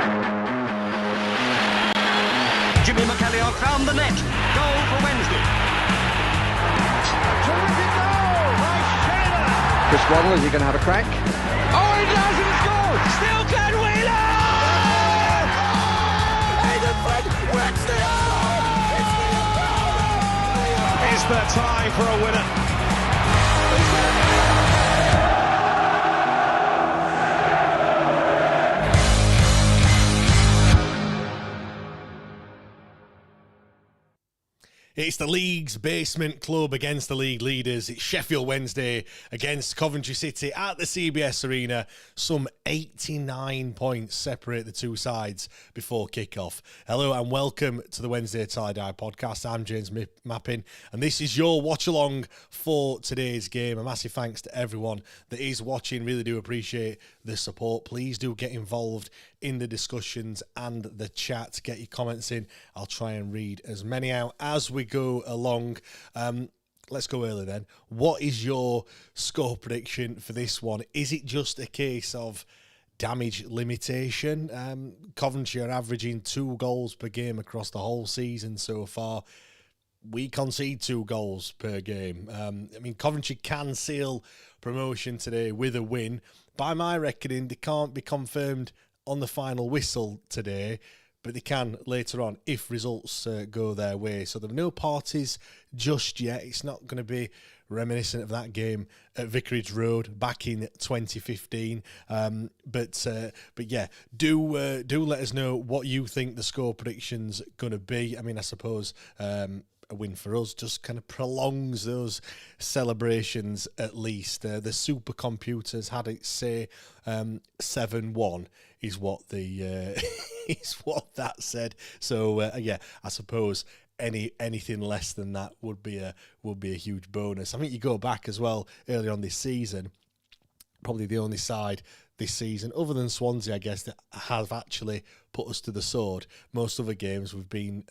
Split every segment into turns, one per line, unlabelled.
Jimmy McAllister found the net. Goal for Wednesday.
Terrific goal by Sheridan.
Chris Waddle, is he going to have a crack?
Oh, he does, and it's goal. Still Glenn Wheeler. Aidan Flint works the goal. It's the
Is there time for a winner? It's the league's basement club against the league leaders. It's Sheffield Wednesday against Coventry City at the CBS Arena. Some 89 points separate the two sides before kickoff. Hello and welcome to the Wednesday Tie-Dye podcast. I'm James Mappin and this is your watch-along for today's game. A massive thanks to everyone that is watching. Really do appreciate the support. Please do get involved in the discussions and the chat. Get your comments in. I'll try and read as many out as we go along. Let's go early then. What is your score prediction for this one? Is it just a case of damage limitation? Coventry are averaging 2 goals per game across the whole season so far. We concede 2 goals per game. Coventry can seal promotion today with a win. By my reckoning, they can't be confirmed on the final whistle today, but they can later on if results go their way. So there are no parties just yet. It's not going to be reminiscent of that game at Vicarage Road back in 2015. But yeah, do let us know what you think the score prediction's going to be. I suppose a win for us just kind of prolongs those celebrations at least. The supercomputers had it say 7-1 is what the is what that said. So yeah, I suppose anything less than that would be a huge bonus. I think you go back as well early on this season, probably the only side this season, other than Swansea, I guess, that have actually put us to the sword. Most other games have been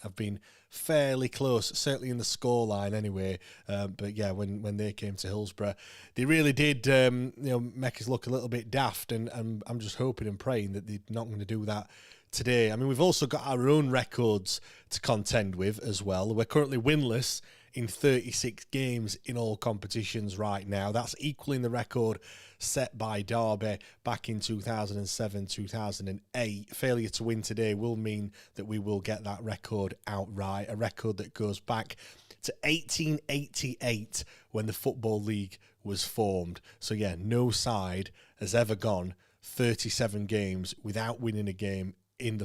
fairly close, certainly in the scoreline anyway. But yeah, when they came to Hillsborough, they really did make us look a little bit daft, and I'm just hoping and praying that they're not going to do that today. We've also got our own records to contend with as well. We're currently winless in 36 games in all competitions right now. That's equaling the record set by Derby back in 2007-2008. Failure to win today will mean that we will get that record outright, a record that goes back to 1888 when the Football League was formed. So yeah, no side has ever gone 37 games without winning a game in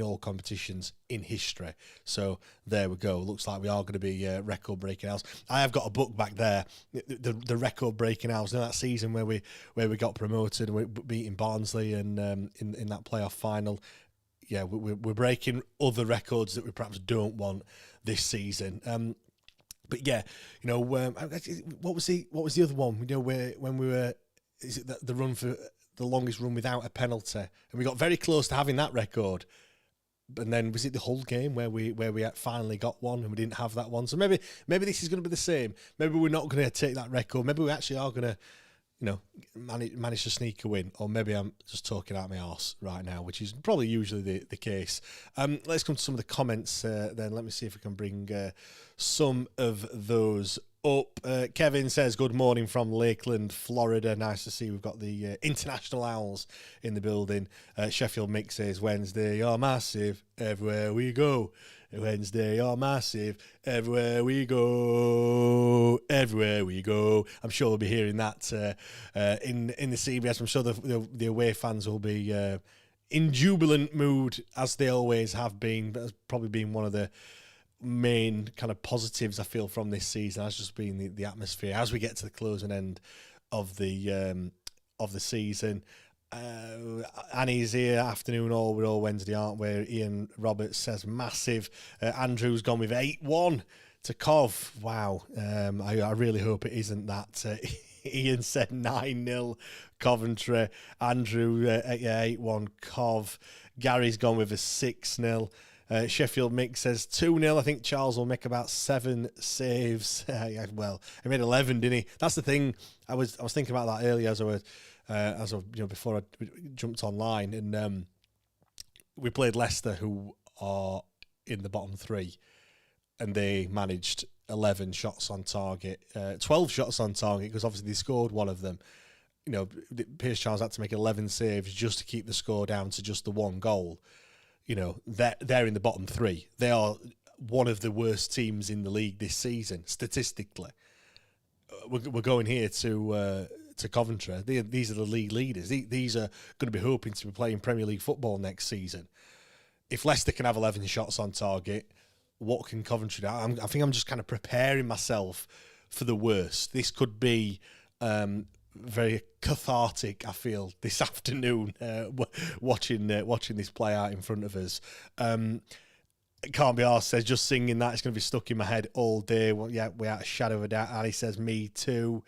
all competitions in history. So there we go. Looks like we are going to be record breaking hours. I have got a book back there, the record breaking hours. That season where we got promoted and we're beating Barnsley and in that playoff final. Yeah, we're breaking other records that we perhaps don't want this season. But yeah, what was the other one? When we were, is it the run for the longest run without a penalty, and we got very close to having that record. And then was it the Hull game where we finally got one and we didn't have that one? So maybe this is going to be the same. Maybe we're not going to take that record. Maybe we actually are going to, manage to sneak a win. Or maybe I'm just talking out my arse right now, which is probably usually the case. Let's come to some of the comments then. Let me see if we can bring some of those up. Kevin says, good morning from Lakeland, Florida. Nice to see we've got the International Owls in the building. Sheffield Mick says, Wednesday, you're massive, everywhere we go. Wednesday, you're massive, everywhere we go. Everywhere we go. I'm sure we'll be hearing that in the CBS. I'm sure the away fans will be in jubilant mood, as they always have been. But that's probably been one of the main kind of positives I feel from this season has just been the atmosphere as we get to the closing end of the season. Annie's here, afternoon all, we're all Wednesday, aren't we? Ian Roberts says massive. Andrew's gone with 8-1 to Cov. Wow. I really hope it isn't that. Ian said 9-0 Coventry. Andrew 8-1 Cov. Gary's gone with a 6-0. Sheffield Mick says 2-0. I think Charles will make about 7 saves. Well, he made 11, didn't he? That's the thing. I was thinking about that earlier as I was as of before I jumped online, and we played Leicester, who are in the bottom three, and they managed 11 shots on target, 12 shots on target, because obviously they scored one of them. Pierce Charles had to make 11 saves just to keep the score down to just the one goal. They're in the bottom three. They are one of the worst teams in the league this season, statistically. We're going here to Coventry. These are the league leaders. These are going to be hoping to be playing Premier League football next season. If Leicester can have 11 shots on target, what can Coventry do? I think I'm just kind of preparing myself for the worst. This could be very cathartic, I feel, this afternoon, watching this play out in front of us. It can't be arsed, says, just singing that, it's going to be stuck in my head all day. Well, yeah, without a shadow of a doubt. Ali says, me too.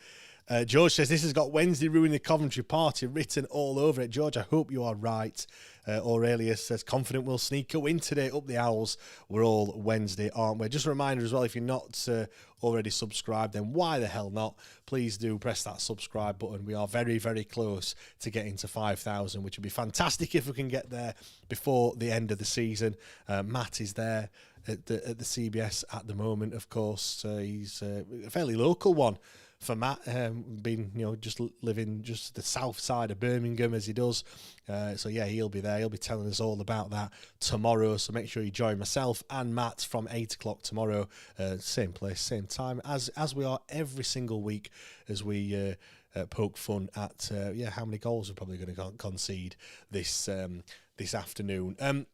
George says, this has got Wednesday ruining the Coventry party written all over it. George, I hope you are right. Aurelius says, confident we'll sneak a win today. Up the Owls. We're all Wednesday, aren't we? Just a reminder as well, if you're not already subscribed, then why the hell not? Please do press that subscribe button. We are very, very close to getting to 5,000, which would be fantastic if we can get there before the end of the season. Matt is there at the CBS at the moment, of course. He's a fairly local one for Matt, just living just the south side of Birmingham as he does. So yeah, he'll be there. He'll be telling us all about that tomorrow. So make sure you join myself and Matt from 8 o'clock tomorrow. Same place, same time as we are every single week, as we poke fun at how many goals we're probably going to concede this afternoon.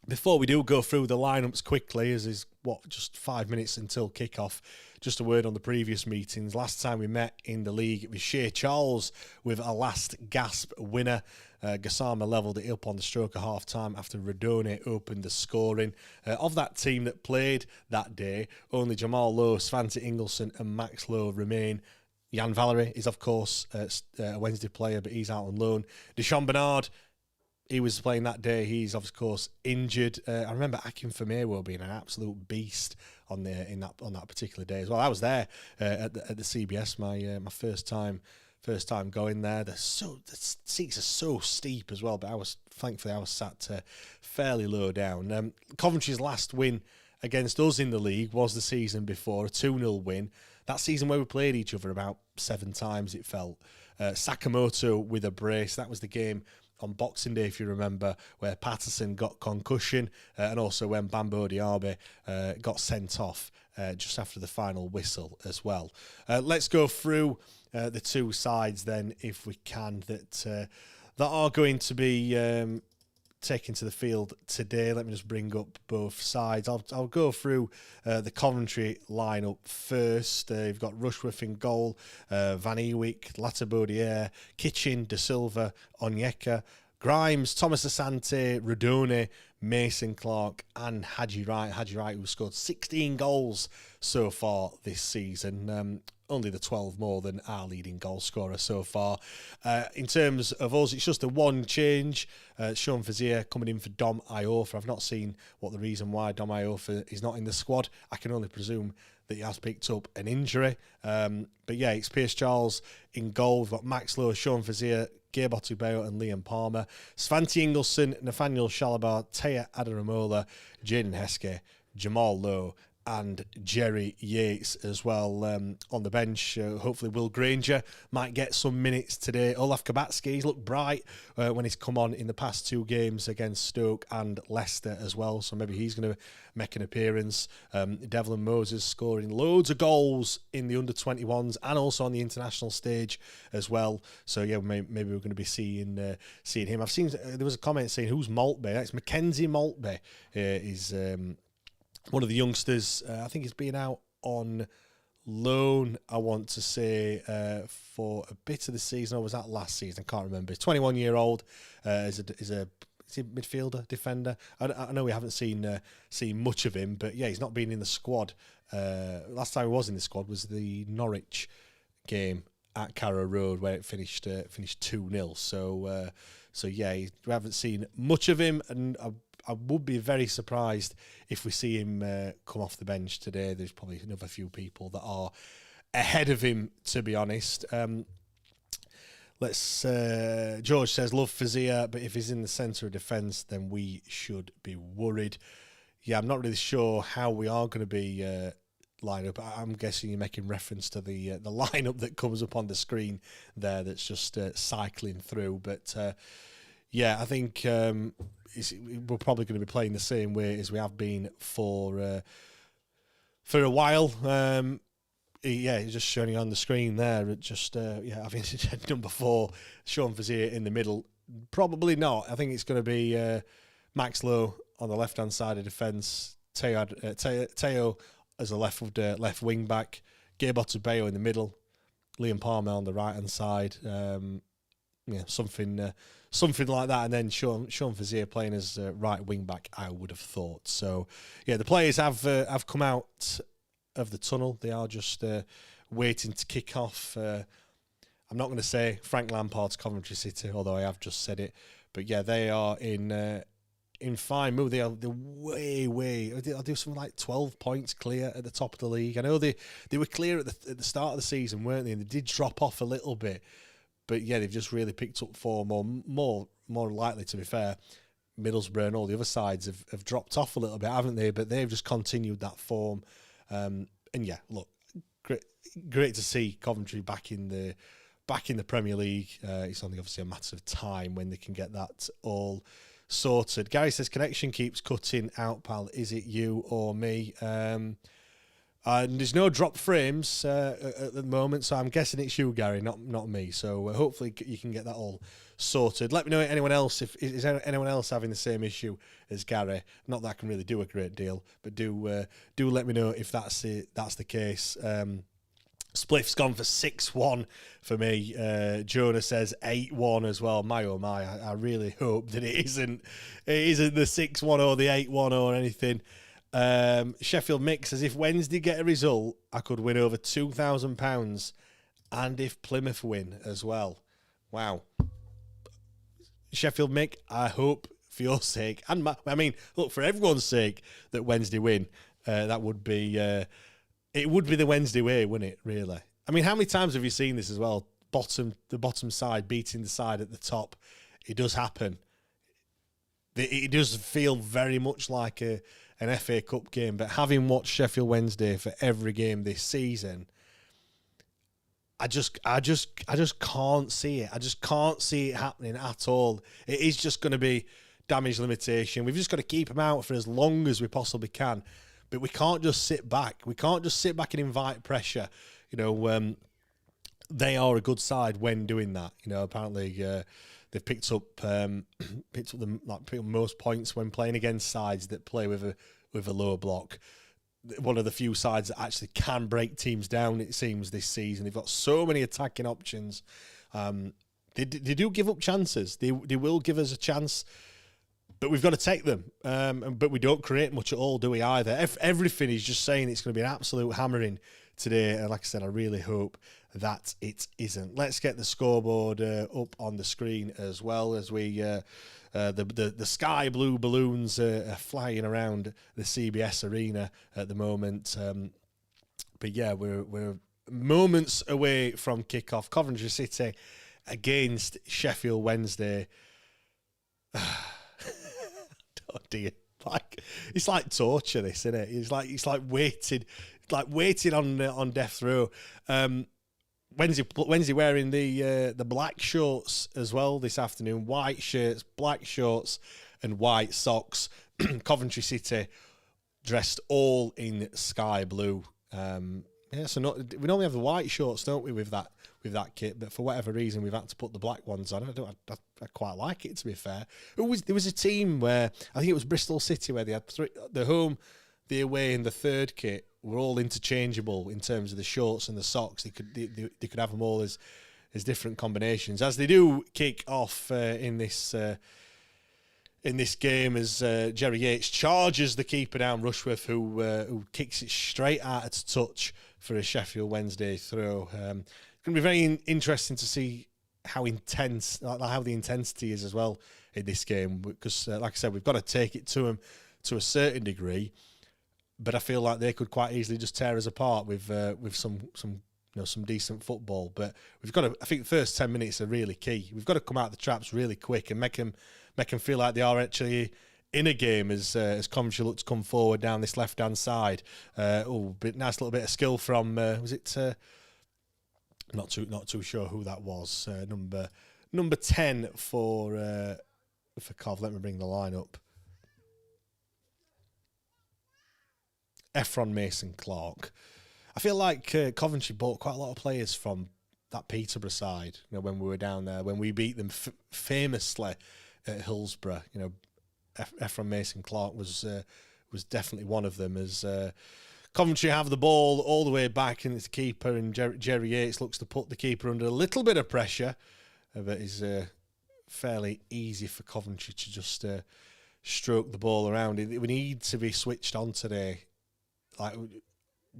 Before we do go through the lineups quickly, as is just 5 minutes until kickoff, just a word on the previous meetings. Last time we met in the league, it was Shea Charles with a last gasp winner. Gassama levelled it up on the stroke of half time after Rodone opened the scoring. Of that team that played that day, only Jamal Lowe, Svante Ingelsson and Max Lowe remain. Jan Valery is, of course, a Wednesday player, but he's out on loan. Deshaun Bernard, he was playing that day. He's, of course, injured. I remember Akin Famewo being an absolute beast on that particular day as well. I was there at the CBS, my first time going there. The seats are so steep as well, but thankfully I was sat fairly low down. Coventry's last win against us in the league was the season before, a 2-0 win. That season where we played each other about 7 times, it felt. Sakamoto with a brace. That was the game on Boxing Day, if you remember, where Patterson got concussion, and also when Bambo Diaby got sent off just after the final whistle as well. Let's go through the two sides then, if we can, that are going to be taken to the field today. Let me just bring up both sides. I'll go through the Coventry lineup first. You've got Rushworth in goal, Van Ewijk, Latabaudiere, Kitchen, De Silva, Onyeka, Grimes, Thomas Asante, Rodone, Mason Clark and Haji Wright. Haji Wright, who scored 16 goals so far this season. Only the 12 more than our leading goal scorer so far. In terms of us, it's just a one change. Sean Fazier coming in for Dom Iorfa. I've not seen what the reason why Dom Iorfa is not in the squad. I can only presume that he has picked up an injury. But yeah, it's Pierce Charles in goal. We've got Max Lowe, Sean Fazier, Gabe Otubeo and Liam Palmer. Svante Ingelsson, Nathaniel Shalabar, Taya Adaramola, Jaden Heske, Jamal Lowe and Jerry Yates as well on the bench. Hopefully Will Granger might get some minutes today. Olaf Kabatski, he's looked bright when he's come on in the past 2 games against Stoke and Leicester as well, so maybe he's going to make an appearance. Devlin Moses scoring loads of goals in the under-21s and also on the international stage as well, so yeah, maybe we're going to be seeing him. I've seen there was a comment saying, who's Maltby? That's Mackenzie Maltby. Is one of the youngsters. I think he's been out on loan, I want to say, for a bit of the season, or was that last season? I can't remember. He's 21-year-old, is he midfielder, defender? I know we haven't seen much of him, but yeah, he's not been in the squad. Last time he was in the squad was the Norwich game at Carrow Road, where it finished 2-0. So yeah, we haven't seen much of him, and I would be very surprised if we see him come off the bench today. There's probably another few people that are ahead of him, to be honest. Let's. George says, love Fazia, but if he's in the centre of defence, then we should be worried. Yeah, I'm not really sure how we are going to be lined up. I'm guessing you're making reference to the lineup that comes up on the screen there that's just cycling through. But yeah, I think we're probably going to be playing the same way as we have been for a while. Yeah, just showing on the screen there. Just I think number 4, Sean Fazia in the middle. Probably not. I think it's going to be Max Lowe on the left-hand side of defence, Teo as a left wing back, Gabe Otabayo in the middle, Liam Palmer on the right-hand side. Something like that, and then Sean Fazia playing as right wing back, I would have thought. So, yeah, the players have come out of the tunnel. They are just waiting to kick off. I'm not going to say Frank Lampard's Coventry City, although I have just said it. But yeah, they are in fine mood. They're way. I'll do something like 12 points clear at the top of the league. I know they were clear at the start of the season, weren't they? And they did drop off a little bit, but yeah, they've just really picked up form. Or more likely, to be fair, Middlesbrough and all the other sides have dropped off a little bit, haven't they? But they've just continued that form. And yeah, look, great to see Coventry back in the Premier League. It's only obviously a matter of time when they can get that all sorted. Gary says, connection keeps cutting out, pal. Is it you or me? And there's no drop frames at the moment, so I'm guessing it's you, Gary, not me. So hopefully you can get that all sorted. Let me know anyone else is anyone else having the same issue as Gary. Not that I can really do a great deal, but do let me know if that's the case. Spliff's gone for 6-1 for me. Jonah says 8-1 as well. My oh my, I really hope that it isn't the 6-1 or the 8-1 or anything. Sheffield Mick says, if Wednesday get a result, I could win over £2,000, and if Plymouth win as well. Wow. Sheffield Mick, I hope for your sake, and look, for everyone's sake, that Wednesday win. That would be... it would be the Wednesday way, wouldn't it, really? I mean, how many times have you seen this as well? The bottom side beating the side at the top. It does happen. It does feel very much like an FA Cup game, but having watched Sheffield Wednesday for every game this season, I just can't see it. I just can't see it happening at all. It is just going to be damage limitation. We've just got to keep them out for as long as we possibly can. But we can't just sit back. We can't just sit back and invite pressure. They are a good side when doing that. Apparently they've picked up the most points when playing against sides that play with a lower block. One of the few sides that actually can break teams down, it seems, this season. They've got so many attacking options. They do give up chances. They will give us a chance. But we've got to take them. But we don't create much at all, do we, either? Everything is just saying it's going to be an absolute hammering today. And like I said, I really hope that it isn't. Let's get the scoreboard up on the screen as well, as we the sky blue balloons are flying around the CBS Arena at the moment. But yeah, we're moments away from kickoff. Coventry City against Sheffield Wednesday. Oh dear! It's like torture, this, isn't it? It's like waiting on death row. Wednesday wearing the black shorts as well this afternoon. White shirts, black shorts, and white socks. Coventry City dressed all in sky blue. So we normally have the white shorts, don't we, with that kit? But for whatever reason, we've had to put the black ones on. I quite like it, to be fair. There was a team where I think it was Bristol City where they had the home, the away, and the third kit were all interchangeable in terms of the shorts and the socks. They could have them all as different combinations, as they do kick off in this game as Jerry Yates charges the keeper down, Rushworth, who kicks it straight out at touch for a Sheffield Wednesday throw. It's going to be very interesting to see how intense, how the intensity is as well in this game, because, like I said, we've got to take it to them to a certain degree, but I feel like they could quite easily just tear us apart with some some decent football. But we've got to. I think the first 10 minutes are really key. We've got to come out the traps really quick and make them feel like they are actually in a game as Coventry look to come forward down this left-hand side. Nice little bit of skill from was it? Not too sure who that was. Number 10 for Cov. Let me bring the line up. Efron Mason-Clark. I feel like Coventry bought quite a lot of players from that Peterborough side. When we were down there, when we beat them famously at Hillsborough. Efron Mason-Clark was definitely one of them. As Coventry have the ball all the way back, and it's the keeper, and Jerry Yates looks to put the keeper under a little bit of pressure, but it's fairly easy for Coventry to just stroke the ball around. We need to be switched on today. Like,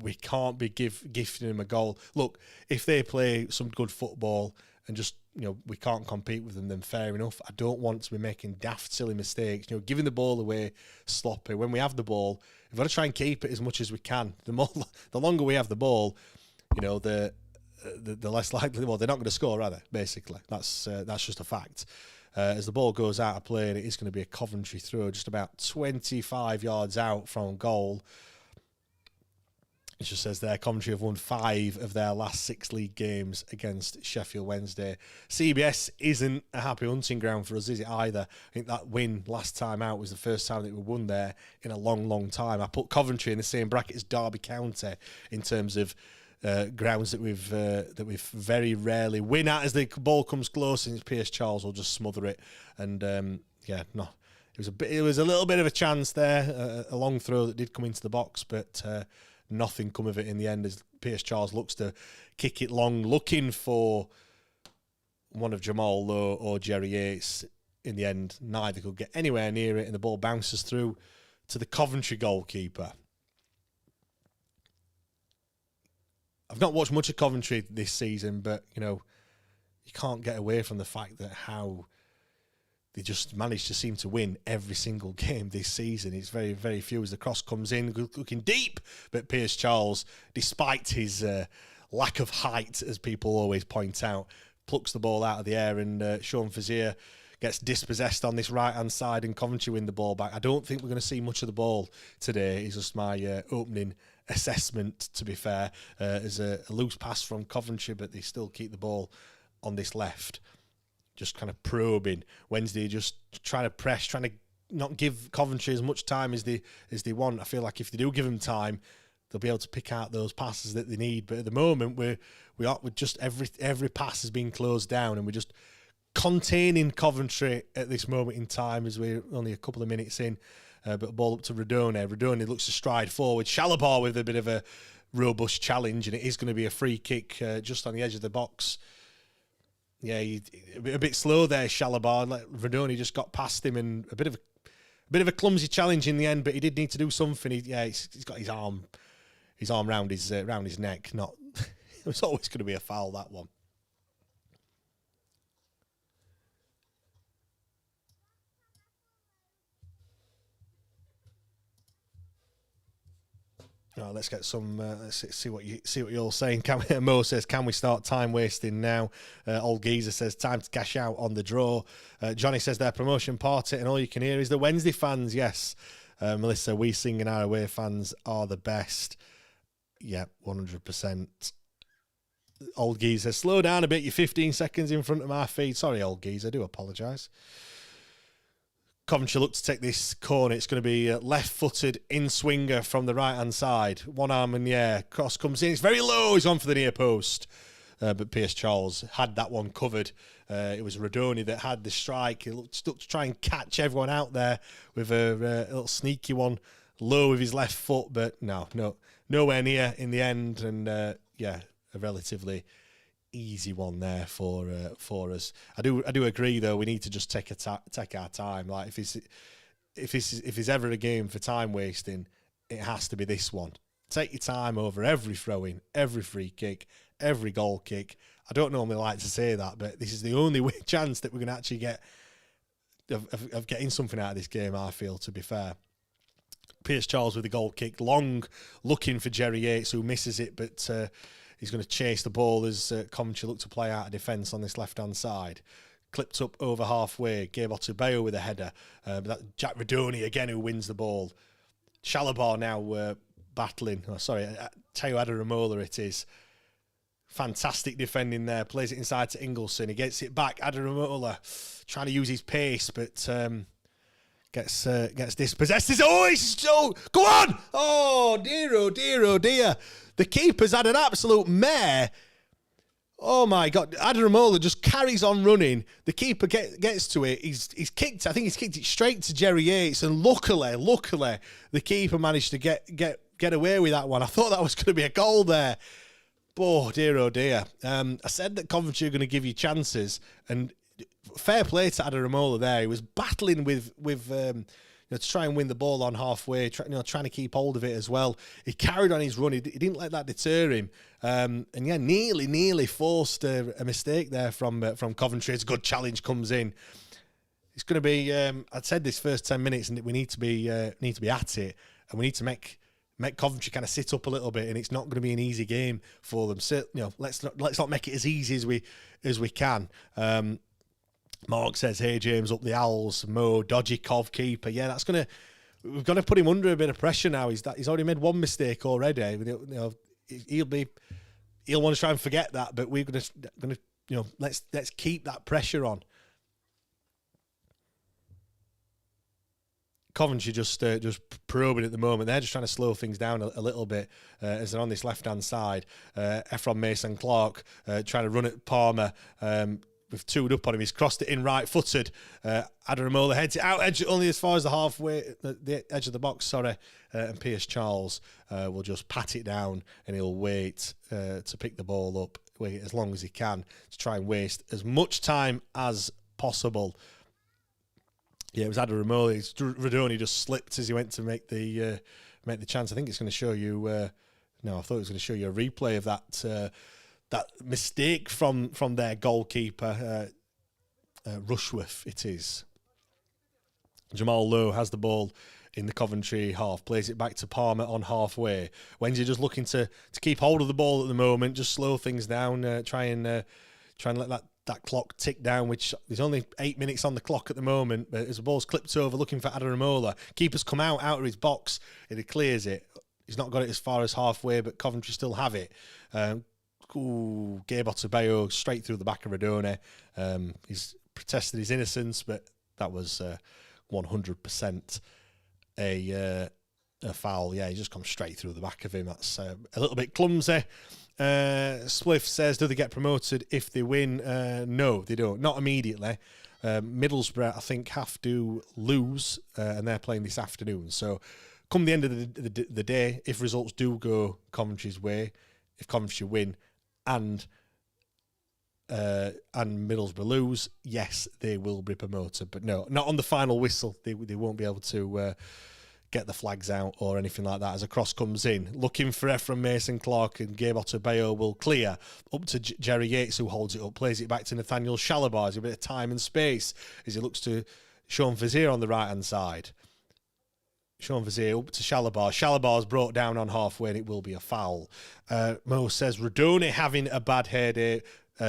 we can't be gifting them a goal. Look, if they play some good football and just, we can't compete with them, then fair enough. I don't want to be making daft, silly mistakes, giving the ball away sloppy. When we have the ball, we've got to try and keep it as much as we can. The longer we have the ball, the less likely, they're not going to score, are they? Basically, that's just a fact. As the ball goes out of play, and it is going to be a Coventry throw, just about 25 yards out from goal. It just says there, Coventry have won 5 of their last 6 league games against Sheffield Wednesday. CBS isn't a happy hunting ground for us, is it either? I think that win last time out was the first time that we won there in a long, long time. I put Coventry in the same bracket as Derby County in terms of grounds that we've very rarely win at. As the ball comes close, and Pierce Charles will just smother it. And it was a little bit of a chance there, a long throw that did come into the box, but nothing come of it in the end, as Pierce Charles looks to kick it long, looking for one of Jamal Lowe or Jerry Yates. In the end, neither could get anywhere near it, and the ball bounces through to the Coventry goalkeeper. I've not watched much of Coventry this season, but, you can't get away from the fact that how they just managed to seem to win every single game this season. It's very, very few as the cross comes in, looking deep. But Pierce Charles, despite his lack of height, as people always point out, plucks the ball out of the air, and Sean Fazier gets dispossessed on this right-hand side, and Coventry win the ball back. I don't think we're going to see much of the ball today. It's just my opening assessment, to be fair. As a loose pass from Coventry, but they still keep the ball on this left. Just kind of probing. Wednesday just trying to press, trying to not give Coventry as much time as they want. I feel like if they do give them time, they'll be able to pick out those passes that they need. But at the moment, we're just every pass has been closed down, and we're just containing Coventry at this moment in time, as we're only a couple of minutes in. But a ball up to Radone. Radone looks to stride forward. Shalabar with a bit of a robust challenge, and it is going to be a free kick just on the edge of the box. Yeah, a bit slow there, Shalabar. Radone just got past him, and a bit of a clumsy challenge in the end, but he did need to do something. He's got his arm round his neck. Not, it was always going to be a foul, that one. Right, let's get some. Let's see what you're all saying. Mo says, "Can we start time wasting now?" Old Geezer says, "Time to cash out on the draw." Johnny says, "Their promotion party, and all you can hear is the Wednesday fans." Yes, Melissa, we singing our away fans are the best. Yeah, 100%. Old Geezer says, "Slow down a bit. You're 15 seconds in front of my feed." Sorry, Old Geezer. I do apologise. Coventry look to take this corner. It's going to be left-footed in-swinger from the right-hand side. One arm in the air. Cross comes in. It's very low. He's on for the near post. But Pierce Charles had that one covered. It was Radone that had the strike. He looked to try and catch everyone out there with a little sneaky one low with his left foot. But nowhere near in the end. And, a relatively easy one there for us. I do agree though. We need to just take our time. Like if it's ever a game for time wasting, it has to be this one. Take your time over every throw in, every free kick, every goal kick. I don't normally like to say that, but this is the only chance that we're going to actually get of getting something out of this game. I feel, to be fair. Pierce Charles with the goal kick, long looking for Jerry Yates, who misses it, but. He's going to chase the ball as Coventry look to play out of defence on this left-hand side. Clipped up over halfway. Gabe Otubeyo with a header. But that Jack Redoni again who wins the ball. Shalabar now battling. Oh, sorry, Teo Adaramola it is. Fantastic defending there. Plays it inside to Ingleson. He gets it back. Adaramola trying to use his pace, but gets dispossessed. Oh, he's still... Go on! Oh, dear, oh, dear, oh, dear. The keeper's had an absolute mare. Oh, my God. Adaramola just carries on running. The keeper gets to it. He's kicked... I think he's kicked it straight to Jerry Yates, and luckily, the keeper managed to get away with that one. I thought that was going to be a goal there. Oh, dear, oh, dear. I said that Coventry are going to give you chances, and fair play to Adaramola there. He was battling with to try and win the ball on halfway, trying to keep hold of it as well. He carried on his run. He didn't let that deter him. And yeah, nearly forced a mistake there from Coventry. It's a good challenge comes in. It's going to be. I'd said this first 10 minutes, and we need to be at it, and we need to make Coventry kind of sit up a little bit, and it's not going to be an easy game for them. So, let's not make it as easy as we can. Mark says, "Hey James, up the Owls." Mo, dodgy Cov keeper. Yeah, we've got to put him under a bit of pressure now. He's already made one mistake already. He'll want to try and forget that, but we're going to let's keep that pressure on. Coventry just probing at the moment. They're just trying to slow things down a little bit as they're on this left-hand side. Ephron Mason-Clark trying to run at Palmer. We've two up on him. He's crossed it in right-footed. Adaramola heads it out, edge it only as far as the edge of the box, sorry. And Pierce Charles will just pat it down, and he'll wait to pick the ball up, wait as long as he can to try and waste as much time as possible. Yeah, it was Adaramola. Redoni just slipped as he went to make the chance. I think it's going to show you. I thought it was going to show you a replay of that mistake from their goalkeeper, Rushworth. It is. Jamal Lowe has the ball in the Coventry half, plays it back to Palmer on halfway. Wednesday just looking to keep hold of the ball at the moment, just slow things down, try and let that clock tick down, which there's only 8 minutes on the clock at the moment, but as the ball's clipped over looking for Adaramola, keeper's come out of his box and he clears it. He's not got it as far as halfway, but Coventry still have it. Gabe Otubeyo straight through the back of Redoni. He's protested his innocence, but that was 100% a foul. Yeah, he just comes straight through the back of him. That's a little bit clumsy. Spliff says, do they get promoted if they win? No, they don't. Not immediately. Middlesbrough, I think, have to lose, and they're playing this afternoon. So come the end of the day, if results do go Coventry's way, if Coventry win and Middlesbrough lose, yes, they will be promoted. But no, not on the final whistle. They won't be able to get the flags out or anything like that as a cross comes in. Looking for Ephron Mason-Clark, and Gabe Otubeyo will clear up to Jerry Yates, who holds it up, plays it back to Nathaniel Shalabar. There's a bit of time and space as he looks to Sean Vizier on the right-hand side. Sean Vizier up to Shalabar. Shalabar's brought down on halfway, and it will be a foul. Mo says, Redoni having a bad hair day.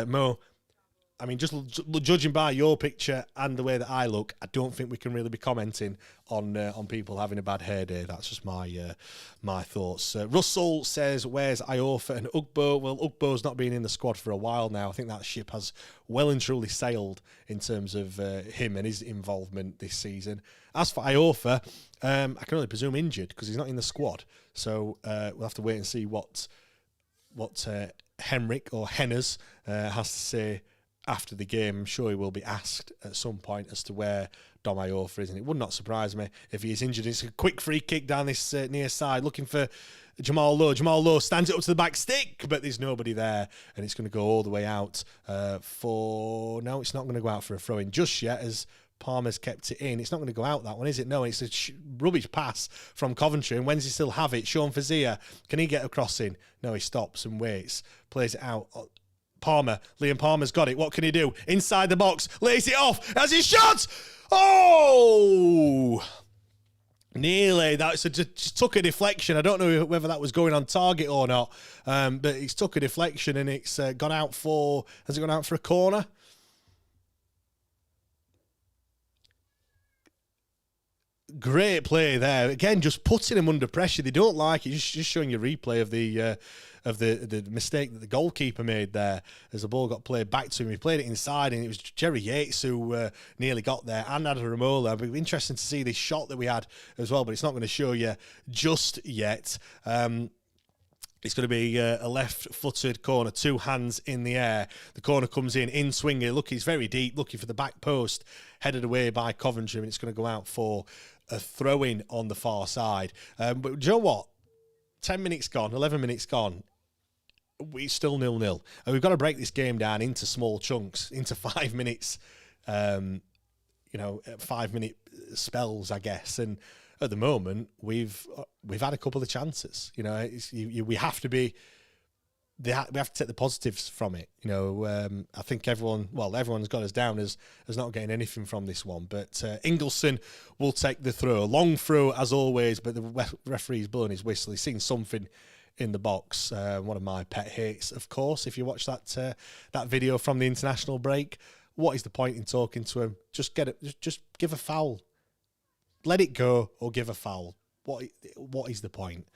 Mo, I mean, just judging by your picture and the way that I look, I don't think we can really be commenting on people having a bad hair day. That's just my thoughts. Russell says, where's Iorfa and Ugbo? Well, Ugbo's not been in the squad for a while now. I think that ship has well and truly sailed in terms of him and his involvement this season. As for Iorfa, I can only presume injured because he's not in the squad. So we'll have to wait and see what Henrik or Henners has to say after the game. I'm sure he will be asked at some point as to where Dom Iorfa is, and it would not surprise me if he is injured. It's a quick free kick down this near side, looking for Jamal Lowe. Jamal Lowe stands it up to the back stick, but there's nobody there, and it's going to go all the way out no, it's not going to go out for a throw-in just yet, as Palmer's kept it in. It's not going to go out, that one, is it? No, it's a rubbish pass from Coventry, and Wednesday still have it. Sean Vizier, can he get a cross in? No, he stops and waits, plays it out. Palmer, Liam Palmer's got it. What can he do? Inside the box, lays it off as he shot. Oh! Nearly. That's just took a deflection. I don't know whether that was going on target or not, but it's took a deflection and it's gone out for. Has it gone out for a corner? Great play there. Again, just putting him under pressure. They don't like it. Just showing you a replay of the mistake that the goalkeeper made there as the ball got played back to him. He played it inside, and it was Jerry Yates who nearly got there, and Adam Ramola. It'll be interesting to see this shot that we had as well, but it's not going to show you just yet. It's going to be a left-footed corner, two hands in the air. The corner comes in swinger. Look, he's very deep, looking for the back post, headed away by Coventry, and it's going to go out for a throw-in on the far side. But do you know what? 10 minutes gone, 11 minutes gone. It's still 0-0. And we've got to break this game down into small chunks, into 5 minutes, 5-minute spells, I guess. And at the moment, we've had a couple of chances. We have to be. We have to take the positives from it. I think everyone's got us down as not getting anything from this one. But Ingelsson will take the throw. Long throw as always, but the referee's blowing his whistle. He's seen something in the box. One of my pet hates, of course. If you watch that video from the international break, what is the point in talking to him? Just give a foul. Let it go or give a foul. What is the point?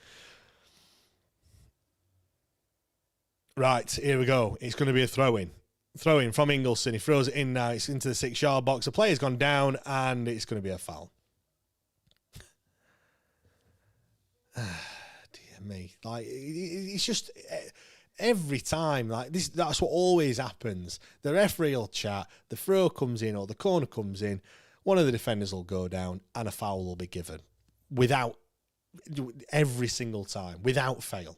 Right, here we go. It's going to be a throw-in. Throw-in from Ingelsson. He throws it in now. It's into the 6-yard box. The player's gone down, and it's going to be a foul. Dear me. It's just every time like this. That's what always happens. The referee will chat. The throw comes in or the corner comes in. One of the defenders will go down, and a foul will be given every single time, without fail.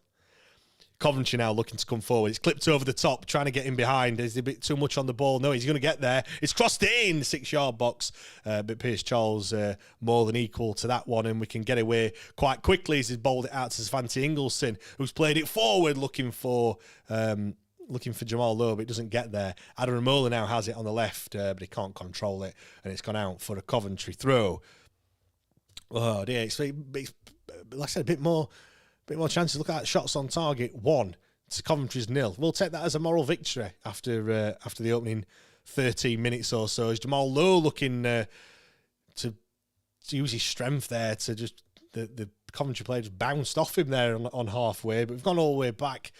Coventry now looking to come forward. It's clipped over the top, trying to get in behind. Is a bit too much on the ball? No, he's going to get there. It's crossed in the 6-yard box. But Pierce Charles more than equal to that one, and we can get away quite quickly as he's bowled it out to Svante Ingelsson, who's played it forward, looking for Jamal Lowe, but it doesn't get there. Adam Ramola now has it on the left, but he can't control it, and it's gone out for a Coventry throw. Oh dear, it's like I said, a bit more chances. Look at that, shots on target 1 to Coventry's 0. We'll take that as a moral victory after the opening 13 minutes or so. Is Jamal Lowe looking to use his strength there to just the Coventry player just bounced off him there on halfway, but we've gone all the way back.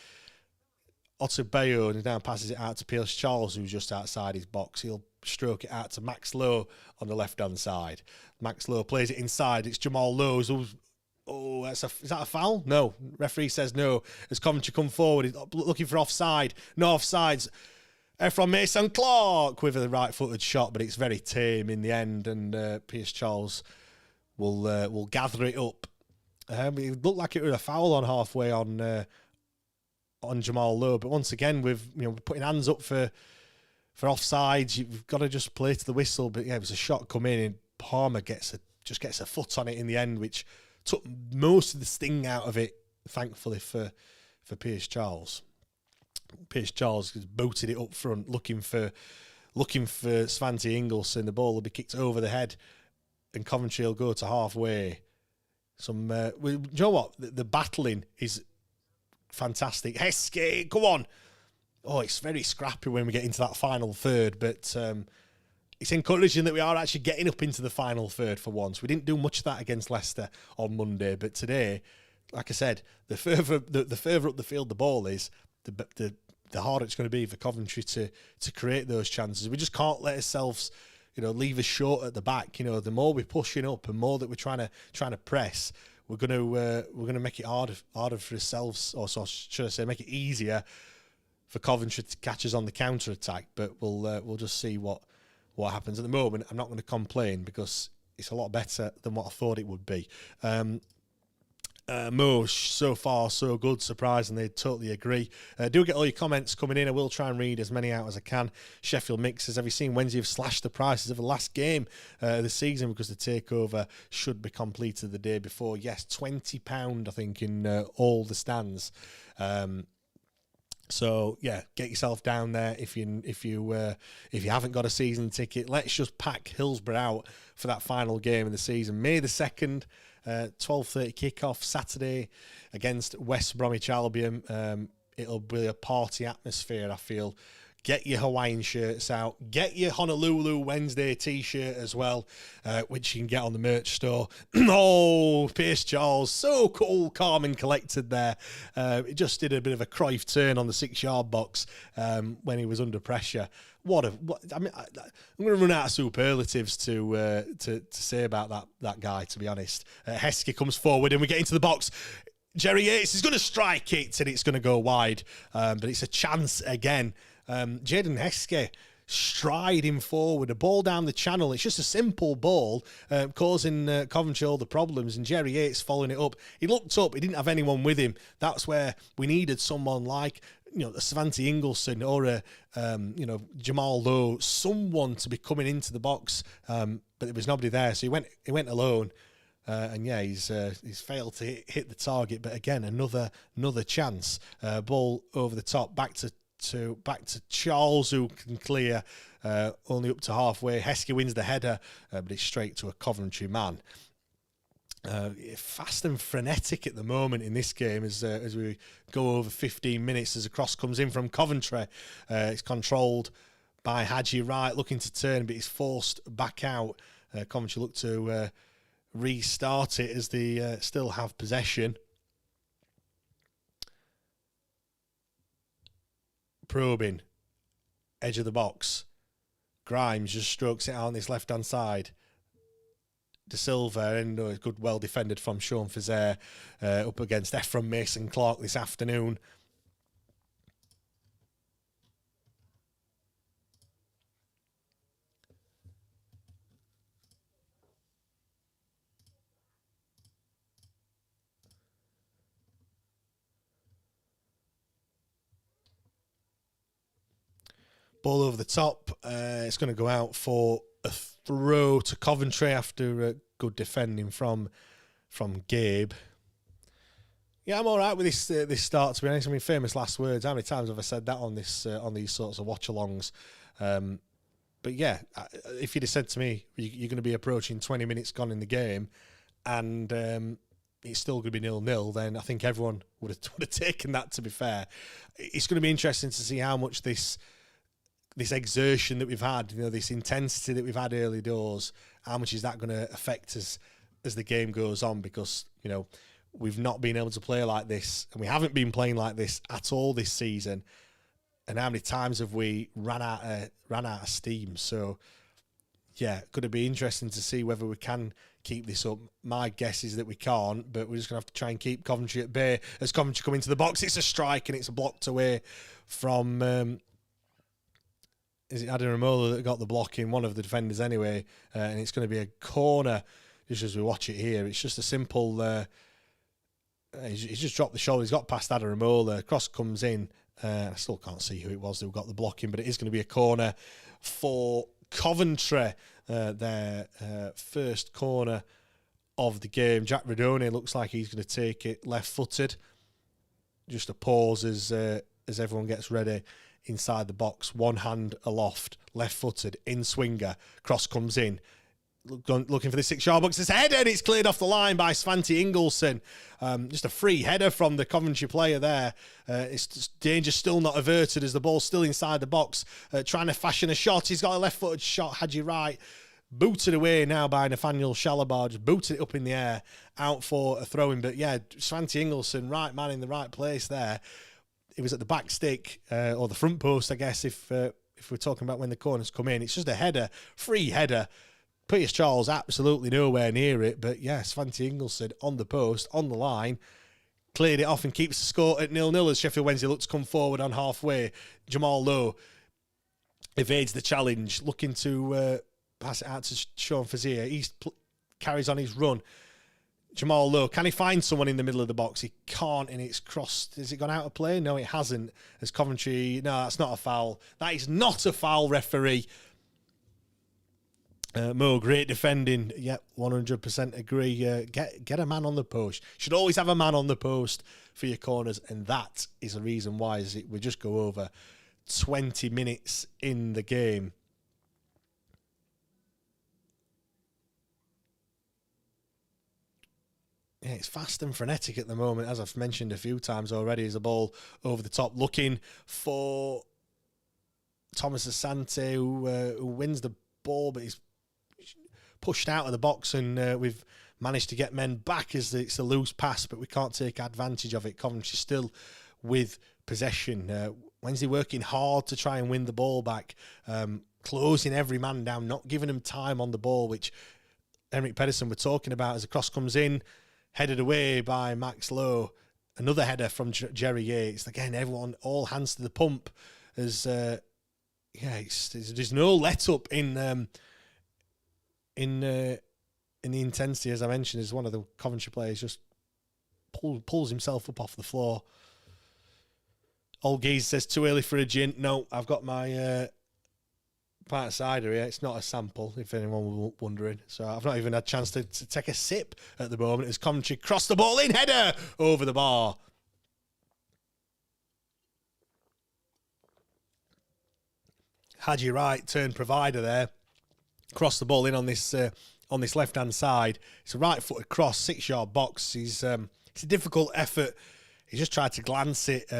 Otto Bayo now passes it out to Pierce Charles, who's just outside his box. He'll stroke it out to Max Lowe on the left-hand side. Max Lowe plays it inside. It's Jamal Lowe's. Oh, is that a foul? No. Referee says no. As Coventry come forward, he's looking for offside. No offsides. From Mason Clark with a right-footed shot, but it's very tame in the end, and Pierce Charles will gather it up. It looked like it was a foul on halfway on Jamal Lowe, but once again, we're putting hands up for offsides. You've got to just play to the whistle. But yeah, it was a shot come in, and Palmer gets a foot on it in the end, which took most of the sting out of it, thankfully for Pierce Charles. Pierce Charles has booted it up front, looking for Svante Ingelsson. The ball will be kicked over the head, and Coventry will go to halfway. Do you know what? The battling is fantastic. Heskey, come on. Oh, it's very scrappy when we get into that final third, but it's encouraging that we are actually getting up into the final third for once. We didn't do much of that against Leicester on Monday, but today, like I said, the further up the field the ball is, the harder it's going to be for Coventry to create those chances. We just can't let ourselves, leave us short at the back. The more we're pushing up and more that we're trying to press, we're going to make it harder for ourselves, or so should I say, make it easier for Coventry to catch us on the counter attack. But we'll just see what happens. At the moment, I'm not going to complain because it's a lot better than what I thought it would be. Mo, so far so good, surprisingly, totally agree. Do get all your comments coming in. I will try and read as many out as I can. Sheffield Mixers, have you seen Wednesday have slashed the prices of the last game of the season because the takeover should be completed the day before? Yes, £20 I think in all the stands. So yeah, get yourself down there if you haven't got a season ticket. Let's just pack Hillsborough out for that final game of the season, May the 2nd, 12:30 kickoff Saturday against West Bromwich Albion. It'll be a party atmosphere, I feel. Get your Hawaiian shirts out. Get your Honolulu Wednesday t-shirt as well, which you can get on the merch store. Oh, Pierce Charles, so cool, calm and collected there. It just did a bit of a Cruyff turn on the 6-yard box when he was under pressure. I'm going to run out of superlatives to say about that guy, to be honest. Heskey comes forward and we get into the box. Jerry Yates is going to strike it and it's going to go wide, but it's a chance again. Jaden Heskey striding forward, a ball down the channel. It's just a simple ball, causing Coventry all the problems, and Jerry Yates following it up. He looked up, he didn't have anyone with him. That's where we needed someone like, a Svante Ingolson or a Jamal Lowe, someone to be coming into the box, but there was nobody there, so he went alone. And yeah, he's failed to hit the target, but again, another chance. Ball over the top, back to Charles, who can clear only up to halfway. Heskey wins the header, but it's straight to a Coventry man. Fast and frenetic at the moment in this game as we go over 15 minutes as a cross comes in from Coventry. It's controlled by Haji Wright, looking to turn, but he's forced back out. Coventry look to restart it as they still have possession. Probing, edge of the box. Grimes just strokes it out on this left-hand side. De Silva, and a good, well defended from Sean Fazaire, up against Ephraim Mason-Clark this afternoon. Ball over the top. It's going to go out for a throw to Coventry after good defending from Gabe. Yeah, I'm all right with this start, to be honest. I mean, famous last words. How many times have I said that on these sorts of watch-alongs? But yeah, if you'd have said to me, you're going to be approaching 20 minutes gone in the game, and it's still going to be 0-0, then I think everyone would have taken that, to be fair. It's going to be interesting to see how much this exertion that we've had, this intensity that we've had early doors, how much is that going to affect us as the game goes on? Because, we've not been able to play like this, and we haven't been playing like this at all this season. And how many times have we ran out of steam? So, yeah, could it be interesting to see whether we can keep this up? My guess is that we can't, but we're just going to have to try and keep Coventry at bay. As Coventry come into the box, it's a strike, and it's blocked away from... is it Adam Ramola that got the block in, one of the defenders anyway, and it's going to be a corner just as we watch it here. It's just a simple... he's just dropped the shoulder. He's got past Adam Ramola. Cross comes in. I still can't see who it was who got the block in, but it is going to be a corner for Coventry. Their first corner of the game. Jack Radone looks like he's going to take it left-footed. Just a pause as everyone gets ready inside the box. One hand aloft, left-footed, in-swinger. Cross comes in. Looking for the 6-yard box. It's a header, and it's cleared off the line by Svante Ingolson. Just a free header from the Coventry player there. It's danger still not averted as the ball's still inside the box. Trying to fashion a shot. He's got a left-footed shot. Haji Wright booted away now by Nathaniel Shalabar. Just booted it up in the air, out for a throw-in. But yeah, Svante Ingolson, right man in the right place there. It was at the back stick, or the front post, I guess, if we're talking about when the corners come in. It's just a header, free header. Pierce Charles absolutely nowhere near it, but yeah, Svante Ingolson on the post, on the line, cleared it off and keeps the score at 0-0 as Sheffield Wednesday looks to come forward on halfway. Jamal Lowe evades the challenge, looking to pass it out to Sean Fazaire. He carries on his run. Jamal Lowe, can he find someone in the middle of the box? He can't, and it's crossed. Has it gone out of play? No, it hasn't. As Coventry, no, that's not a foul. That is not a foul, referee. Mo, great defending. Yep, 100% agree. Get a man on the post. Should always have a man on the post for your corners, and that is the reason why we just go over 20 minutes in the game. Yeah, it's fast and frenetic at the moment, as I've mentioned a few times already. Is a ball over the top, looking for Thomas Asante, who wins the ball, but he's pushed out of the box, and we've managed to get men back as it's a loose pass, but we can't take advantage of it. Coventry still with possession. Wednesday working hard to try and win the ball back, closing every man down, not giving them time on the ball, which Henrik Pedersen were talking about as the cross comes in, headed away by Max Lowe. Another header from Jerry Yates. Again, everyone, all hands to the pump. As there's no let up in the intensity, as I mentioned, as one of the Coventry players just pulls himself up off the floor. Olgies says, too early for a gin. No, I've got my pint of cider here. It's not a sample, if anyone was wondering. So I've not even had a chance to take a sip at the moment as Coventry cross the ball in, header over the bar. Haji Wright turned provider there. Crossed the ball in on this left-hand side. It's a right-footed cross, 6-yard box. It's a difficult effort. He just tried to glance it.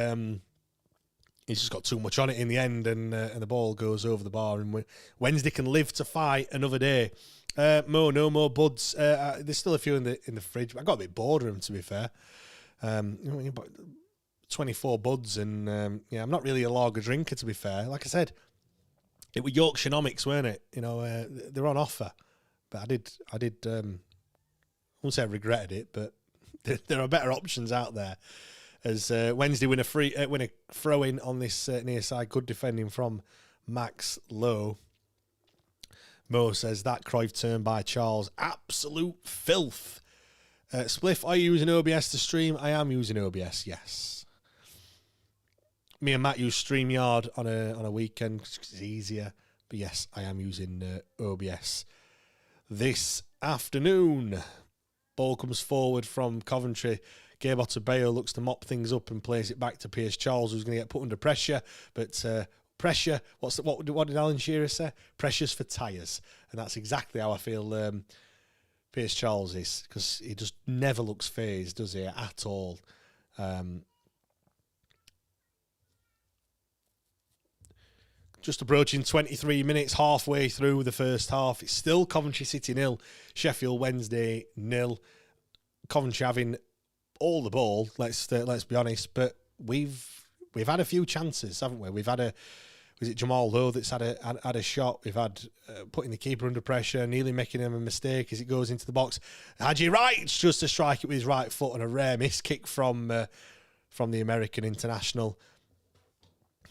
He's just got too much on it in the end, and the ball goes over the bar. And Wednesday can live to fight another day. No more buds. There's still a few in the fridge. I got a bit bored of them, to be fair. 24 buds, and I'm not really a lager drinker, to be fair. Like I said, it was Yorkshirenomics, weren't it? They're on offer. But I did. I won't say I regretted it, but there are better options out there. As Wednesday win a throw in on this near side, good defending from Max Lowe. Mo says that Cruyff turn by Charles, absolute filth. Spliff, are you using OBS to stream? I am using OBS, yes. Me and Matt use StreamYard on a weekend because it's easier. But yes, I am using OBS this afternoon. Ball comes forward from Coventry. Gabe Otabeo looks to mop things up and plays it back to Pierce Charles, who's going to get put under pressure. But pressure, what did Alan Shearer say? Pressure's for tyres. And that's exactly how I feel Pierce Charles is, because he just never looks phased, does he, at all. Just approaching 23 minutes, halfway through the first half. It's still Coventry City 0, Sheffield Wednesday 0. Coventry having all the ball, let's be honest, but we've had a few chances, haven't we? We've had was it Jamal Lowe that's had a shot? We've had putting the keeper under pressure, nearly making him a mistake as it goes into the box. Haji Wright just to strike it with his right foot, and a rare miss kick from the American international.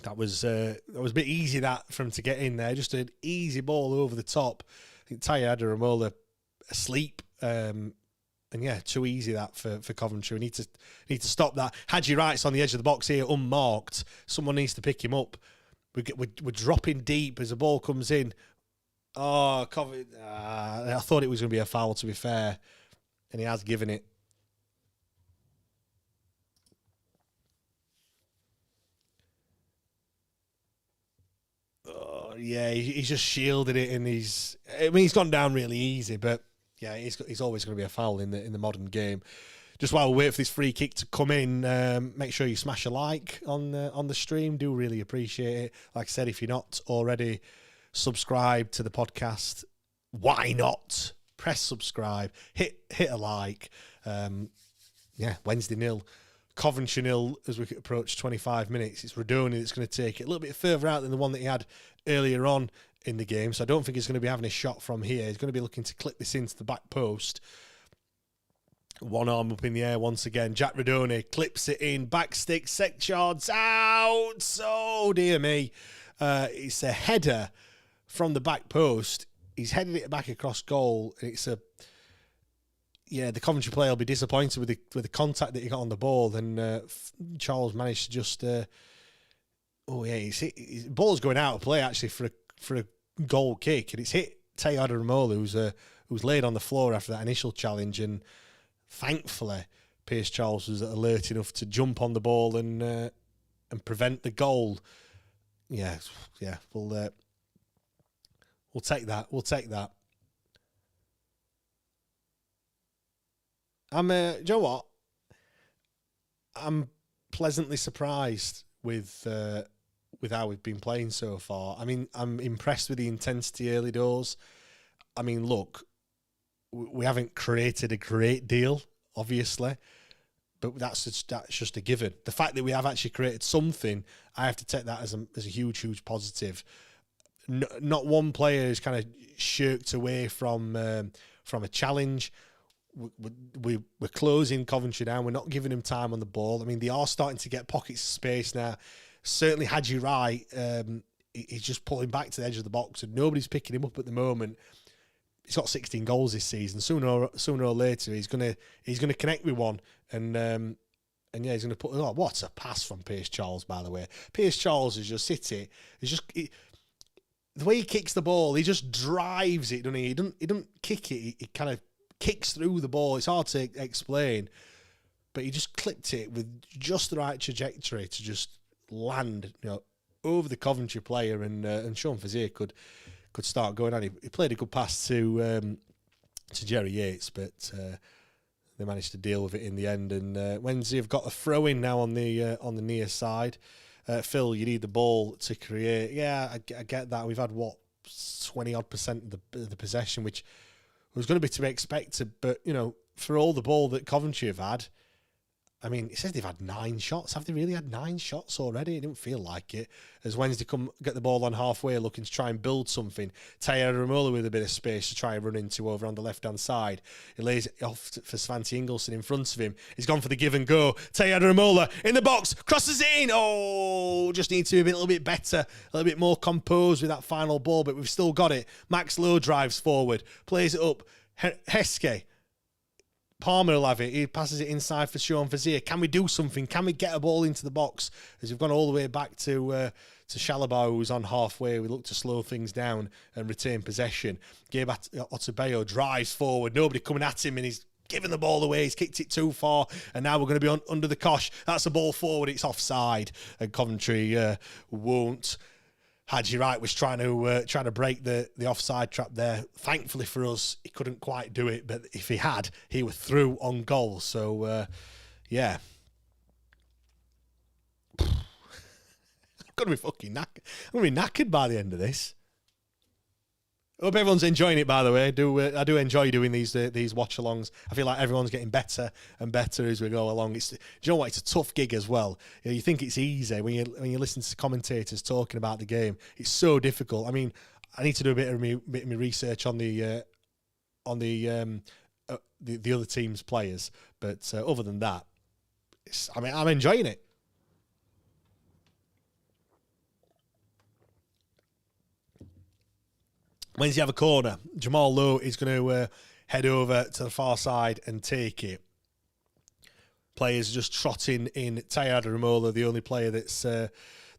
That was a bit easy for him to get in there. Just an easy ball over the top. I think Taya Adaramola asleep. And yeah, too easy that for Coventry. We need to stop that. Haji Wright's on the edge of the box here, unmarked. Someone needs to pick him up. We're dropping deep as the ball comes in. Oh, Coventry! I thought it was going to be a foul, to be fair, and he has given it. Oh, yeah, he's just shielded it, and he's gone down really easy, but. Yeah, he's always going to be a foul in the modern game. Just while we wait for this free kick to come in, make sure you smash a like on the stream. Do really appreciate it. Like I said, if you're not already subscribed to the podcast, why not? Press subscribe, hit a like. Wednesday 0, Coventry 0 as we approach 25 minutes. It's Radoni that's going to take it a little bit further out than the one that he had earlier on in the game, so I don't think he's going to be having a shot from here. He's going to be looking to clip this into the back post. One arm up in the air once again. Jack Radoni clips it in, back stick, 6 yards out. Oh, dear me. It's a header from the back post. He's headed it back across goal. It's the Coventry player will be disappointed with the contact that he got on the ball. And Charles managed to just... his ball's going out of play, actually, for a goal kick, and it's hit Teo Ramola, who's laid on the floor after that initial challenge, and thankfully Pierce Charles was alert enough to jump on the ball and prevent the goal. Yeah, we'll take that. We'll take that. Do you know what? I'm pleasantly surprised with how we've been playing so far. I mean, I'm impressed with the intensity early doors. I mean, look, we haven't created a great deal, obviously, but that's just a given. The fact that we have actually created something, I have to take that as a huge positive. Not one player is kind of shirked away from a challenge. We're closing Coventry down. We're not giving them time on the ball. I mean, they are starting to get pockets of space now. Certainly, Haji Wright, he's just pulling back to the edge of the box, and nobody's picking him up at the moment. He's got 16 goals this season. Sooner or later, he's gonna connect with one, and yeah, he's gonna put. Oh, what a pass from Pierce Charles, by the way. Pierce Charles is just City. The way he kicks the ball, he just drives it, doesn't he? He doesn't kick it. He kind of kicks through the ball. It's hard to explain, but he just clipped it with just the right trajectory to just land, over the Coventry player, and Sean Fazier could start going on. He played a good pass to Jerry Yates, but they managed to deal with it in the end. And Wednesday have got a throw in now on the near side. Phil, you need the ball to create. Yeah, I get that. We've had 20% of the possession, which was going to be to be expected. But for all the ball that Coventry have had, I mean, it says they've had 9 shots. Have they really had 9 shots already? It didn't feel like it. As Wednesday get the ball on halfway, looking to try and build something. Teo Ramola with a bit of space to try and run into over on the left-hand side. He lays it off for Svante Ingolson in front of him. He's gone for the give and go. Teo Ramola in the box, crosses it in. Oh, just need to be a little bit better, a little bit more composed with that final ball, but we've still got it. Max Lowe drives forward, plays it up. Heskey. Palmer will have it. He passes it inside for Sean Fazier. Can we do something? Can we get a ball into the box? As we've gone all the way back to Shalabah, who's on halfway. We look to slow things down and retain possession. Gabe Otabeyo drives forward. Nobody coming at him, and he's giving the ball away. He's kicked it too far, and now we're going to be under the cosh. That's a ball forward. It's offside, and Coventry won't. Haji Wright was trying to break the offside trap there. Thankfully for us, he couldn't quite do it. But if he had, he was through on goal. So, yeah. I'm going to be fucking knackered. I'm going to be knackered by the end of this. Hope everyone's enjoying it, by the way. I do enjoy doing these watch-alongs. I feel like everyone's getting better and better as we go along. Do you know what? It's a tough gig as well. You think it's easy when you listen to commentators talking about the game. It's so difficult. I mean, I need to do a bit of my research on the other team's players, but other than that, I'm enjoying it. Wednesday have a corner. Jamal Lowe is going to head over to the far side and take it. Players just trotting in. Teo Ramola, the only player that's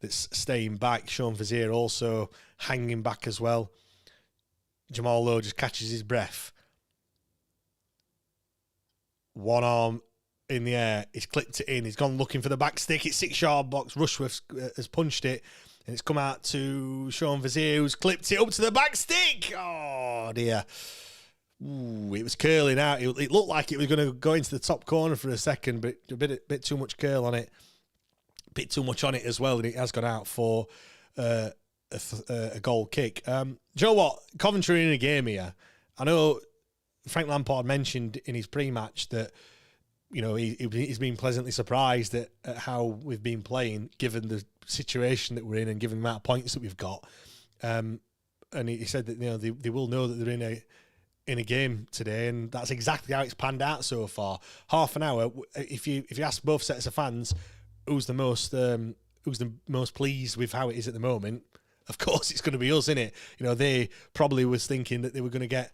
staying back. Sean Fazier also hanging back as well. Jamal Lowe just catches his breath. One arm in the air. He's clipped it in. He's gone looking for the back stick. It's 6-yard box. Rushworth has punched it. And it's come out to Sean Fazier, who's clipped it up to the back stick. Oh, dear. Ooh, it was curling out. It looked like it was going to go into the top corner for a second, but a bit too much curl on it. A bit too much on it as well, and it has gone out for a goal kick. Do you know what? Coventry in a game here. I know Frank Lampard mentioned in his pre-match that he's been pleasantly surprised at how we've been playing, given the situation that we're in and given the amount of points that we've got. And he said that they will know that they're in a game today, and that's exactly how it's panned out so far. Half an hour. If you ask both sets of fans who's the most pleased with how it is at the moment, of course it's going to be us, isn't it? They probably was thinking that they were going to get.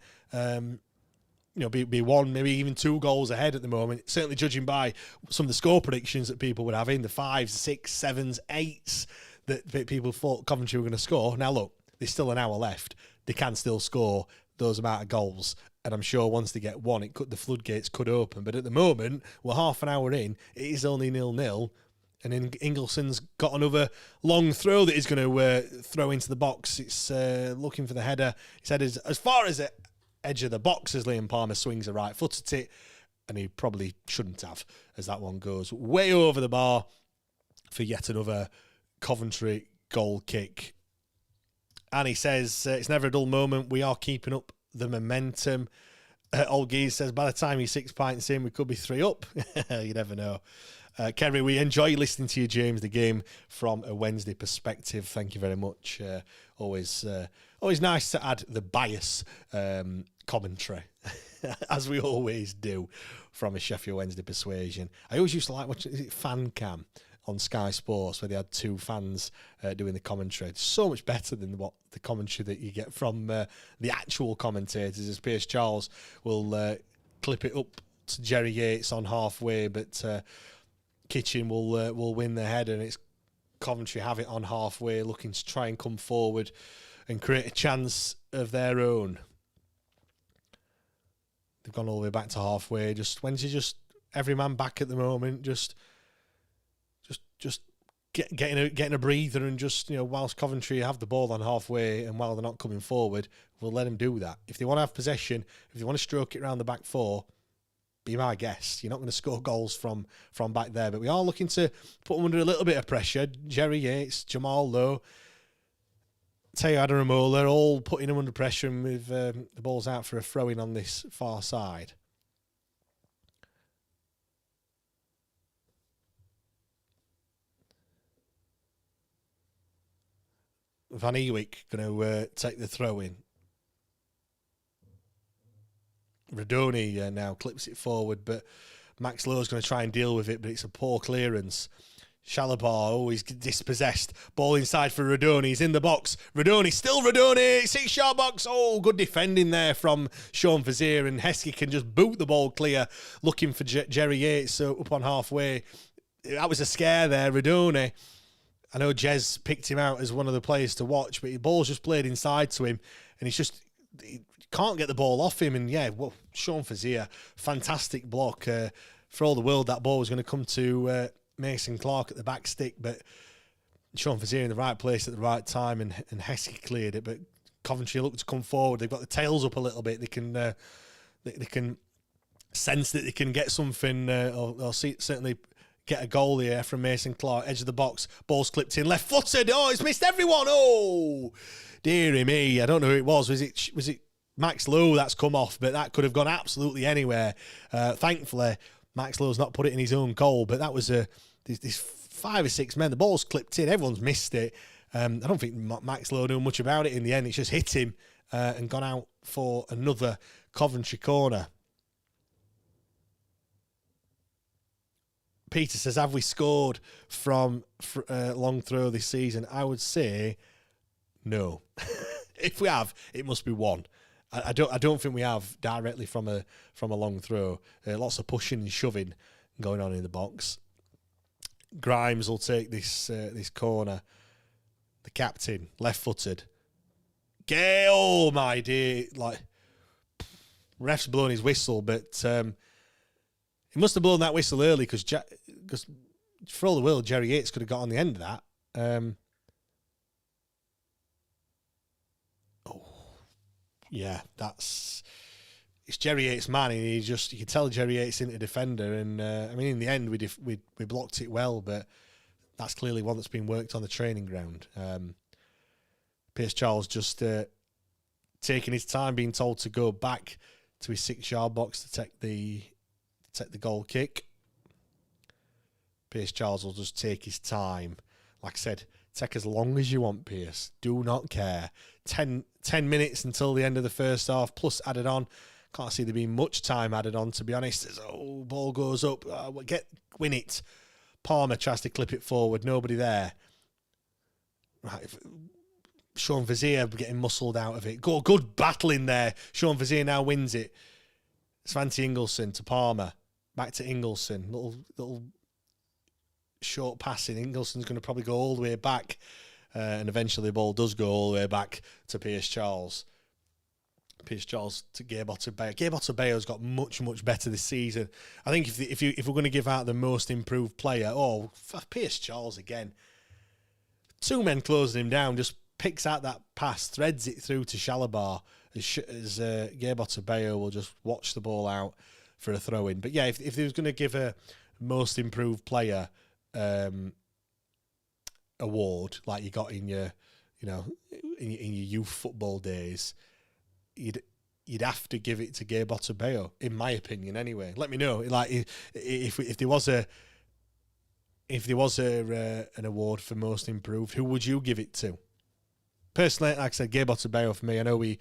Be 1, maybe even 2 goals ahead at the moment. Certainly judging by some of the score predictions that people were having, the 5s, 6s, 7s, 8s that people thought Coventry were going to score. Now look, there's still an hour left. they can still score those amount of goals. And I'm sure once they get one, the floodgates could open. But at the moment, we're half an hour in. It is only 0-0. And then Ingelson's got another long throw that he's going to throw into the box. It's looking for the header. His header's as far as the edge of the box as Liam Palmer swings a right foot at it. And he probably shouldn't have, as that one goes way over the bar for yet another Coventry goal kick. And he says, it's never a dull moment. We are keeping up the momentum. Olgies says, by the time he's 6 pints in, we could be 3 up. You never know. Kerry, we enjoy listening to you, James, the game from a Wednesday perspective. Thank you very much. Always nice to add the bias commentary, as we always do, from a Sheffield Wednesday persuasion. I always used to like watching, is it Fan Cam on Sky Sports, where they had 2 fans doing the commentary. It's so much better than what the commentary that you get from the actual commentators, as Piers Charles will clip it up to Jerry Yates on halfway, but Kitchen will win the header, and it's Coventry have it on halfway, looking to try and come forward and create a chance of their own. They've gone all the way back to halfway. Just every man back at the moment, just getting a breather, and just, you know, whilst Coventry have the ball on halfway and while they're not coming forward, we'll let them do that. If they want to have possession, if they want to stroke it around the back four, be my guest. You're not going to score goals from back there, but we are looking to put them under a little bit of pressure. Jerry Yates, Jamal Lowe, Teo Adaramola, all putting them under pressure, and with the ball's out for a throw-in on this far side. Van Ewijk going to take the throw-in. Radoni now clips it forward, but Max Lowe's going to try and deal with it, but it's a poor clearance. Shalabar always dispossessed. Ball inside for Radoni. He's in the box. Radoni, still Radoni. 6-yard box. Oh, good defending there from Sean Vizier, and Heskey can just boot the ball clear, looking for Jerry Yates up on halfway. That was a scare there. Radoni, I know Jez picked him out as one of the players to watch, but the ball's just played inside to him, and he can't get the ball off him. And yeah, well, Sean Vizier, fantastic block. For all the world, that ball was going to come to Mason Clark at the back stick, but Sean Vizier in the right place at the right time, and Heskey cleared it. But Coventry look to come forward. They've got the tails up a little bit. They can sense that they can get something, or certainly get a goal here from Mason Clark. Edge of the box, ball's clipped in, left-footed. Oh, it's missed everyone. Oh, dearie me. I don't know who it was. Was it Max Lowe that's come off? But that could have gone absolutely anywhere. Thankfully, Max Lowe's not put it in his own goal, but that was these 5 or 6 men. The ball's clipped in. Everyone's missed it. I don't think Max Lowe knew much about it in the end. It's just hit him and gone out for another Coventry corner. Peter says, have we scored from long throw this season? I would say no. If we have, it must be one. I don't think we have directly from a long throw. Lots of pushing and shoving going on in the box. Grimes will take this corner. The captain, left-footed. Oh my dear! Like, ref's blown his whistle, but he must have blown that whistle early, because for all the world, Jerry Yates could have got on the end of that. Yeah, it's Jerry Yates' man, and you can tell Jerry Yates into defender, and I mean, in the end we blocked it well, but that's clearly one that's been worked on the training ground. Piers Charles just taking his time, being told to go back to his 6-yard box to take the goal kick. Piers Charles will just take his time. Like I said, take as long as you want, Piers. Do not care. 10 minutes until the end of the first half, plus added on. Can't see there being much time added on, to be honest. Ball goes up. Win it. Palmer tries to clip it forward. Nobody there. Right. Sean Vizier getting muscled out of it. Good battling there. Sean Vizier now wins it. Svante Ingelsson to Palmer. Back to Ingelsson. Little short passing. Ingelson's going to probably go all the way back. And eventually the ball does go all the way back to Piers Charles. Pierce Charles to Gabe Otabayo. Gabe Otabayo's got much, much better this season. I think if we're going to give out the most improved player, Pierce Charles again. Two men closing him down, just picks out that pass, threads it through to Shalabar as Gabe Otabayo will just watch the ball out for a throw-in. But yeah, if they was going to give a most improved player award like you got in your youth football days, you'd have to give it to Gabe Otabayo, in my opinion. Anyway, let me know. Like if there was an award for most improved, who would you give it to? Personally, like I said, Gabe Otabayo for me. I know we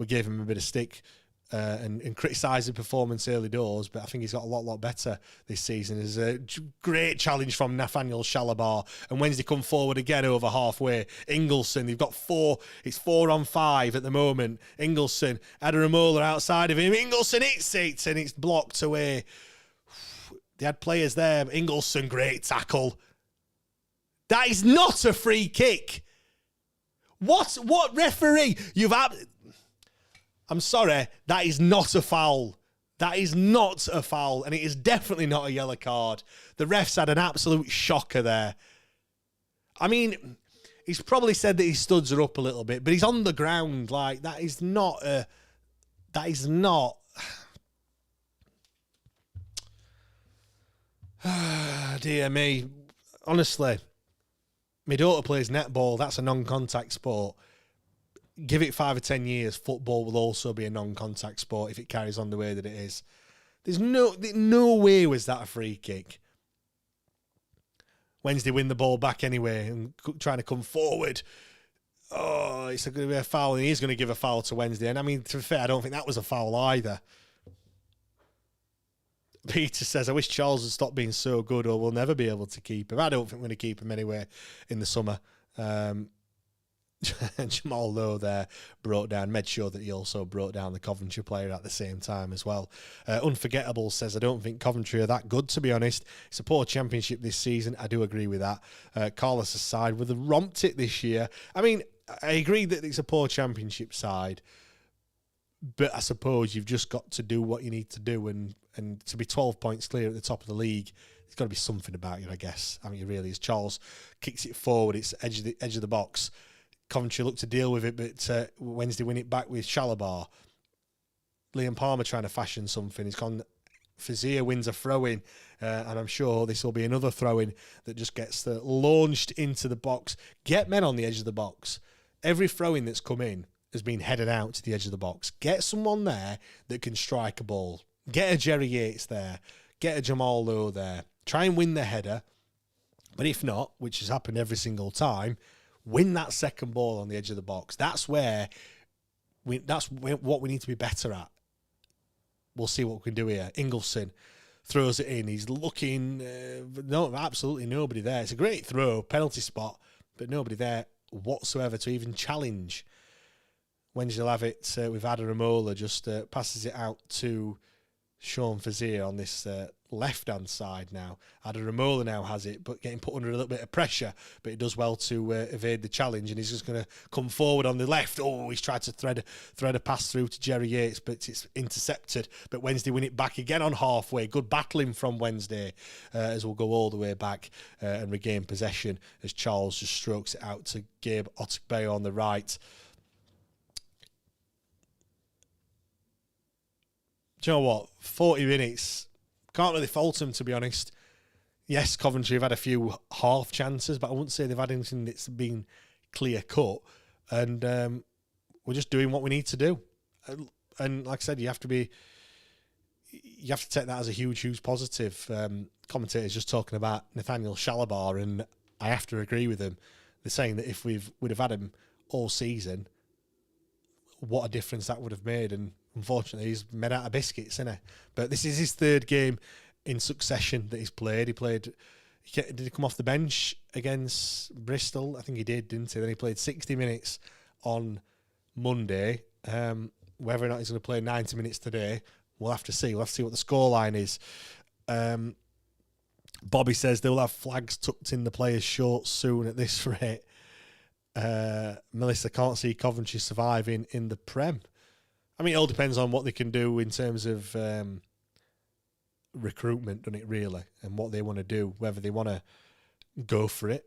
gave him a bit of stick and criticised his performance early doors, but I think he's got a lot better this season. There's a great challenge from Nathaniel Shalabar, and Wednesday come forward again over halfway. Ingleson, they've got 4. It's 4-on-5 at the moment. Ingleson, Adaramola outside of him. Ingleson hits it, and it's blocked away. They had players there. Ingleson, great tackle. That is not a free kick. What referee? I'm sorry, that is not a foul. That is not a foul, and it is definitely not a yellow card. The refs had an absolute shocker there. I mean, he's probably said that his studs are up a little bit, but he's on the ground. Like, that is not. Dear me. Honestly, my daughter plays netball. That's a non-contact sport. Give it 5 or 10 years, football will also be a non-contact sport if it carries on the way that it is. There's no way was that a free kick. Wednesday win the ball back anyway and trying to come forward. Oh, it's going to be a foul, and he's going to give a foul to Wednesday. And I mean, to be fair, I don't think that was a foul either. Peter says, I wish Charles would stop being so good or we'll never be able to keep him. I don't think we're going to keep him anywhere in the summer. Jamal Lowe there made sure that he also brought down the Coventry player at the same time as well. Unforgettable says, I don't think Coventry are that good, to be honest. It's a poor championship this season. I do agree with that. Carlos aside, with the romped it this year. I mean, I agree that it's a poor championship side, but I suppose you've just got to do what you need to do, and to be 12 points clear at the top of the league, there's got to be something about you, I guess. I mean, it really is. Charles kicks it forward. It's edge of the box. Coventry look to deal with it, but Wednesday win it back with Shalabar. Liam Palmer trying to fashion something. He's gone. Fazier wins a throw-in, and I'm sure this will be another throw-in that just gets launched into the box. Get men on the edge of the box. Every throw-in that's come in has been headed out to the edge of the box. Get someone there that can strike a ball. Get a Jerry Yates there. Get a Jamal Lowe there. Try and win the header. But if not, which has happened every single time, win that second ball on the edge of the box. That's what we need to be better at. We'll see what we can do here. Ingleson throws it in. He's looking. Absolutely nobody there. It's a great throw, penalty spot, but nobody there whatsoever to even challenge. Wednesday will have it with Adaramola, just passes it out to Sean Fazier on this left-hand side now. Adaramola now has it, but getting put under a little bit of pressure, but he does well to evade the challenge, and he's just going to come forward on the left. Oh, he's tried to thread a pass through to Jerry Yates, but it's intercepted. But Wednesday win it back again on halfway. Good battling from Wednesday as we'll go all the way back and regain possession as Charles just strokes it out to Gabe Otabayo on the right. Do you know what? 40 minutes. Can't really fault them, to be honest. Yes, Coventry have had a few half chances, but I wouldn't say they've had anything that's been clear cut. And we're just doing what we need to do. And like I said, you have to take that as a huge positive. Commentators just talking about Nathaniel Shalabar, and I have to agree with them. They're saying that if we'd have had him all season, what a difference that would have made. And unfortunately, he's made out of biscuits, isn't he? But this is his third game in succession that he's played. Did he come off the bench against Bristol? I think he did, didn't he? Then he played 60 minutes on Monday. Whether or not he's going to play 90 minutes today, we'll have to see. We'll have to see what the scoreline is. Bobby says they'll have flags tucked in the players' shorts soon at this rate. Melissa can't see Coventry surviving in the Prem. I mean, it all depends on what they can do in terms of recruitment, doesn't it, really, and what they want to do, whether they want to go for it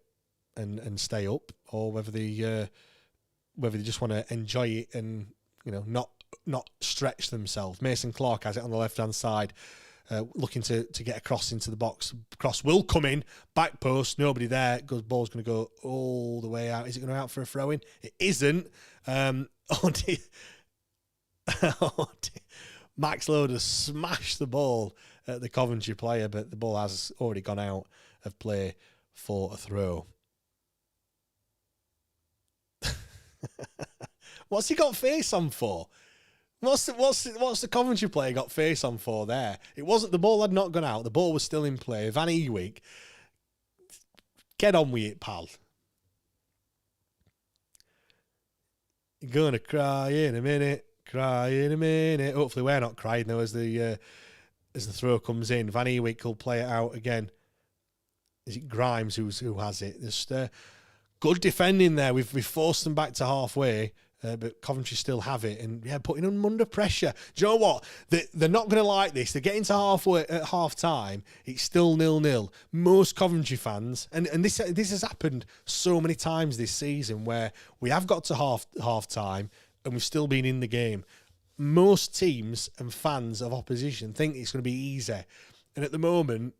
and stay up, or whether they just want to enjoy it and, you know, not stretch themselves. Mason Clark has it on the left-hand side, looking to get a cross into the box. Cross will come in, back post, nobody there. Ball's going to go all the way out. Is it going to go out for a throw-in? It isn't. Oh dear. Oh dear. Max Loader smashed the ball at the Coventry player, but the ball has already gone out of play for a throw. What's he got face on for? What's the Coventry player got face on for there? It wasn't, the ball had not gone out. The ball was still in play. Van Ewig, get on with it, pal. You're going to cry in a minute. Cry in a minute. Hopefully we're not crying though as the throw comes in. Van Ewig will play it out again. Is it Grimes who has it? There's good defending there. We've forced them back to halfway. But Coventry still have it, and putting them under pressure. Do you know what? They're not going to like this. They're getting to halfway at half time. It's still 0-0. Most Coventry fans, and this has happened so many times this season, where we have got to half time and we've still been in the game. Most teams and fans of opposition think it's going to be easy, and at the moment,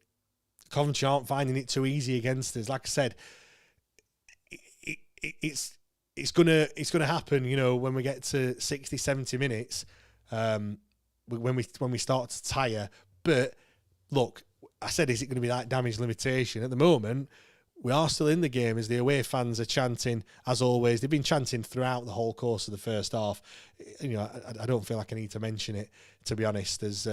Coventry aren't finding it too easy against us. Like I said, it's gonna happen, you know, when we get to 60, 70 minutes, when we start to tire. But look, I said, is it going to be like damage limitation? At the moment, we are still in the game as the away fans are chanting, as always. They've been chanting throughout the whole course of the first half. You know, I don't feel like I need to mention it, to be honest, as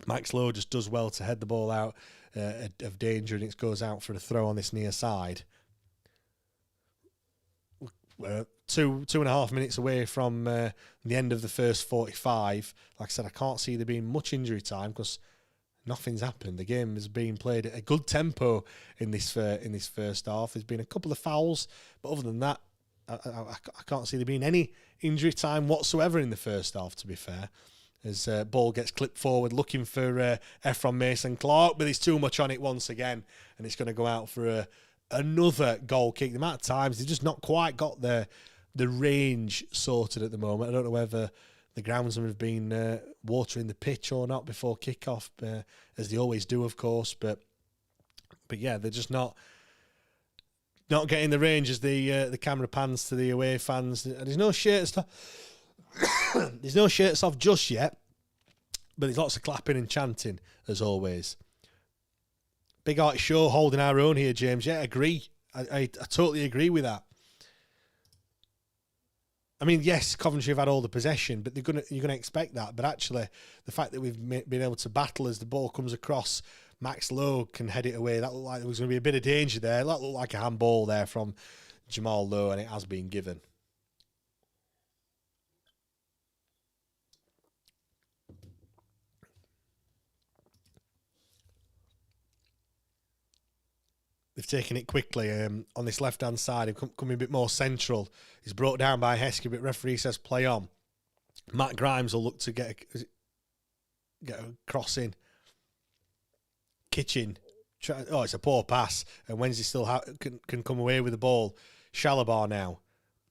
Max Lowe just does well to head the ball out of danger, and it goes out for a throw on this near side. 2.5 minutes away from the end of the first 45. Like I said, I can't see there being much injury time because nothing's happened. The game has been played at a good tempo in this first half. There's been a couple of fouls, but other than that, I can't see there being any injury time whatsoever in the first half, to be fair. As ball gets clipped forward, looking for Ephron Mason Clark, but there's too much on it once again, and it's going to go out for another goal kick. The amount of times they've just not quite got the range sorted at the moment. I don't know whether the groundsmen have been watering the pitch or not before kickoff, as they always do, of course. But yeah, they're just not getting the range as the camera pans to the away fans. There's no shirts there's no shirts off just yet, but there's lots of clapping and chanting as always. Big Art Show holding our own here, James. Yeah, I agree. I totally agree with that. I mean, yes, Coventry have had all the possession, but you're gonna expect that. But actually, the fact that we've been able to battle as the ball comes across, Max Lowe can head it away. That looked like there was going to be a bit of danger there. That looked like a handball there from Jamal Lowe, and it has been given. They've taken it quickly on this left-hand side. They've come a bit more central. He's brought down by Heskey, but referee says play on. Matt Grimes will look to get a cross in. Kitchen. It's a poor pass. And Wednesday still can come away with the ball. Shalabar now.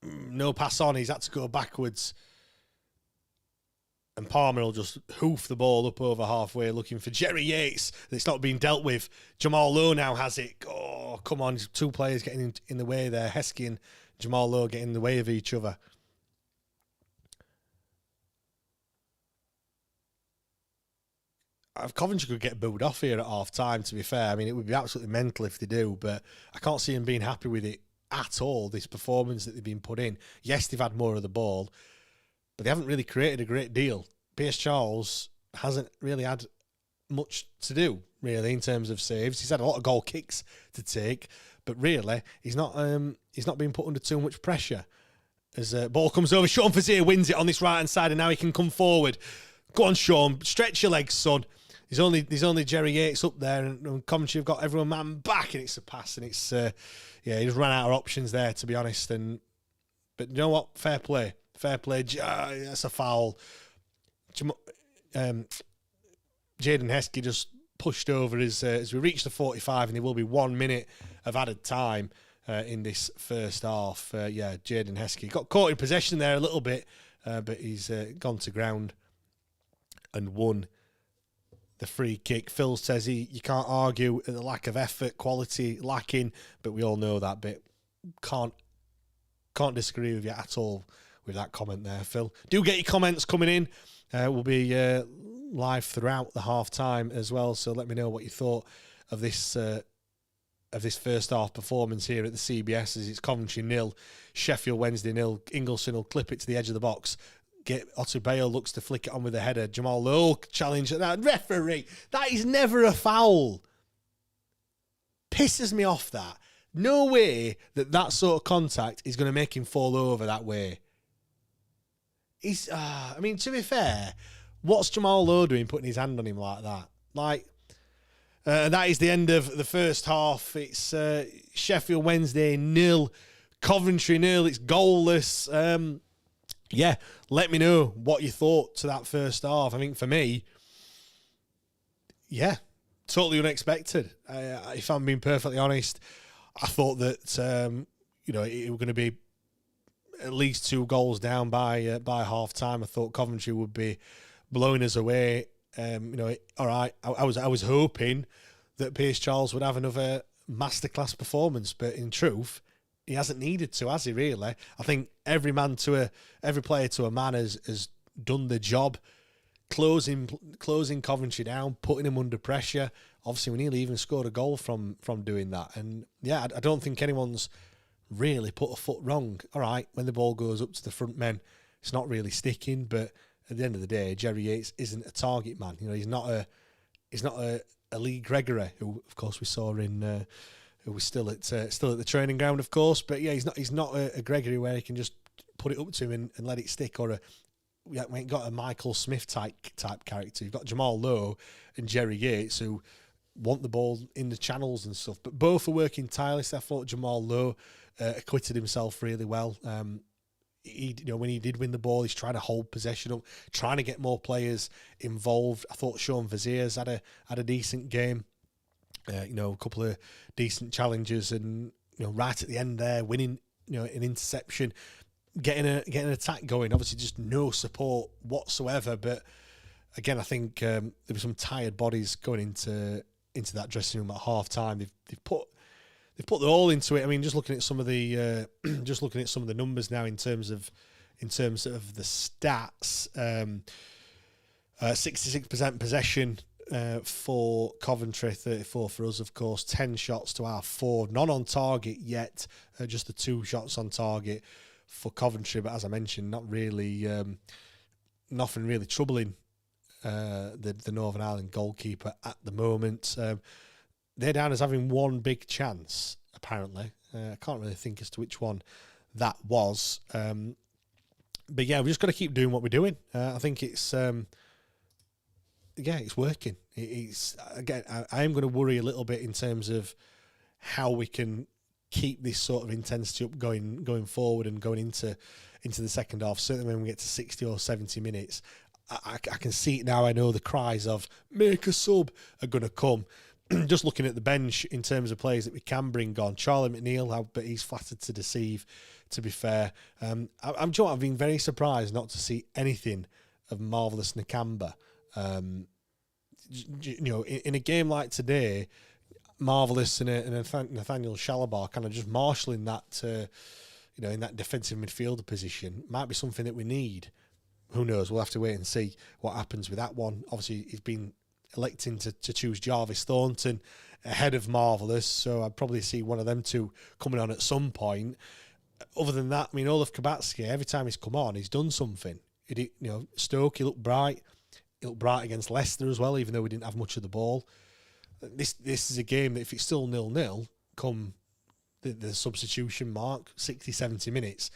No pass on. He's had to go backwards. And Palmer will just hoof the ball up over halfway, looking for Jerry Yates. It's not being dealt with. Jamal Lowe now has it. Oh, come on. Two players getting in the way there. Heskey and Jamal Lowe getting in the way of each other. Coventry could get booed off here at half-time, to be fair. I mean, it would be absolutely mental if they do, but I can't see them being happy with it at all, this performance that they've been put in. Yes, they've had more of the ball, but they haven't really created a great deal. Piers Charles hasn't really had much to do, really, in terms of saves. He's had a lot of goal kicks to take, but really, he's not being put under too much pressure. As ball comes over, Sean Fazier wins it on this right-hand side, and now he can come forward. Go on, Sean. Stretch your legs, son. There's only Jerry Yates up there, and Coventry have got everyone man back, and it's a pass, and it's he just ran out of options there, to be honest. But you know what? Fair play fair play. That's a foul. Jaden Heskey just pushed over as we reach the 45, and there will be 1 minute of added time in this first half. Jaden Heskey got caught in possession there a little bit, but he's gone to ground and won the free kick. Phil says you can't argue at the lack of effort, quality lacking, but we all know that bit. Can't disagree with you at all with that comment there, Phil. Do get your comments coming in. We'll be live throughout the half time as well, so let me know what you thought of this first half performance here at the CBS, as it's Coventry 0, Sheffield Wednesday 0. Ingleson will clip it to the edge of the box. Otubeyo looks to flick it on with a header. Jamal Lowe challenge at that. Referee, that is never a foul. Pisses me off that. No way that sort of contact is going to make him fall over that way. To be fair, what's Jamal Lowe doing putting his hand on him like that? That is the end of the first half. It's Sheffield Wednesday 0, Coventry 0. It's goalless. Let me know what you thought to that first half. I think for me, totally unexpected. If I'm being perfectly honest, I thought that it was going to be at least 2 goals down by half time. I thought Coventry would be blowing us away. All right. I was hoping that Pierce Charles would have another masterclass performance, but in truth, he hasn't needed to, has he? Really? I think every player to a man has done the job, closing Coventry down, putting them under pressure. Obviously, we nearly even scored a goal from doing that. And I don't think anyone's really put a foot wrong. All right, when the ball goes up to the front men, it's not really sticking. But at the end of the day, Jerry Yates isn't a target man. He's not a Lee Gregory, who of course we saw in. Who was still at the training ground, of course. But he's not a Gregory where he can just put it up to him and let it stick, or we ain't got a Michael Smith type character. You've got Jamal Lowe and Jerry Yates who want the ball in the channels and stuff. But both are working tirelessly. I thought Jamal Lowe acquitted himself really well. When he did win the ball, he's trying to hold possession up, trying to get more players involved. I thought Sean Vazier's had a decent game. A couple of decent challenges, and right at the end there, winning an interception, getting an attack going. Obviously, just no support whatsoever. But again, I think there were some tired bodies going into that dressing room at half time. They've put their all into it. I mean, just looking at some of the numbers now in terms of the stats. 66% possession. For Coventry, 34 for us, of course. 10 shots to our 4. None on target yet. Just the 2 shots on target for Coventry. But as I mentioned, not really, nothing really troubling the Northern Ireland goalkeeper at the moment. They're down as having one big chance, apparently. I can't really think as to which one that was. But yeah, we just got to keep doing what we're doing. I think it's working. It's again, I am going to worry a little bit in terms of how we can keep this sort of intensity up going forward and going into the second half. Certainly when we get to 60 or 70 minutes, I can see it now. I know the cries of make a sub are going to come. Just looking at the bench in terms of players that we can bring on, Charlie McNeil, but he's flattered to deceive, to be fair. I've been very surprised not to see anything of Marvellous Nakamba. In a game like today, Marvellous and Nathaniel Shalabar kind of just marshalling that, in that defensive midfielder position might be something that we need. Who knows? We'll have to wait and see what happens with that one. Obviously, he's been electing to choose Jarvis Thornton ahead of Marvellous, so I'd probably see one of them two coming on at some point. Other than that, I mean, Olaf Kabatsky, every time he's come on, he's done something. Stoke, he looked bright. He looked bright against Leicester as well, even though we didn't have much of the ball. This is a game that if it's still 0-0, come the substitution mark, 60, 70 minutes,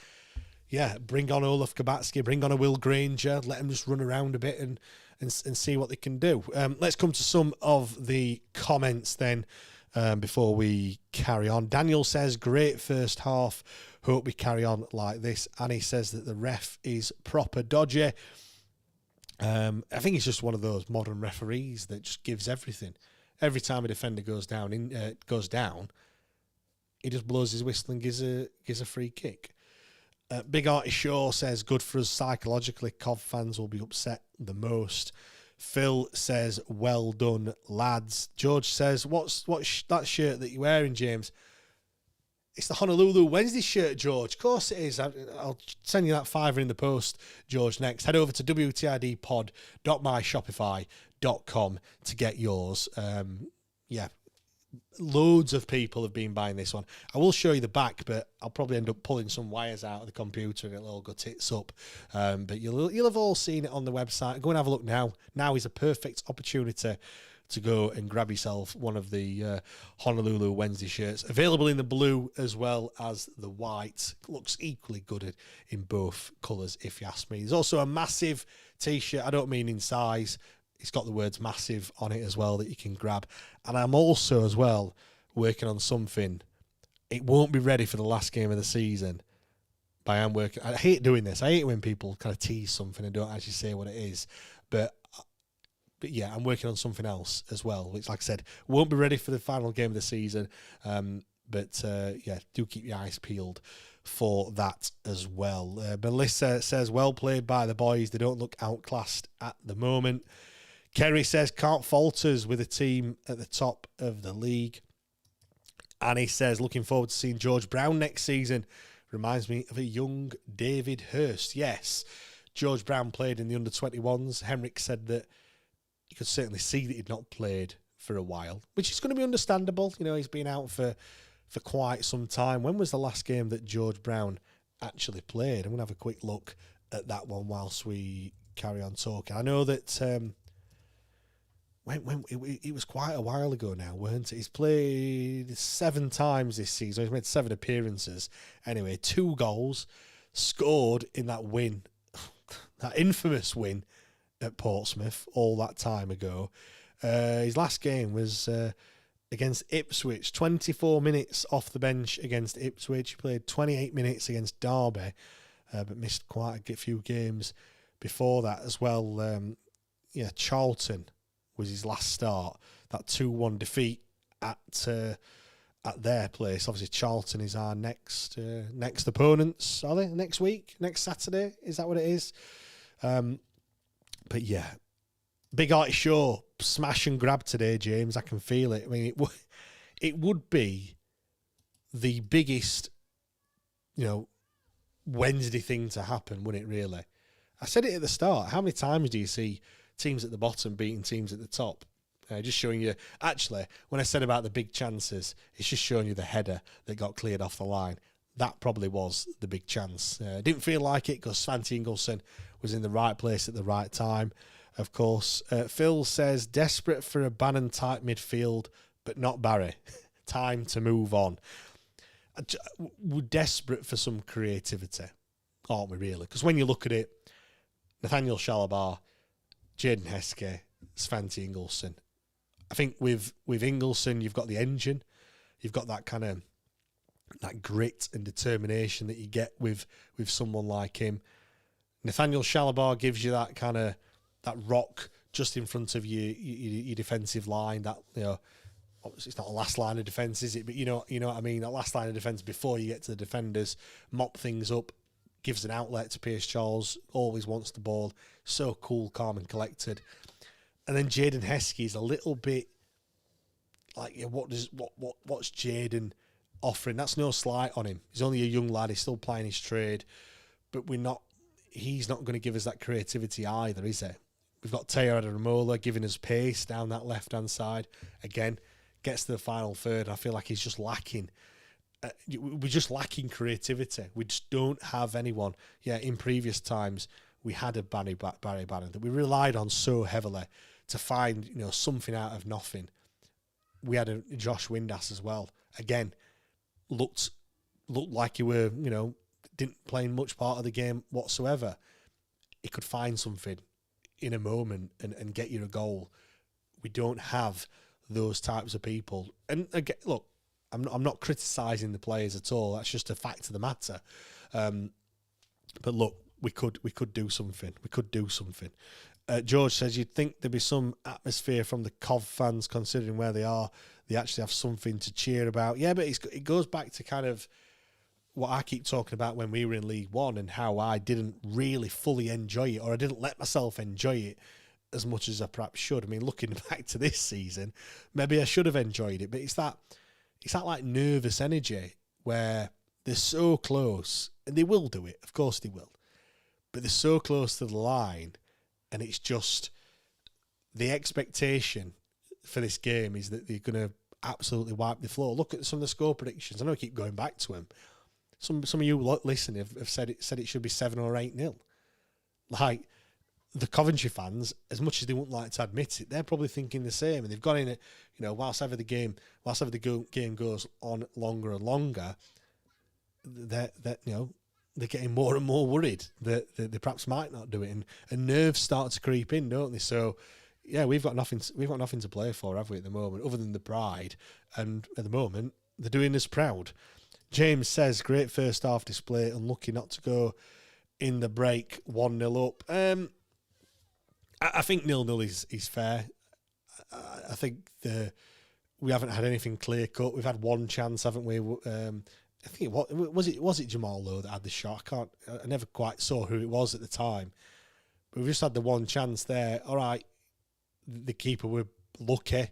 bring on Olaf Kabatsky, bring on a Will Granger, let him just run around a bit and see what they can do. Let's come to some of the comments then before we carry on. Daniel says, great first half. Hope we carry on like this. Annie says that the ref is proper dodgy. I think he's just one of those modern referees that just gives everything. Every time a defender goes down, he just blows his whistle and gives a free kick. Big Artie Shaw says, good for us psychologically. Cov fans will be upset the most. Phil says, well done, lads. George says, what's that shirt that you're wearing, James? It's the Honolulu Wednesday shirt, George. Of course it is. I'll send you that $5 in the post, George, next. Head over to wtidpod.myshopify.com to get yours. Loads of people have been buying this one. I will show you the back, but I'll probably end up pulling some wires out of the computer and it'll all go tits up. But you'll have all seen it on the website. Go and have a look now. Now is a perfect opportunity to go and grab yourself one of the Honolulu Wednesday shirts. Available in the blue as well as the white. Looks equally good in both colours, if you ask me. There's also a massive T-shirt. I don't mean in size. It's got the words massive on it as well that you can grab. And I'm also as well working on something. It won't be ready for the last game of the season. But I am working. I hate doing this. I hate when people kind of tease something and don't actually say what it is. But yeah, I'm working on something else as well, which, like I said, won't be ready for the final game of the season. But do keep your eyes peeled for that as well. Melissa says, well played by the boys. They don't look outclassed at the moment. Kerry says, can't fault us with a team at the top of the league. Annie says, looking forward to seeing George Brown next season. Reminds me of a young David Hurst. Yes, George Brown played in the under-21s. Henrik said that you could certainly see that he'd not played for a while, which is going to be understandable. You know, he's been out for quite some time. When was the last game that George Brown actually played? I'm going to have a quick look at that one whilst we carry on talking. I know that it was quite a while ago now, weren't it? He's played 7 times this season. He's made 7 appearances. Anyway, 2 goals scored in that win, that infamous win at Portsmouth all that time ago. His last game was against Ipswich, 24 minutes off the bench against Ipswich. He played 28 minutes against Derby, but missed quite a few games before that as well. Charlton was his last start. That 2-1 defeat at their place. Obviously, Charlton is our next opponents. Are they next week? Next Saturday? Is that what it is? But yeah, Big Artie Shaw, smash and grab today, James. I can feel it. I mean, it would be the biggest, Wednesday thing to happen, wouldn't it, really? I said it at the start. How many times do you see teams at the bottom beating teams at the top? Just showing you, actually, when I said about the big chances, it's just showing you the header that got cleared off the line. That probably was the big chance. Didn't feel like it because Svante Ingolson was in the right place at the right time, of course. Phil says, desperate for a Bannon-type midfield, but not Barry. Time to move on. We're desperate for some creativity, aren't we, really? Because when you look at it, Nathaniel Shalabar, Jaden Heskey, Svante Ingolson. I think with Ingolson, you've got the engine. You've got that kind of that grit and determination that you get with someone like him. Nathaniel Shalabar gives you that kind of that rock just in front of your defensive line. That obviously it's not a last line of defence, is it? But you know what I mean. That last line of defence before you get to the defenders, mop things up, gives an outlet to Pierce Charles. Always wants the ball. So cool, calm, and collected. And then Jaden Heskey is a little bit like, what's Jaden offering? That's no slight on him. He's only a young lad. He's still playing his trade, but he's not going to give us that creativity either, is he? We've got Teo Adaramola giving us pace down that left-hand side. Again, gets to the final third. I feel like he's just lacking. We're just lacking creativity. We just don't have anyone. Yeah, in previous times, we had a Barry Bannon that we relied on so heavily to find something out of nothing. We had a Josh Windass as well. Again, looked like you were, didn't play much part of the game whatsoever. He could find something in a moment and get you a goal. We don't have those types of people. And again, look, I'm not criticising the players at all. That's just a fact of the matter. But look, we could do something. We could do something. George says you'd think there'd be some atmosphere from the Cov fans, considering where they are. They actually have something to cheer about. Yeah, but it goes back to kind of what I keep talking about when we were in League One and how I didn't really fully enjoy it, or I didn't let myself enjoy it as much as I perhaps should. I mean, looking back to this season, maybe I should have enjoyed it, but it's that like nervous energy where they're so close, and they will do it, of course they will, but they're so close to the line, and it's just the expectation for this game is that they're going to absolutely wipe the floor. Look at some of the score predictions. I know I keep going back to them. Some of you listening have said it should be 7 or 8-0. Like, the Coventry fans, as much as they wouldn't like to admit it, they're probably thinking the same, and they've gone in it. Whilst ever the game goes on longer and longer, they're getting more and more worried that they perhaps might not do it, and nerves start to creep in, don't they? So, yeah, we've got nothing to play for, have we, at the moment, other than the pride? And at the moment, they're doing us proud. James says, great first half display, unlucky not to go in the break 1-0 up. I think 0-0 is fair. I think we haven't had anything clear cut. We've had one chance, haven't we? I think was it Jamal Lowe that had the shot? I never quite saw who it was at the time. But we've just had the one chance there. All right, the keeper were lucky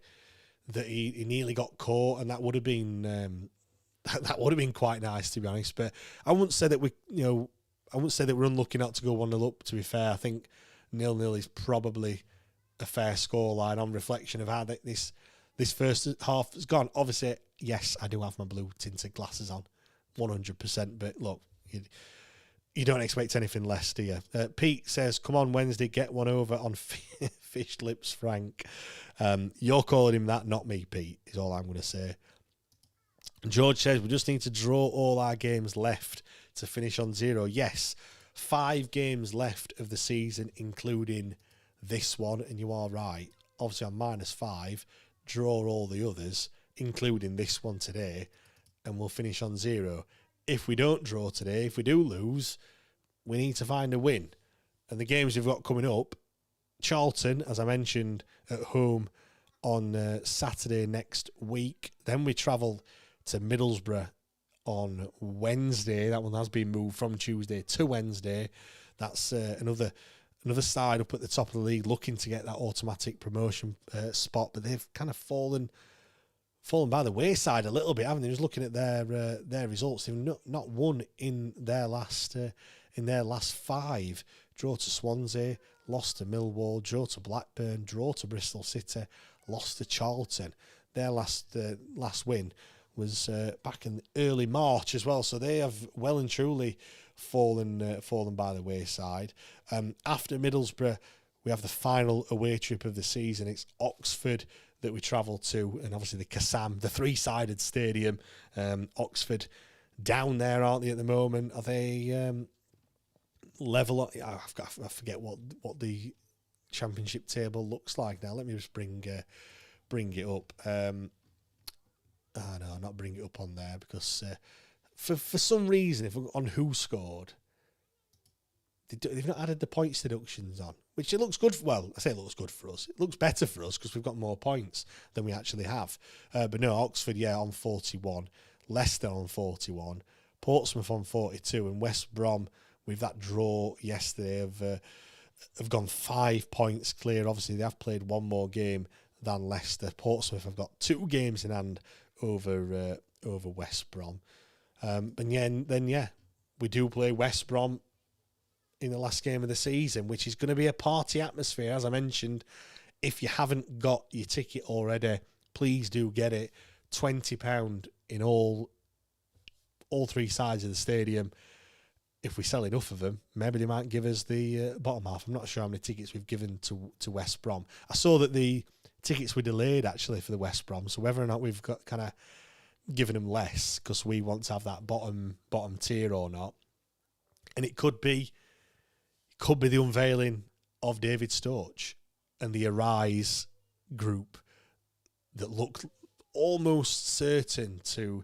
that he nearly got caught, and that would have been quite nice, to be honest. But I wouldn't say that we're unlucky not to go 1-0 up. To be fair, I think 0-0 is probably a fair scoreline on reflection of how this first half has gone. Obviously, yes, I do have my blue tinted glasses on, 100%. But look, you don't expect anything less, do you? Pete says, "Come on, Wednesday, get one over on Fish Lips Frank." You're calling him that, not me, Pete. Is all I'm going to say. George says, "We just need to draw all our games left to finish on 0." Yes. 5 games left of the season, including this one, and you are right. Obviously, on -5, draw all the others, including this one today, and we'll finish on 0. If we don't draw today, if we do lose, we need to find a win. And the games we've got coming up, Charlton, as I mentioned, at home on Saturday next week. Then we travel to Middlesbrough on Wednesday. That one has been moved from Tuesday to Wednesday. That's another side up at the top of the league looking to get that automatic promotion spot, but they've kind of fallen by the wayside a little bit, haven't they? Just looking at their results, they've not won in their last 5. Draw to Swansea, lost to Millwall, draw to Blackburn, draw to Bristol City, lost to Charlton. Their last win was back in early March as well, so they have well and truly fallen by the wayside. After Middlesbrough, we have the final away trip of the season. It's Oxford that we travel to, and obviously the Kassam, the 3-sided stadium. Oxford down there, aren't they, at the moment? Are they level? I forget what the championship table looks like now. Let me just bring it up. No, not bring it up on there because for some reason, if we're on who scored, they've not added the points deductions on, which it looks good. Well, I say it looks good for us. It looks better for us because we've got more points than we actually have. But no, Oxford, on 41, Leicester on 41, Portsmouth on 42, and West Brom with that draw yesterday have gone 5 points clear. Obviously, they have played one more game than Leicester. Portsmouth have got 2 games in hand over West Brom. We do play West Brom in the last game of the season, which is going to be a party atmosphere, as I mentioned. If you haven't got your ticket already, please do get it. £20 in all 3 sides of the stadium. If we sell enough of them, maybe they might give us the bottom half. I'm not sure how many tickets we've given to West Brom. I saw that the tickets were delayed, actually, for the West Brom, so whether or not we've got kind of given them less because we want to have that bottom tier or not. And it could be the unveiling of David Storch and the Arise group that look almost certain to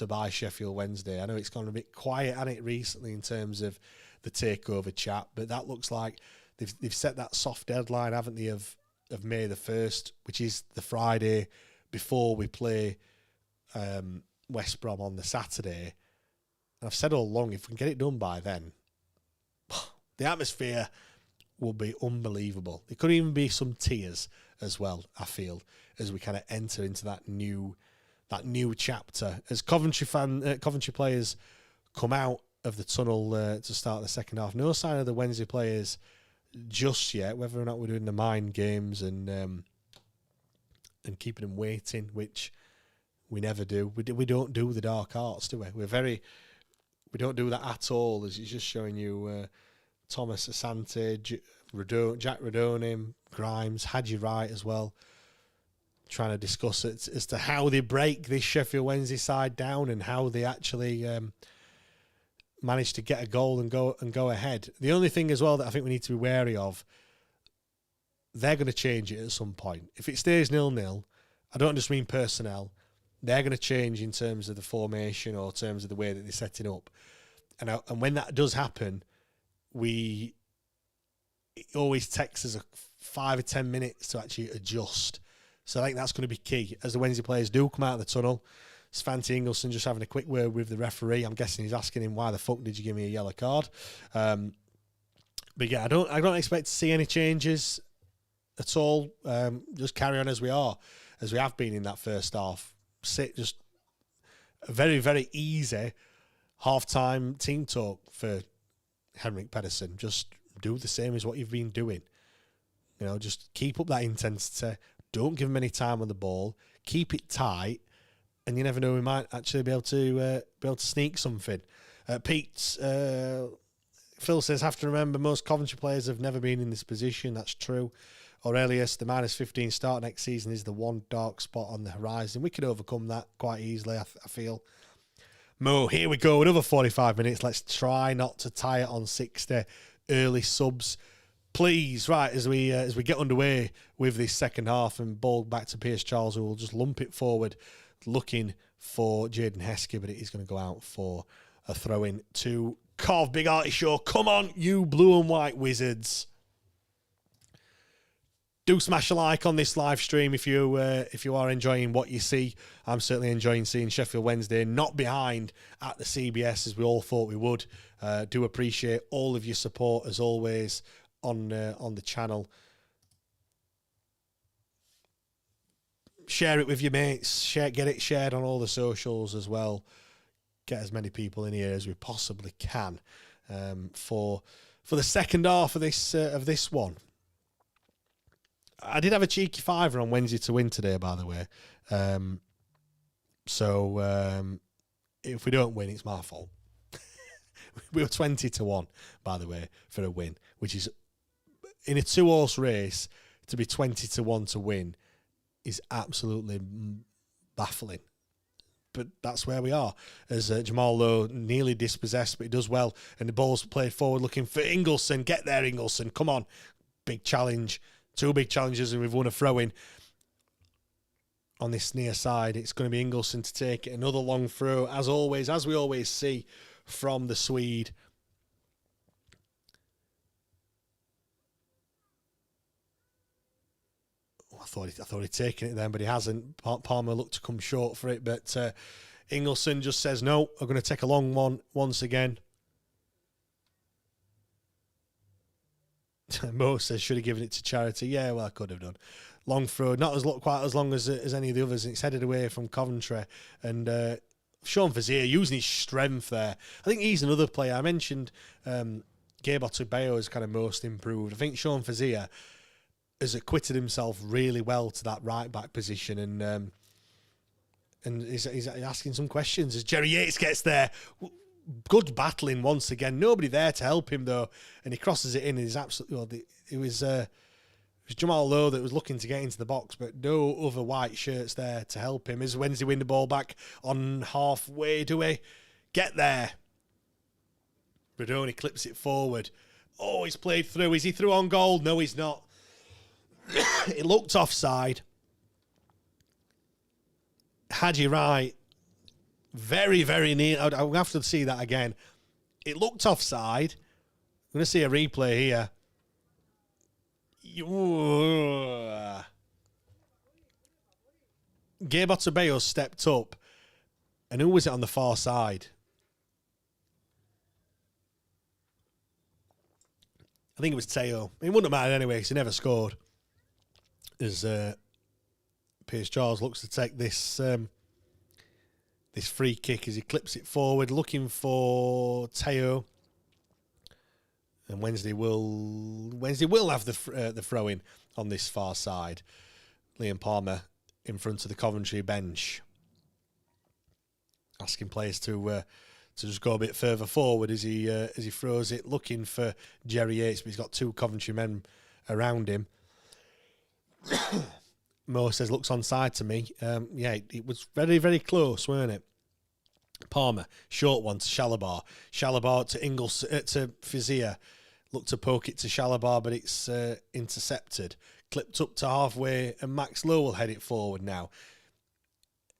buy Sheffield Wednesday. I know it's gone a bit quiet on it recently in terms of the takeover chat, but that looks like they've set that soft deadline, haven't they, of May the 1st, which is the Friday before we play West Brom on the Saturday. And I've said all along, if we can get it done by then, the atmosphere will be unbelievable. There could even be some tears as well, I feel, as we kind of enter into that new chapter. As Coventry players come out of the tunnel to start the second half, no sign of the Wednesday players just yet, whether or not we're doing the mind games and keeping them waiting, which we never do. We don't do the dark arts, do we? We don't do that at all, as it's just showing you Thomas Asante, Jack Radonim, Grimes, Hadji Wright as well, trying to discuss it as to how they break this Sheffield Wednesday side down and how they actually manage to get a goal and go ahead. The only thing as well that I think we need to be wary of, they're going to change it at some point. If it stays 0-0, I don't just mean personnel, they're going to change in terms of the formation or in terms of the way that they're setting up. And when that does happen, it always takes us 5 or 10 minutes to actually adjust. So I think that's going to be key. As the Wednesday players do come out of the tunnel, Svante Ingelsson just having a quick word with the referee. I'm guessing he's asking him, why the fuck did you give me a yellow card? But yeah, I don't expect to see any changes at all. Just carry on as we have been in that first half. Just a very, very easy half-time team talk for Henrik Pedersen. Just do the same as what you've been doing. You know, just keep up that intensity. Don't give them any time on the ball. Keep it tight, and you never know, we might actually be able to sneak something. Pete, Phil says, have to remember most Coventry players have never been in this position. That's true. Aurelius, the -15 start next season is the one dark spot on the horizon. We could overcome that quite easily, I feel. Mo, here we go, another 45 minutes. Let's try not to tie it on 60 early subs. Please, right, as we get underway with this second half and ball back to Pierce Charles, who will just lump it forward, looking for Jaden Heskey, but it is going to go out for a throw-in to Cov. Big Artie Show, come on, you blue and white wizards. Do smash a like on this live stream if you are enjoying what you see. I'm certainly enjoying seeing Sheffield Wednesday not behind at the CBS as we all thought we would. Do appreciate all of your support as always on the channel. Share it with your mates. Get it shared on all the socials as well. Get as many people in here as we possibly can for the second half of this one. I did have a cheeky fiver on Wednesday to win today, by the way. So if we don't win, it's my fault. We were 20-1, by the way, for a win, which is, in a 2-horse race, to be 20-1 to win is absolutely baffling. But that's where we are. As Jamal Lowe nearly dispossessed, but he does well. And the ball's played forward looking for Ingelsson. Get there, Ingelsson. Come on. Big challenge. 2 big challenges, and we've won a throw-in on this near side. It's going to be Ingelsson to take it. Another long throw, as always, as we always see from the Swede. Oh, I thought he'd taken it then, but he hasn't. Palmer looked to come short for it, but Ingelsson just says, no, I'm going to take a long one once again. Mo says, should have given it to charity. Yeah, well, I could have done. Long throw, not quite as long as any of the others. It's headed away from Coventry. And Sean Fazier using his strength there. I think he's another player. I mentioned Gabe Otubeyo is kind of most improved. I think Sean Fazier has acquitted himself really well to that right-back position. And he's asking some questions as Jerry Yates gets there. Good battling once again. Nobody there to help him though, and he crosses it in. And he's absolutely. Well, it was Jamal Lowe that was looking to get into the box, but no other white shirts there to help him. As Wednesday win the ball back on halfway, do we get there? Bradoni clips it forward. Oh, he's played through. Is he through on goal? No, he's not. It looked offside. had you right. Very, very near. I'll have to see that again. It looked offside. I'm going to see a replay here. Gabe Otabeo stepped up. And who was it on the far side? I think it was Teo. It wouldn't have mattered anyway because he never scored. As Piers Charles looks to take this this free kick as he clips it forward, looking for Teo. And Wednesday will have the throw in on this far side. Liam Palmer in front of the Coventry bench, asking players to just go a bit further forward as he throws it, looking for Jerry Yates, but he's got two Coventry men around him. Mo says looks onside to me. It was very, very close, weren't it? Palmer, short one to Shalabar. Shalabar to to Fizia. Looked to poke it to Shalabar, but it's intercepted. Clipped up to halfway, and Max Lowe will head it forward now.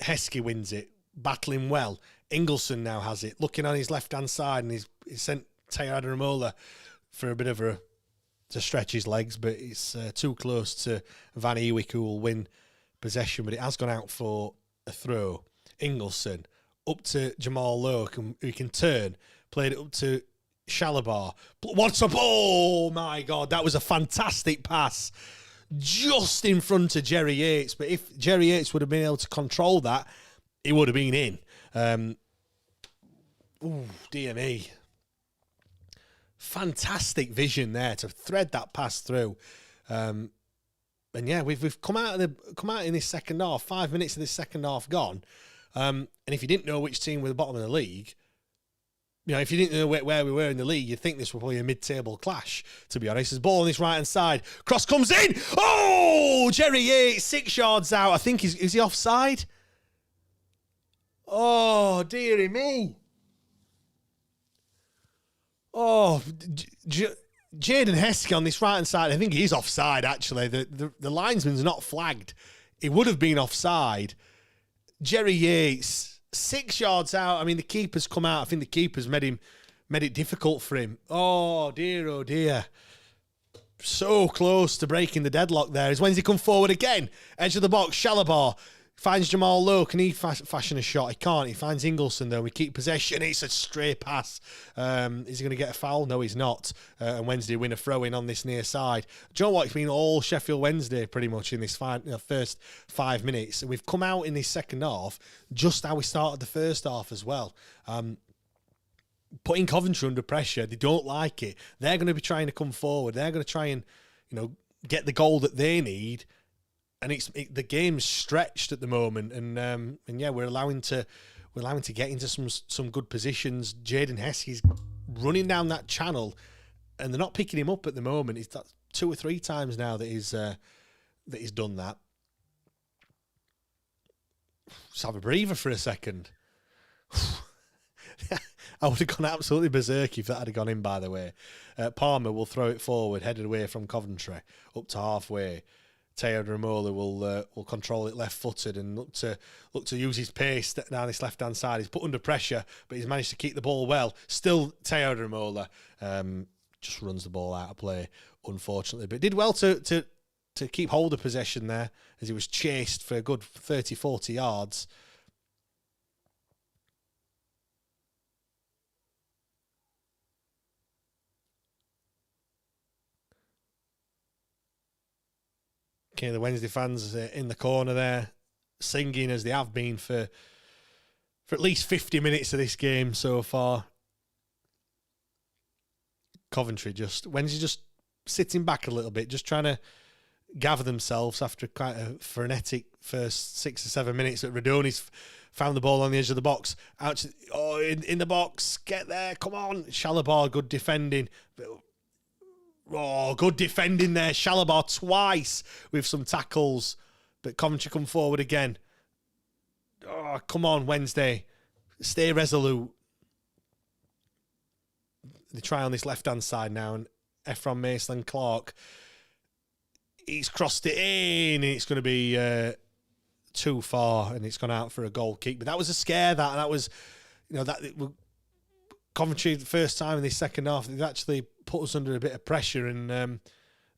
Heskey wins it, battling well. Ingleson now has it, looking on his left-hand side, and he's sent Teo Adaramola for a bit of to stretch his legs, but it's too close to Van Ewijk, who will win possession, but it has gone out for a throw. Ingleson up to Jamal Lowe, who can turn, played it up to Shalabar. What's up? Oh my God, that was a fantastic pass. Just in front of Jerry Yates, but if Jerry Yates would have been able to control that, it would have been in. Dear me. Fantastic vision there to thread that pass through. And yeah, we've come out in this second half. 5 minutes of this second half gone. And if you didn't know which team were the bottom of the league, if you didn't know where we were in the league, you'd think this was probably a mid-table clash, to be honest. There's ball on his right-hand side. Cross comes in. Oh, Jerry Yates, 6 yards out. I think, is he offside? Oh, dearie me. Oh, Jaden Heskey on this right-hand side, I think he's offside, actually. The linesman's not flagged. It would have been offside. Jerry Yates, 6 yards out. I mean, the keeper's come out. I think the keeper's made it difficult for him. Oh, dear. So close to breaking the deadlock there. As Wednesday come forward again. Edge of the box, Shalabar. Finds Jamal Lowe. Can he fashion a shot? He can't. He finds Ingleson, though. We keep possession. It's a stray pass. Is he going to get a foul? No, he's not. And Wednesday win a throw-in on this near side. Do you know what? It's been all Sheffield Wednesday pretty much in this first 5 minutes. And we've come out in this second half just how we started the first half as well. Putting Coventry under pressure. They don't like it. They're going to be trying to come forward. They're going to try and get the goal that they need. And the game's stretched at the moment, and yeah, we're allowing to get into some good positions. Jaden Heskey's running down that channel, and they're not picking him up at the moment. It's 2 or 3 times now that he's done that. Just have a breather for a second. I would have gone absolutely berserk if that had gone in. By the way, Palmer will throw it forward, headed away from Coventry up to halfway. Teo Ramola will control it left-footed and look to use his pace down this left-hand side. He's put under pressure, but he's managed to keep the ball well. Still, Teo Ramola just runs the ball out of play, unfortunately. But did well to keep hold of possession there as he was chased for a good 30, 40 yards. Okay, the Wednesday fans in the corner there, singing as they have been for at least 50 minutes of this game so far. Coventry Wednesday just sitting back a little bit, just trying to gather themselves after quite a frenetic first 6 or 7 minutes. But Radoni's found the ball on the edge of the box. In the box, get there, come on. Shalabar, good defending. Oh, good defending there. Shalabar twice with some tackles. But Coventry come forward again. Oh, come on, Wednesday. Stay resolute. They try on this left-hand side now. And Ephron Maitland-Clark, he's crossed it in. And it's going to be too far, and it's gone out for a goal kick. But that was a scare. That was, Coventry, the first time in this second half, they've actually put us under a bit of pressure. And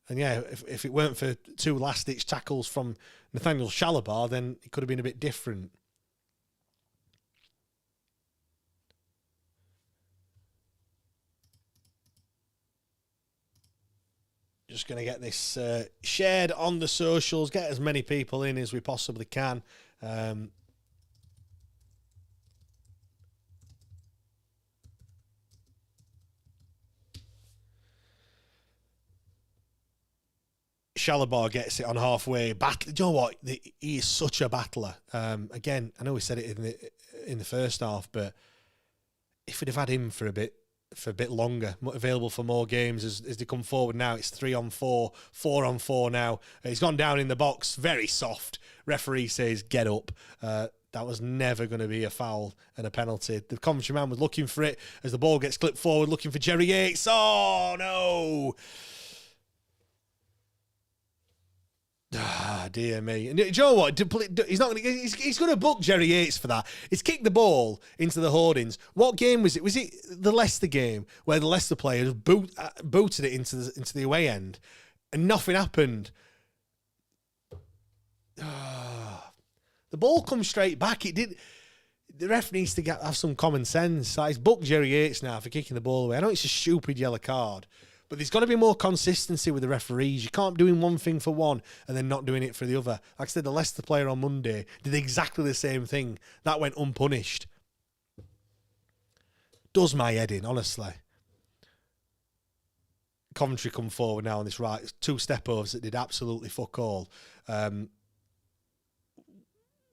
yeah, if it weren't for 2 last-ditch tackles from Nathaniel Shalabar, then it could have been a bit different. Just going to get this shared on the socials, get as many people in as we possibly can. Shalabar gets it on halfway. Battle. Do you know what? He is such a battler. Again, I know we said it in the first half, but if we'd have had him for a bit longer, available for more games as they come forward now. It's 3-on-4, 4-on-4 now. He's gone down in the box, very soft. Referee says, get up. That was never going to be a foul and a penalty. The Coventry man was looking for it as the ball gets clipped forward, looking for Jerry Yates. Oh, no. Ah, dear me. And do you know what? He's not going to. He's going to book Jerry Yates for that. He's kicked the ball into the hoardings. What game was it? Was it the Leicester game where the Leicester players booted it into the away end, and nothing happened? The ball comes straight back. It did. The ref needs to have some common sense. He's booked Jerry Yates now for kicking the ball away. I know it's a stupid yellow card, but there's got to be more consistency with the referees. You can't be doing one thing for one and then not doing it for the other. Like I said, the Leicester player on Monday did exactly the same thing. That went unpunished. Does my head in, honestly. Coventry come forward now on this right. 2 step-overs that did absolutely fuck all.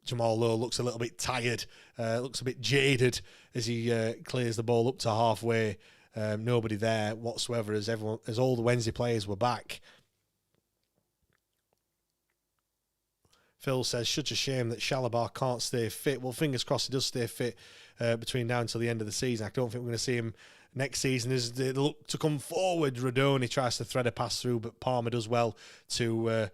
Jamal Lowe looks a little bit tired, looks a bit jaded as he clears the ball up to halfway. Nobody there whatsoever as all the Wednesday players were back. Phil says, such a shame that Shalabar can't stay fit. Well, fingers crossed he does stay fit between now until the end of the season. I don't think we're going to see him next season as they look to come forward. Rodoni tries to thread a pass through, but Palmer does well to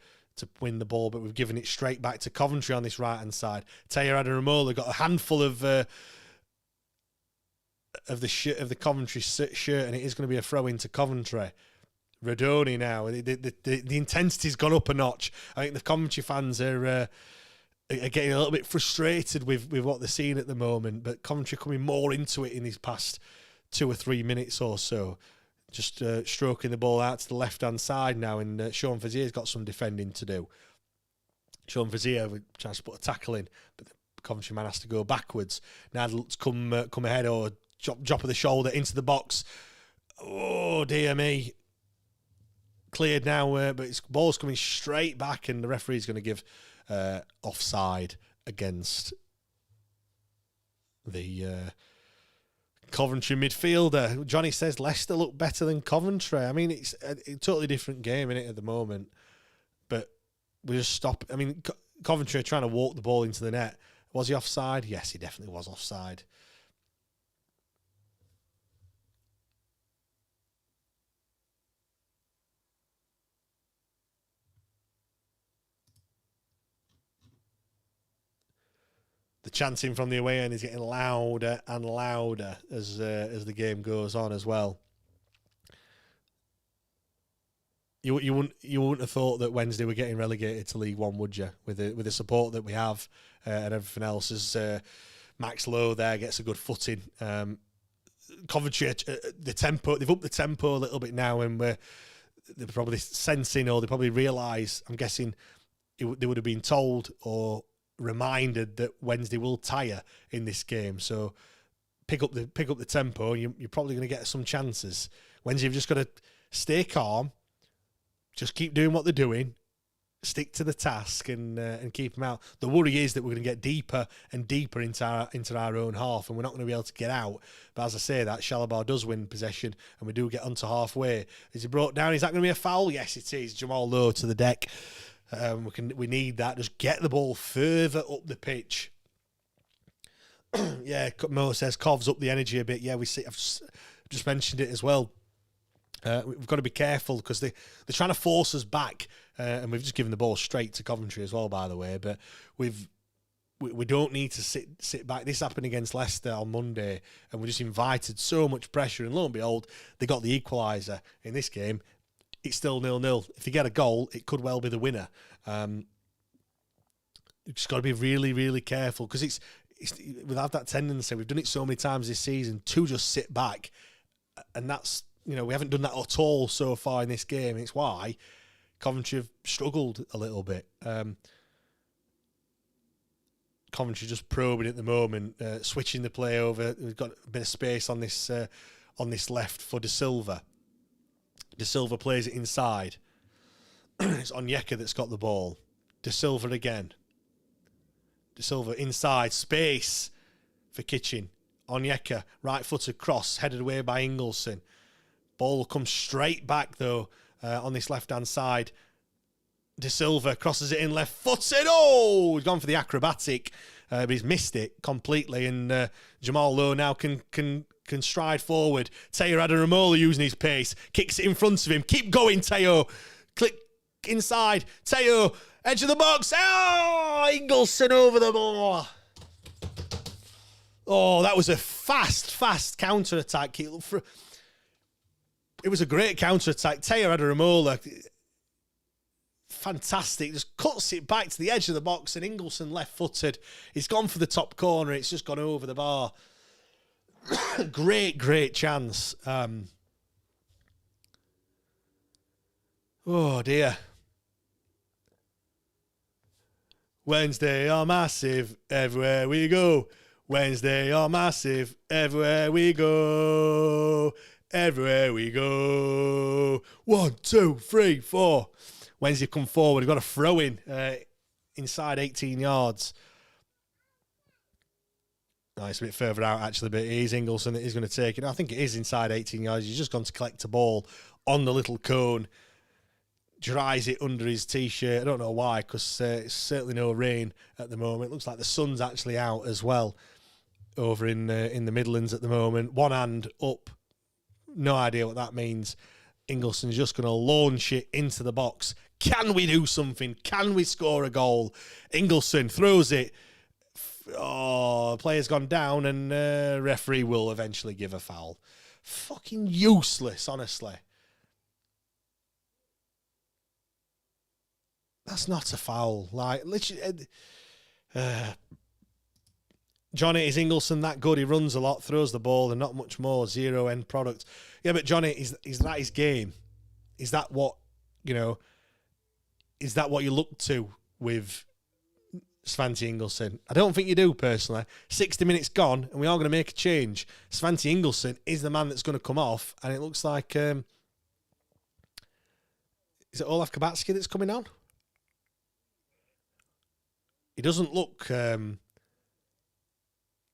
win the ball, but we've given it straight back to Coventry on this right-hand side. Taya Adaramola got a handful of the Coventry shirt, and it is going to be a throw into Coventry. Rodoni now, the intensity's gone up a notch. I think the Coventry fans are getting a little bit frustrated with what they're seeing at the moment, but Coventry coming more into it in these past 2 or 3 minutes or so. Just stroking the ball out to the left-hand side now, and Sean Fazier's got some defending to do. Sean Fazier tries to put a tackle in, but the Coventry man has to go backwards. Now let's come ahead or drop of the shoulder into the box. Oh, dear me. Cleared now, but it's ball's coming straight back, and the referee's going to give offside against the Coventry midfielder. Johnny says Leicester look better than Coventry. I mean, it's a totally different game, isn't it, at the moment? But we just stop. I mean, Coventry are trying to walk the ball into the net. Was he offside? Yes, he definitely was offside. The chanting from the away end is getting louder and louder as the game goes on as well. You wouldn't have thought that Wednesday were getting relegated to League One, would you? With the support that we have and everything else, as Max Lowe there gets a good footing. Coventry, the tempo, they've upped the tempo a little bit now, and they're probably sensing, or they probably realise. I'm guessing they would have been told or reminded that Wednesday will tire in this game, so pick up the tempo, and you're probably going to get some chances. Wednesday have just got to stay calm, just keep doing what they're doing, stick to the task, and keep them out. The worry is that we're going to get deeper and deeper into our own half, and we're not going to be able to get out. But as I say, that Shalabar does win possession, and we do get onto halfway. Is he brought down? Is that going to be a foul? Yes, it is. Jamal Lowe to the deck. We need that. Just get the ball further up the pitch. Yeah, Mo says Cov's up the energy a bit. Yeah, we see. I've just mentioned it as well. We've got to be careful because they're trying to force us back, and we've just given the ball straight to Coventry as well, by the way. But we've we don't need to sit back. This happened against Leicester on Monday, and we just invited so much pressure, and lo and behold, they got the equaliser. In this game, it's still 0-0. If they get a goal, it could well be the winner. You've just got to be really, really careful, because we have that tendency, we've done it so many times this season, to just sit back, and that's, we haven't done that at all so far in this game. It's why Coventry have struggled a little bit. Coventry just probing at the moment, switching the play over. We've got a bit of space on this left for De Silva. De Silva plays it inside. It's Onyeka that's got the ball. De Silva again. De Silva inside, space for Kitchen. Onyeka, right-footed cross, headed away by Ingleson. Ball will come straight back, though, on this left-hand side. De Silva crosses it in left-footed. Oh, he's gone for the acrobatic, but he's missed it completely. And Jamal Lowe now can stride forward. Teo Adaramola using his pace, kicks it in front of him. Keep going, Teo. Click inside. Teo, edge of the box. Oh, Ingleson over the ball. Oh, that was a fast counter-attack. It was a great counter-attack. Teo Adaramola, fantastic, just cuts it back to the edge of the box, and Ingleson left-footed. He's gone for the top corner. It's just gone over the bar. Great chance. Oh, dear. Wednesday are massive everywhere we go. Wednesday are massive everywhere we go. Everywhere we go. 1, 2, 3, 4. Wednesday come forward. We've got a throw in inside 18 yards. It's a bit further out, actually, but it is Ingleson that is going to take it. I think it is inside 18 yards. He's just gone to collect a ball on the little cone. Dries it under his T-shirt. I don't know why, because it's certainly no rain at the moment. It looks like the sun's actually out as well over in the Midlands at the moment. One hand up. No idea what that means. Ingleson's just going to launch it into the box. Can we do something? Can we score a goal? Ingleson throws it. Oh, player's gone down, and referee will eventually give a foul. Fucking useless, honestly. That's not a foul. Like, literally, Johnny, is Ingleson that good? He runs a lot, throws the ball, and not much more. Zero end product. Yeah, but Johnny, is that his game? Is that what, is that what you look to with Svante Ingleson? I don't think you do, personally. 60 minutes gone, and we are going to make a change. Svante Ingleson is the man that's going to come off, and it looks like, is it Olaf Kabatski that's coming on? He doesn't look.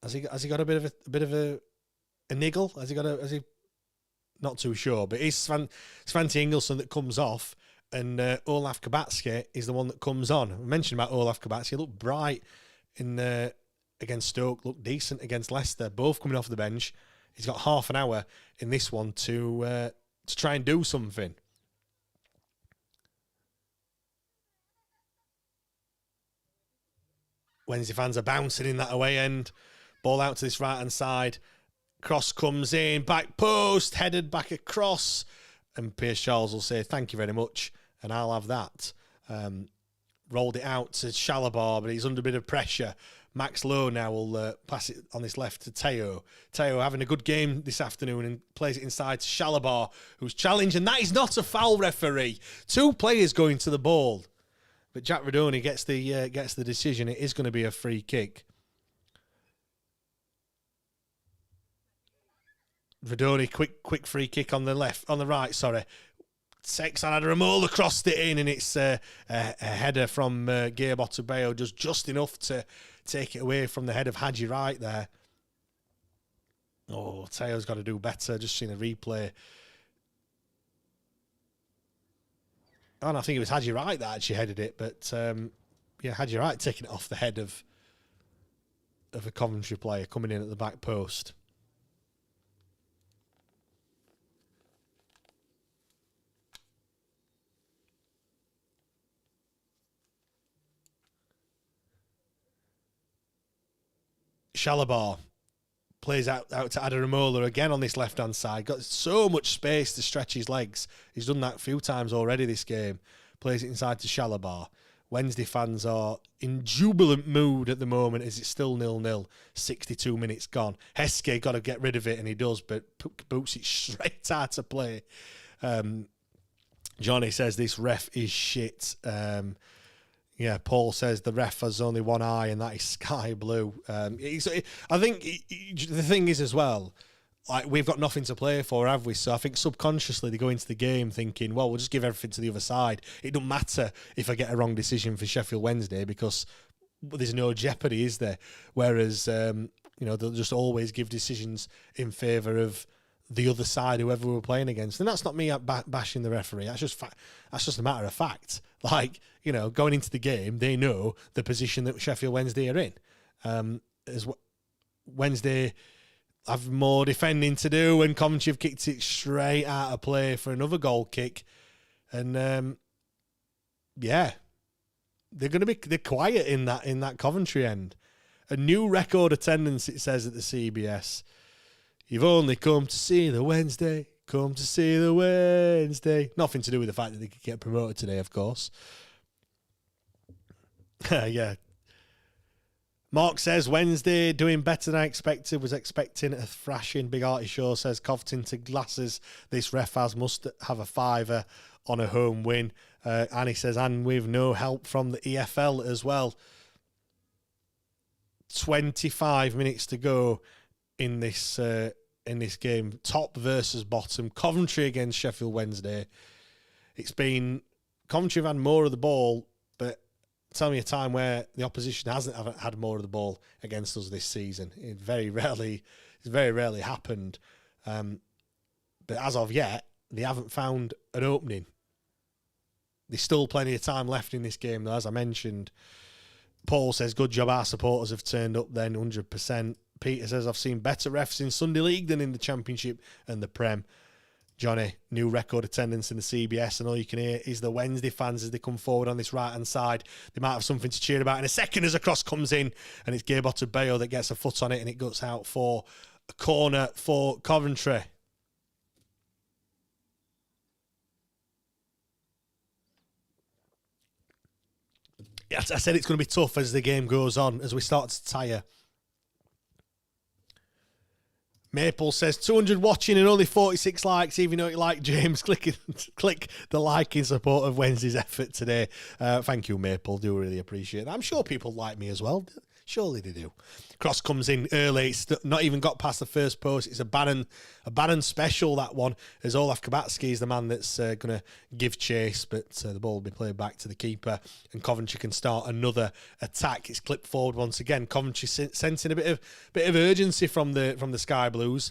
Has he got a bit of a niggle? Has he? Not too sure, but it's Svante Ingleson that comes off, and Olaf Kabatski is the one that comes on. I mentioned about Olaf Kabatski. He looked bright against Stoke. Looked decent against Leicester. Both coming off the bench. He's got half an hour in this one to try and do something. Wednesday fans are bouncing in that away end. Ball out to this right-hand side. Cross comes in. Back post. Headed back across. And Pierce Charles will say, thank you very much. And I'll have that. Rolled it out to Shalabar, but he's under a bit of pressure. Max Lowe now will pass it on this left to Teo. Teo having a good game this afternoon and plays it inside to Shalabar, who's challenged. And that is not a foul, referee. 2 players going to the ball. But Jack Radoni gets the decision. It is going to be a free kick. Radoni, quick free kick on the right. Sexan Adaramola crossed it in, and it's a header from Gabe Otabeo, just enough to take it away from the head of Haji Wright there. Oh, Teo's got to do better. Just seen a replay. Oh, and I think it was Haji Wright that actually headed it, but Haji Wright taking it off the head of a Coventry player coming in at the back post. Shalabar plays out to Adaramola again on this left-hand side. Got so much space to stretch his legs. He's done that a few times already this game. Plays it inside to Shalabar. Wednesday fans are in jubilant mood at the moment as it's still 0-0. 62 minutes gone. Heskey got to get rid of it, and he does, but boots it straight out to play. Johnny says this ref is shit. Paul says the ref has only one eye, and that is sky blue. I think the thing is as well, like, we've got nothing to play for, have we? So I think subconsciously they go into the game thinking, well, we'll just give everything to the other side. It doesn't matter if I get a wrong decision for Sheffield Wednesday because there's no jeopardy, is there? Whereas, they'll just always give decisions in favour of the other side, whoever we're playing against. And that's not me bashing the referee. That's just a matter of fact. Like, going into the game, they know the position that Sheffield Wednesday are in. As Wednesday have more defending to do, and Coventry have kicked it straight out of play for another goal kick. And they're quiet in that Coventry end. A new record attendance, it says at the CBS. You've only come to see the Wednesday. Come to see the Wednesday. Nothing to do with the fact that they could get promoted today, of course. Yeah. Mark says Wednesday doing better than I expected. Was expecting a thrashing. Big Artie Shaw says Cov tinted glasses. This ref must have a fiver on a home win. Annie says, and with no help from the EFL as well. 25 minutes to go in this game. Top versus bottom. Coventry against Sheffield Wednesday. It's been Coventry have had more of the ball, but tell me a time where the opposition hasn't had more of the ball against us this season. It's very rarely happened. But as of yet, they haven't found an opening. There's still plenty of time left in this game, though, as I mentioned. Paul says, good job, our supporters have turned up then, 100%. Peter says, I've seen better refs in Sunday League than in the Championship and the Prem. Johnny, new record attendance in the CBS, and all you can hear is the Wednesday fans as they come forward on this right-hand side. They might have something to cheer about in a second as a cross comes in, and it's Gaboto Bayo that gets a foot on it, and it guts out for a corner for Coventry. I said it's going to be tough as the game goes on, as we start to tire. Maple says 200 watching and only 46 likes. Even though you like James, click the like in support of Wednesday's effort today. Thank you, Maple. Do really appreciate that. I'm sure people like me as well. Surely they do. Cross comes in early. It's not even got past the first post. It's a Bannon special, that one, as Olaf Kabatsky is the man that's going to give chase, but the ball will be played back to the keeper, and Coventry can start another attack. It's clipped forward once again. Coventry sensing a bit of urgency from the Sky Blues.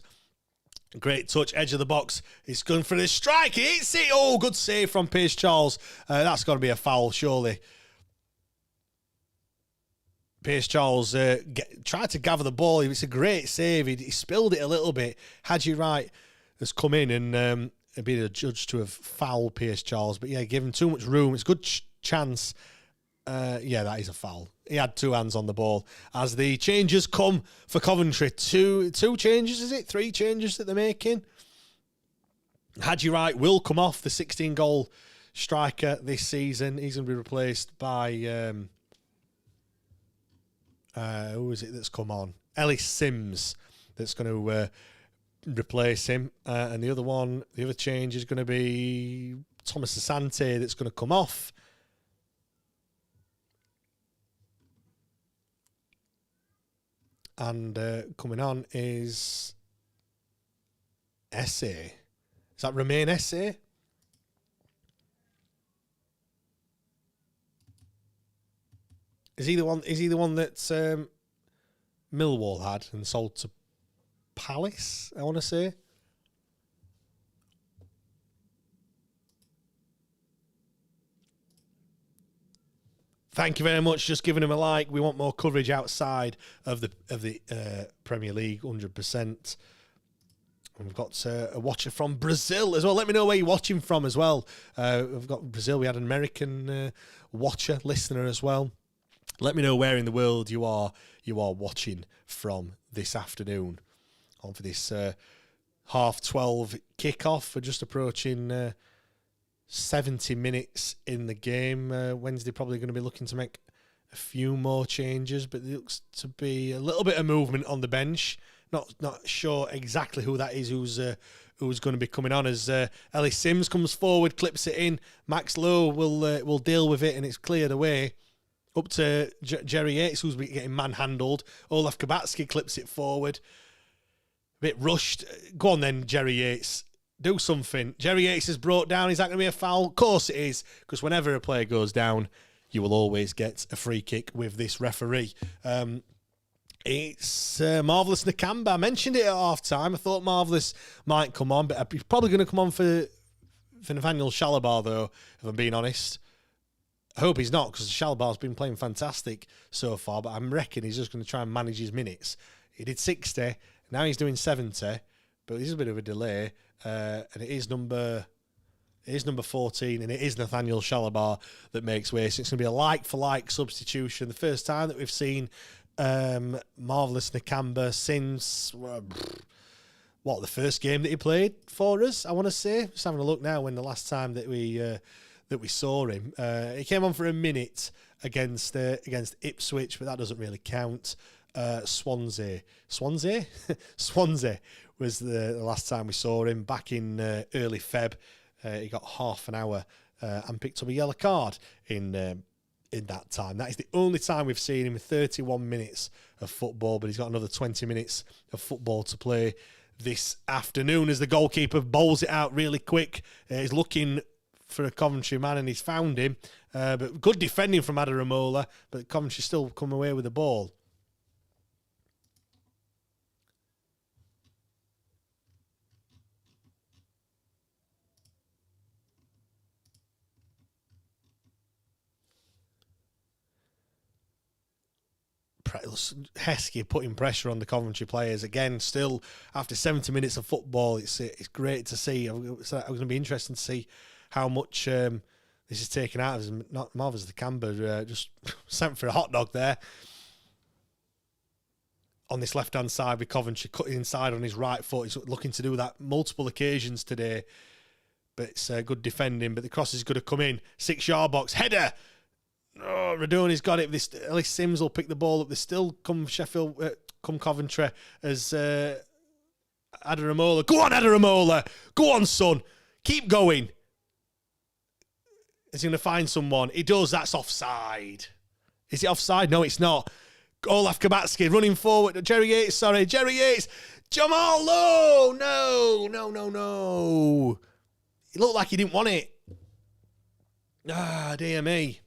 Great touch, edge of the box. It's going for the strike. He hits it. Oh, good save from Pierce Charles. That's got to be a foul, surely. Pierce Charles tried to gather the ball. It's a great save. He spilled it a little bit. Hadji Wright has come in and been a judge to have fouled Pierce Charles. But yeah, give him too much room. It's a good chance. That is a foul. He had two hands on the ball. As the changes come for Coventry. Two changes, is it? 3 changes that they're making. Hadji Wright will come off, the 16-goal striker this season. He's going to be replaced by... who is it that's come on? Ellis Sims that's going to replace him. And the other change is going to be Thomas Asante that's going to come off. And coming on is Essay. Is that Romain Essay? Is he the one that Millwall had and sold to Palace, I want to say? Thank you very much. Just giving him a like. We want more coverage outside of the Premier League, 100%. And we've got a watcher from Brazil as well. Let me know where you're watching from as well. We've got Brazil. We had an American watcher, listener as well. Let me know where in the world you are watching from this afternoon on for this 12:30 kickoff. We're just approaching 70 minutes in the game. Wednesday probably going to be looking to make a few more changes, but there looks to be a little bit of movement on the bench. Not sure exactly who that is who's going to be coming on as Ellis Sims comes forward, clips it in. Max Lowe will deal with it, and it's cleared away up to Jerry Yates, who's getting manhandled. Olaf Kabatsky clips it forward. A bit rushed. Go on then, Jerry Yates. Do something. Jerry Yates is brought down. Is that going to be a foul? Of course it is, because whenever a player goes down, you will always get a free kick with this referee. It's Marvellous Nakamba. I mentioned it at half-time. I thought Marvellous might come on, but he's probably going to come on for Nathaniel Shalabar, though, if I'm being honest. I hope he's not, because Shalabar's been playing fantastic so far, but I reckon he's just going to try and manage his minutes. He did 60, now he's doing 70, but there's a bit of a delay, and it is number 14, and it is Nathaniel Shalabar that makes way. So it's going to be a like-for-like substitution. The first time that we've seen Marvellous Nakamba since, the first game that he played for us, I want to say. Just having a look now when the last time that we saw him. He came on for a minute against Ipswich, but that doesn't really count. Swansea was the last time we saw him, back in early Feb. He got half an hour and picked up a yellow card in that time. That is the only time we've seen him, 31 minutes of football, but he's got another 20 minutes of football to play this afternoon as the goalkeeper bowls it out really quick. He's looking for a Coventry man and he's found him. But good defending from Adaramola, but Coventry still come away with the ball. Heskey putting pressure on the Coventry players again. Still, after 70 minutes of football, it's great to see. It's going to be interesting to see how much this is taken out of us. Not Marvellous Nakamba just sent for a hot dog there on this left hand side with Coventry cutting inside on his right foot. He's looking to do that multiple occasions today, but it's good defending. But the cross is going to come in. 6-yard box header. Oh, Radoni's got it. At least Sims will pick the ball up. They still come Coventry as Adaramola. Go on, Adaramola. Go on, son. Keep going. Is he going to find someone? He does. That's offside. Is it offside? No, it's not. Olaf Kabatsky running forward. Jerry Yates. Jamal Lowe. No. It looked like he didn't want it. Dear me.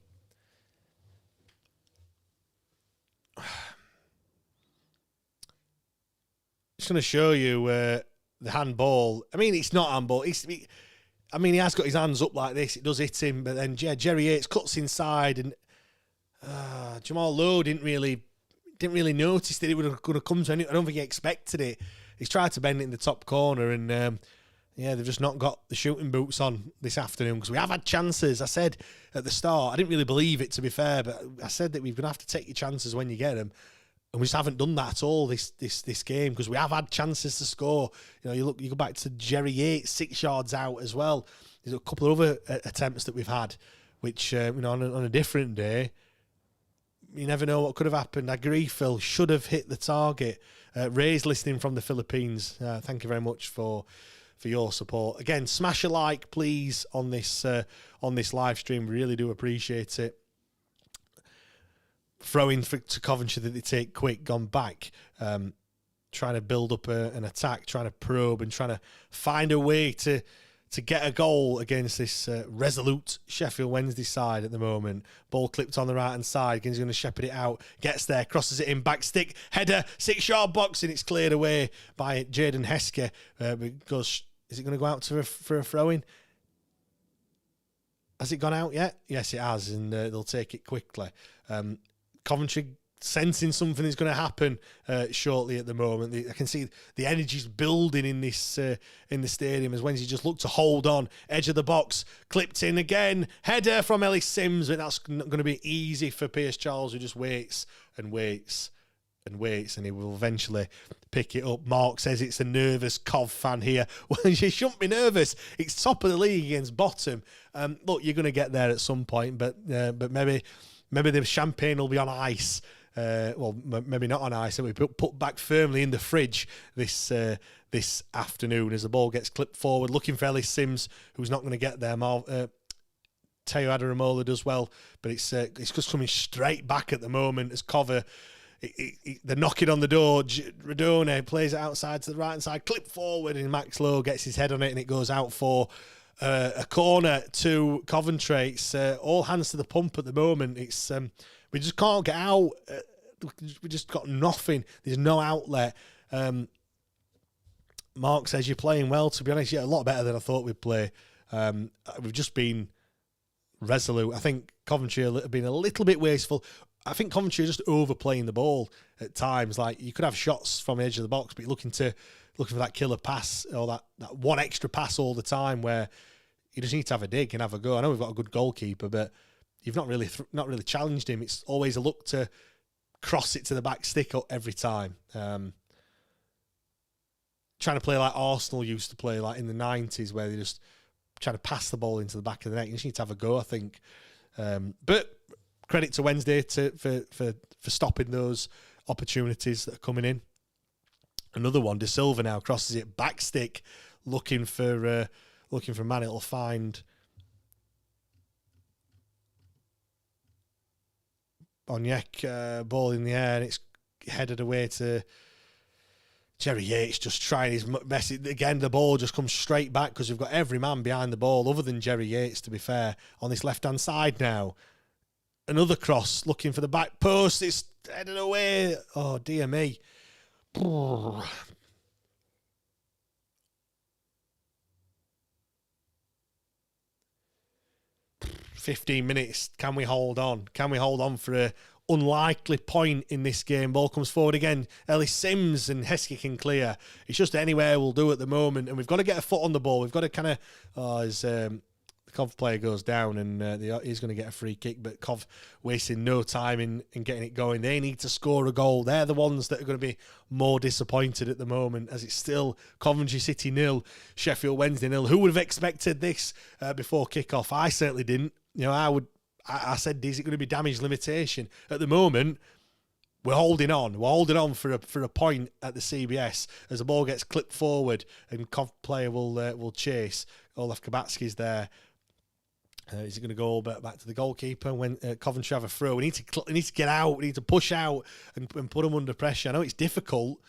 Just going to show you the handball. I mean, it's not handball. He has got his hands up like this. It does hit him, but then Jerry Yates cuts inside, and Jamal Lowe didn't really notice that it was going to come to any. I don't think he expected it. He's tried to bend it in the top corner, and they've just not got the shooting boots on this afternoon, because we have had chances. I said at the start, I didn't really believe it, to be fair, but I said that we're going to have to take your chances when you get them. And we just haven't done that at all this game, because we have had chances to score. You go back to Jerry Yates, 6 yards out as well. There's a couple of other attempts that we've had, which on a different day, you never know what could have happened. I agree, Phil should have hit the target. Ray's listening from the Philippines. Thank you very much for your support. Again, smash a like, please, on this live stream. We really do appreciate it. Throwing to Coventry that they take quick, gone back, trying to build up an attack, trying to probe and trying to find a way to get a goal against this resolute Sheffield Wednesday side at the moment. Ball clipped on the right hand side. He's going to shepherd it out. Gets there, crosses it in, back stick, header, 6-yard box, and it's cleared away by Jaden Heskey. Because is it going to go out for a throw-in? Has it gone out yet? Yes, it has, and they'll take it quickly. Coventry sensing something is going to happen shortly at the moment. I can see the energy's building in this in the stadium as Wednesday just look to hold on. Edge of the box, clipped in again. Header from Ellis Sims, but that's not going to be easy for Pierce Charles, who just waits and waits and waits, and he will eventually pick it up. Mark says it's a nervous Cov fan here. Well, you shouldn't be nervous. It's top of the league against bottom. Look, you're going to get there at some point, but maybe the champagne will be on ice. Well, maybe not on ice. It'll be put back firmly in the fridge this afternoon as the ball gets clipped forward, looking for Ellis Sims, who's not going to get there. Teo Adaramola does well, but it's just coming straight back at the moment as Cover. They're knocking on the door. Radone plays it outside to the right hand side, clip forward, and Max Lowe gets his head on it, and it goes out for a corner to Coventry. It's all hands to the pump at the moment. It's we just can't get out. We just got nothing. There's no outlet. Mark says you're playing well. To be honest, yeah, a lot better than I thought we'd play. We've just been resolute. I think Coventry have been a little bit wasteful. I think Coventry are just overplaying the ball at times. Like, you could have shots from the edge of the box, but you're looking for that killer pass or that one extra pass all the time where you just need to have a dig and have a go. I know we've got a good goalkeeper, but you've not really challenged him. It's always a look to cross it to the back stick every time. Trying to play like Arsenal used to play, like in the 90s, where they just trying to pass the ball into the back of the net. You just need to have a go, I think. But credit to Wednesday for stopping those opportunities that are coming in. Another one, De Silva now crosses it back stick, looking for a man it'll find. Onyek, ball in the air, and it's headed away to Jerry Yates, just trying his best. Again, the ball just comes straight back because we've got every man behind the ball other than Jerry Yates, to be fair, on this left-hand side now. Another cross, looking for the back post. It's headed away. Oh, dear me. 15 minutes. Can we hold on? Can we hold on for a unlikely point in this game? Ball comes forward again. Ellis Sims and Heskey can clear. It's just anywhere we'll do at the moment, and we've got to get a foot on the ball. We've got to kind of... the Cov player goes down, and he's going to get a free kick, but Cov wasting no time in getting it going. They need to score a goal. They're the ones that are going to be more disappointed at the moment, as it's still Coventry City 0, Sheffield Wednesday 0. Who would have expected this before kickoff? I certainly didn't. You know, I said, is it going to be damage limitation? At the moment, we're holding on. We're holding on for a point at the CBS as the ball gets clipped forward, and Cov player will chase. Olaf Kabatski's there. Is it going to go back to the goalkeeper when Coventry have a throw? We need to get out. We need to push out and put them under pressure. I know it's difficult.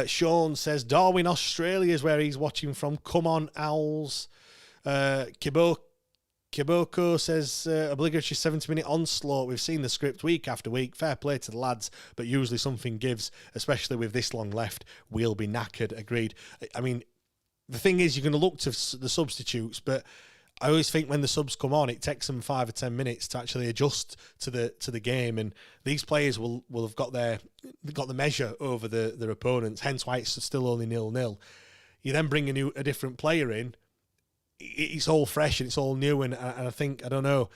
Sean says Darwin, Australia is where he's watching from. Come on, Owls. Kiboko says obligatory 70-minute onslaught. We've seen the script week after week. Fair play to the lads, but usually something gives, especially with this long left. We'll be knackered. Agreed. I mean, the thing is, you're going to look to the substitutes, but I always think when the subs come on, it takes them 5 or 10 minutes to actually adjust to the game, and these players will have got the measure over their opponents. Hence why it's still only 0-0. You then bring a different player in. It's all fresh and it's all new, and I think, I don't know,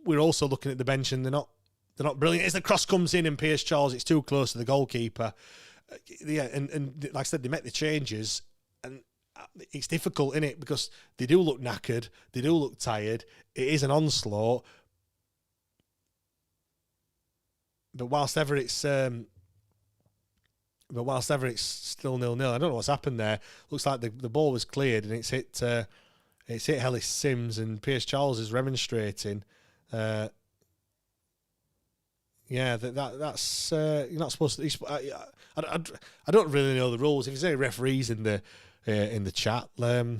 we're also looking at the bench and they're not brilliant. As the cross comes in and Pierce Charles, it's too close to the goalkeeper. And like I said, they make the changes, and it's difficult, isn't it? Because they do look knackered, they do look tired. It is an onslaught, but whilst ever it's still 0-0. I don't know what's happened there. Looks like the ball was cleared and it's hit Ellis Sims, and Pierce Charles is remonstrating. That's you're not supposed to. I don't really know the rules. If there's any referees in the chat, what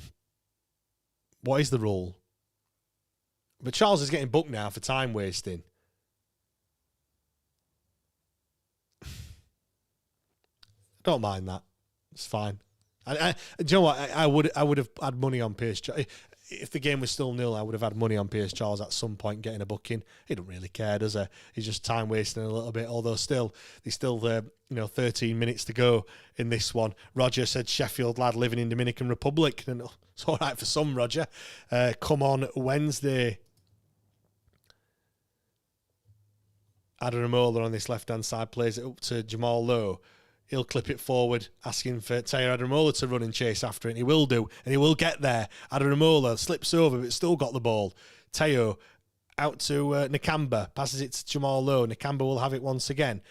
is the rule? But Charles is getting booked now for time wasting. Don't mind that. It's fine. Do you know what? I would have had money on Pierce. if the game was still 0, I would have had money on Piers Charles at some point getting a booking. He don't really care, does he? He's just time wasting a little bit. Although there's still 13 minutes to go in this one. Roger said Sheffield lad living in Dominican Republic. And it's all right for some, Roger. Come on Wednesday. Adaramola on this left-hand side plays it up to Jamal Lowe. He'll clip it forward, asking for Tayo Adaramola to run and chase after it. And he will do, and he will get there. Adaramola slips over, but still got the ball. Tayo out to Nakamba, passes it to Jamal Lowe. Nakamba will have it once again.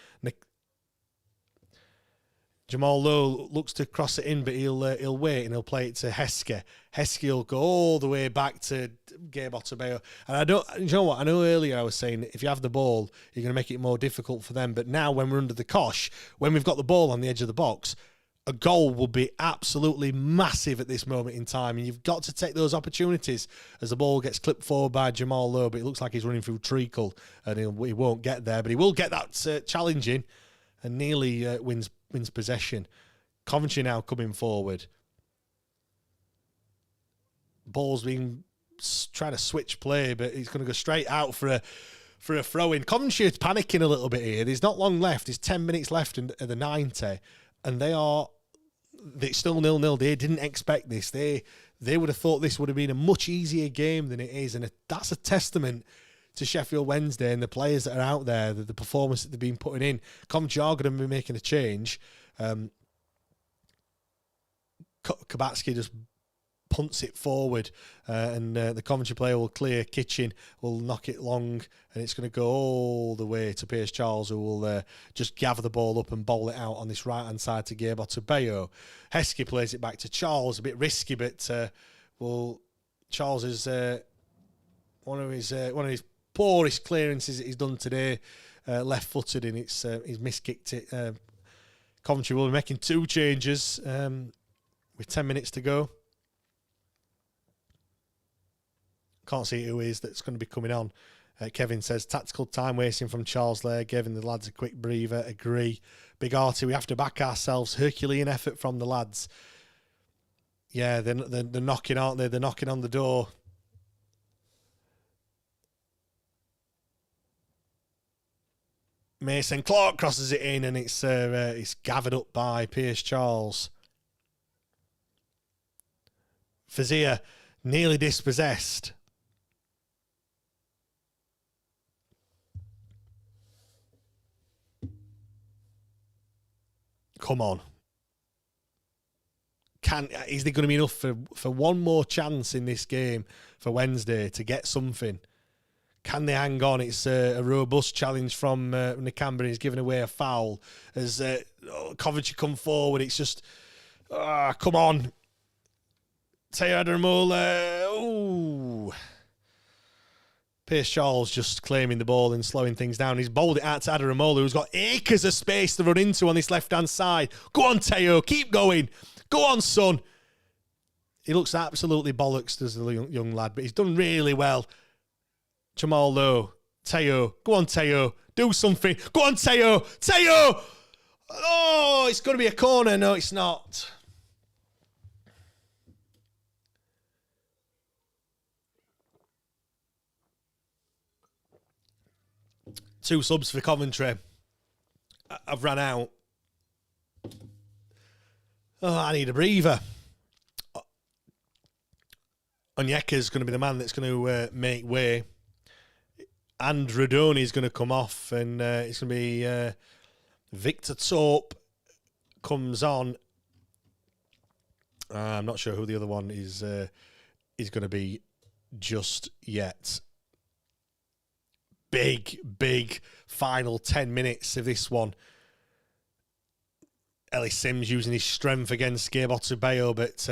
Jamal Lowe looks to cross it in, but he'll wait and he'll play it to Heskey. Heskey will go all the way back to Gabe Otabeo. And you know what? I know earlier I was saying if you have the ball, you're going to make it more difficult for them. But now when we're under the cosh, when we've got the ball on the edge of the box, a goal will be absolutely massive at this moment in time. And you've got to take those opportunities as the ball gets clipped forward by Jamal Lowe. But it looks like he's running through treacle and he won't get there. But he will get that challenging and nearly wins possession. Coventry now coming forward. Ball's being trying to switch play, but he's going to go straight out for a throw-in. Coventry is panicking a little bit here. There's not long left. There's 10 minutes left at the 90, and they're still 0-0. They didn't expect this. They would have thought this would have been a much easier game than it is, and that's a testament to Sheffield Wednesday and the players that are out there, the performance that they've been putting in. Coventry are going to be making a change. Kabatsky just punts it forward, and the Coventry player will clear. Kitchen will knock it long, and it's going to go all the way to Piers Charles, who will just gather the ball up and bowl it out on this right-hand side to Gabe Otabeo. Heskey plays it back to Charles, a bit risky, but Charles is one of his poorest clearances that he's done today, left-footed, and he's miskicked it. Coventry will be making 2 changes with 10 minutes to go. Can't see who is that's going to be coming on. Kevin says, tactical time wasting from Charles there, giving the lads a quick breather. Agree. Big Artie, we have to back ourselves. Herculean effort from the lads. Yeah, they're knocking, aren't they? They're knocking on the door. Mason Clark crosses it in, and it's gathered up by Piers Charles. Fazia nearly dispossessed. Come on. Is there going to be enough for one more chance in this game for Wednesday to get something? Can they hang on? It's a robust challenge from Nakamba. He's giving away a foul as Coventry come forward. It's just, come on. Tayo Adaramola. Ooh. Piers Charles just claiming the ball and slowing things down. He's bowled it out to Adaramola, who's got acres of space to run into on this left-hand side. Go on, Tayo. Keep going. Go on, son. He looks absolutely bollocks, does the young lad, but he's done really well. Jamal Lowe. Tayo. Go on, Tayo. Do something. Go on, Tayo. Tayo! Oh, it's going to be a corner. No, it's not. Two subs for Coventry. I've ran out. Oh, I need a breather. Onyeka's going to be the man that's going to make way. And Radoni's going to come off, and it's going to be Victor Thorpe comes on. I'm not sure who the other one is going to be just yet. Big final 10 minutes of this one. Ellis Sims using his strength against Gabe Otabeo, but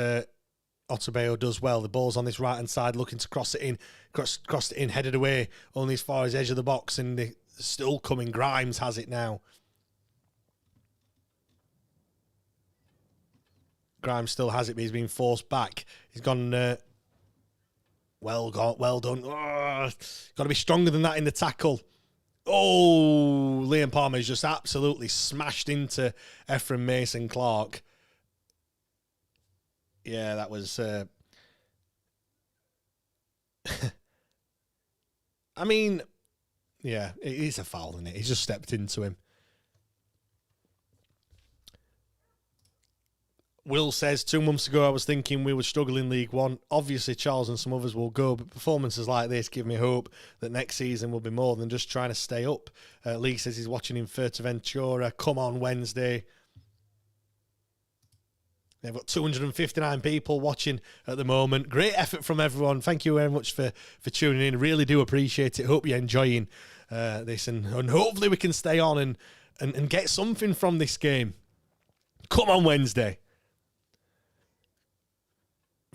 Otabeo does well. The ball's on this right-hand side, looking to cross it in. Crossed it in, headed away, only as far as the edge of the box, and they're still coming. Grimes has it now. Grimes still has it, but he's been forced back. He's gone... well done. Oh, got to be stronger than that in the tackle. Oh, Liam Palmer's just absolutely smashed into Ephraim Mason Clark. Yeah, that was I mean, yeah, it is a foul, isn't it? He's just stepped into him. Will says, 2 months ago I was thinking we would struggle in League One. Obviously Charles and some others will go, but performances like this give me hope that next season will be more than just trying to stay up. Lee says he's watching in Fuerteventura. Come on, Wednesday. They've got 259 people watching at the moment. Great effort from everyone. Thank you very much for tuning in. Really do appreciate it. Hope you're enjoying this, and hopefully we can stay on and get something from this game. Come on, Wednesday.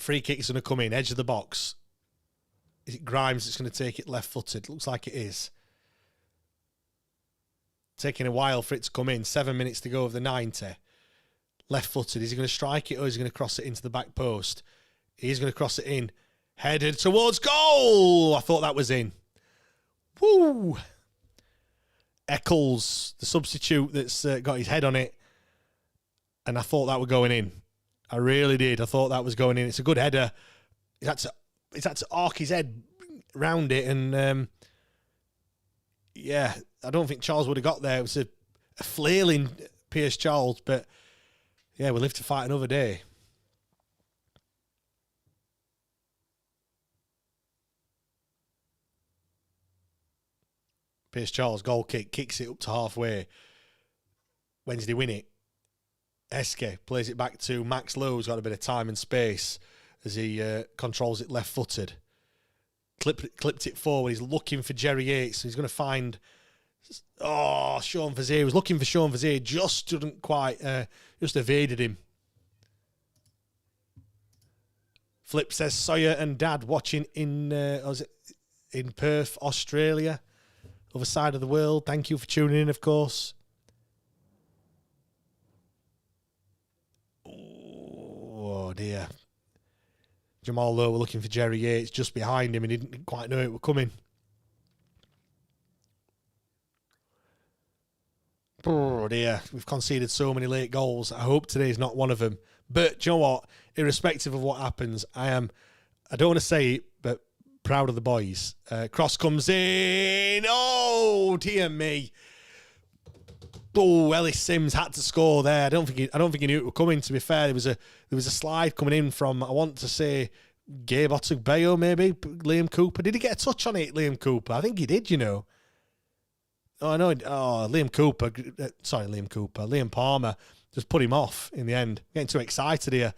Free kick's going to come in, edge of the box. Is it Grimes that's going to take it left-footed? Looks like it is. Taking a while for it to come in. 7 minutes to go of the 90. Left-footed. Is he going to strike it or is he going to cross it into the back post? He's going to cross it in. Headed towards goal! I thought that was in. Woo! Eccles, the substitute that's got his head on it. And I thought that were going in. I really did. I thought that was going in. It's a good header. He's had to arc his head round it, and yeah, I don't think Charles would have got there. It was a flailing Pierce Charles, but yeah, we live to fight another day. Pierce Charles, goal kick, kicks it up to halfway. Wednesday win it. Eske plays it back to Max Lowe, who's got a bit of time and space as he controls it left-footed. Clipped it forward. He's looking for Jerry Yates. He's going to find... Oh, Sean Fazier. He was looking for Sean Fazier. Just didn't quite... just evaded him. Flip says, Sawyer and Dad watching in Perth, Australia. Other side of the world. Thank you for tuning in, of course. Oh, dear. Jamal Lowe were looking for Jerry Yates just behind him and he didn't quite know it were coming. Oh, dear. We've conceded so many late goals. I hope today's not one of them. But, do you know what? Irrespective of what happens, I don't want to say it, but proud of the boys. Cross comes in. Oh, dear me. Oh, Ellis Sims had to score there. I don't think he knew it was coming. To be fair, there was a slide coming in from, I want to say, Gabe Otugbeo, maybe Liam Cooper. Did he get a touch on it, Liam Cooper? I think he did. You know. Oh no! Oh, Liam Cooper. Sorry, Liam Cooper. Liam Palmer just put him off in the end. Getting too excited here.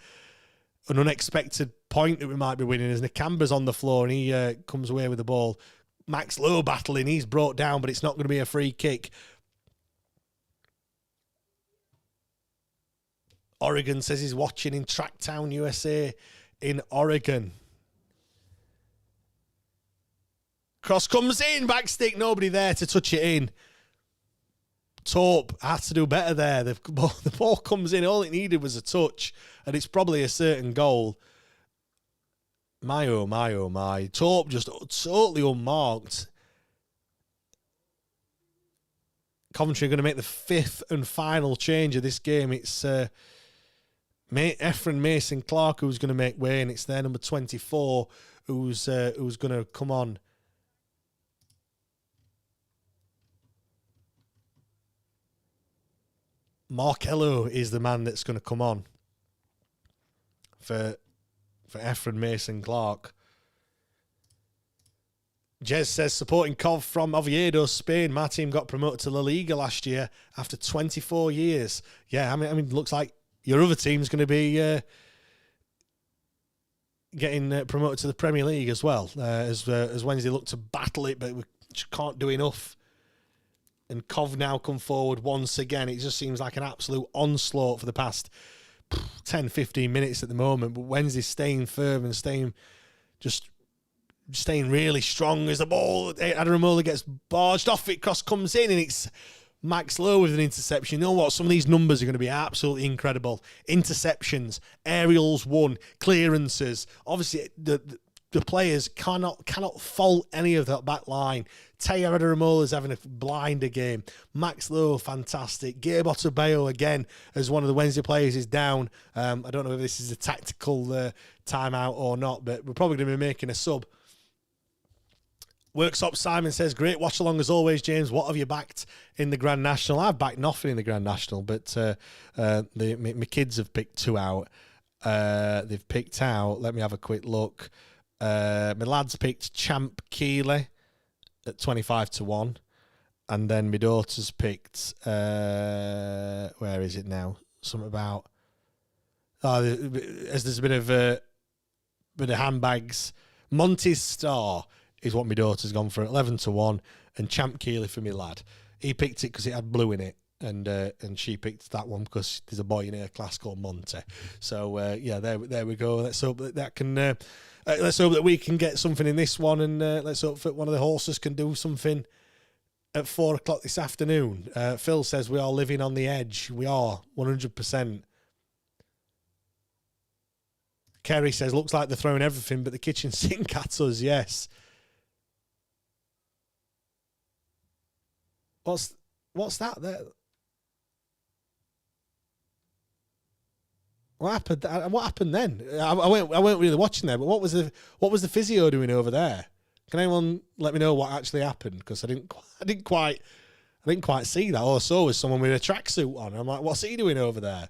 An unexpected point that we might be winning as Nakamba's on the floor and he comes away with the ball. Max Lowe battling. He's brought down, but it's not going to be a free kick. Oregon says he's watching in Tracktown, USA, in Oregon. Cross comes in, back stick, nobody there to touch it in. Torp has to do better there. The ball comes in, all it needed was a touch, and it's probably a certain goal. My, oh my, oh my. Torp just totally unmarked. Coventry are going to make the 5th and final change of this game. It's Efren Mason Clark who's going to make way, and it's their number 24 who's going to come on. Markello is the man that's going to come on for Efren Mason Clark. Jez says, supporting Cov from Oviedo, Spain. My team got promoted to La Liga last year after 24 years. Yeah, I mean, looks like your other team's going to be getting promoted to the Premier League as well. As Wednesday look to battle it, but we just can't do enough. And Cov now come forward once again. It just seems like an absolute onslaught for the past 10, 15 minutes at the moment. But Wednesday's staying firm and staying really strong as the ball. Adaramola gets barged off it. Cross comes in and it's Max Lowe with an interception. You know what? Some of these numbers are going to be absolutely incredible. Interceptions, aerials won, clearances. Obviously, the players cannot fault any of that back line. Teo Adaramola is having a blinder game. Max Lowe, fantastic. Gabe Otugbeo, again, as one of the Wednesday players, is down. I don't know if this is a tactical timeout or not, but we're probably going to be making a sub. Workshop Simon says, great watch along as always, James. What have you backed in the Grand National? I've backed nothing in the Grand National, but my kids have picked 2 out. They've picked out, let me have a quick look. My lads picked Champ Keeley at 25-1. And then my daughter's picked, where is it now? Something about, as there's a bit of handbags. Monty's Star is what my daughter's gone for, 11-1, and Champ Keeley for me lad. He picked it because it had blue in it, and she picked that one because there's a boy in her class called Monty. So there we go. Let's hope that can. Let's hope that we can get something in this one, and let's hope that one of the horses can do something at 4 o'clock this afternoon. Phil says we are living on the edge. We are 100%. Kerry says, looks like they're throwing everything but the kitchen sink at us. Yes. What's that there? What happened? What happened then? I weren't really watching there, but what was the physio doing over there? Can anyone let me know what actually happened? Because I didn't quite see that. All I saw was someone with a tracksuit on. I'm like, what's he doing over there?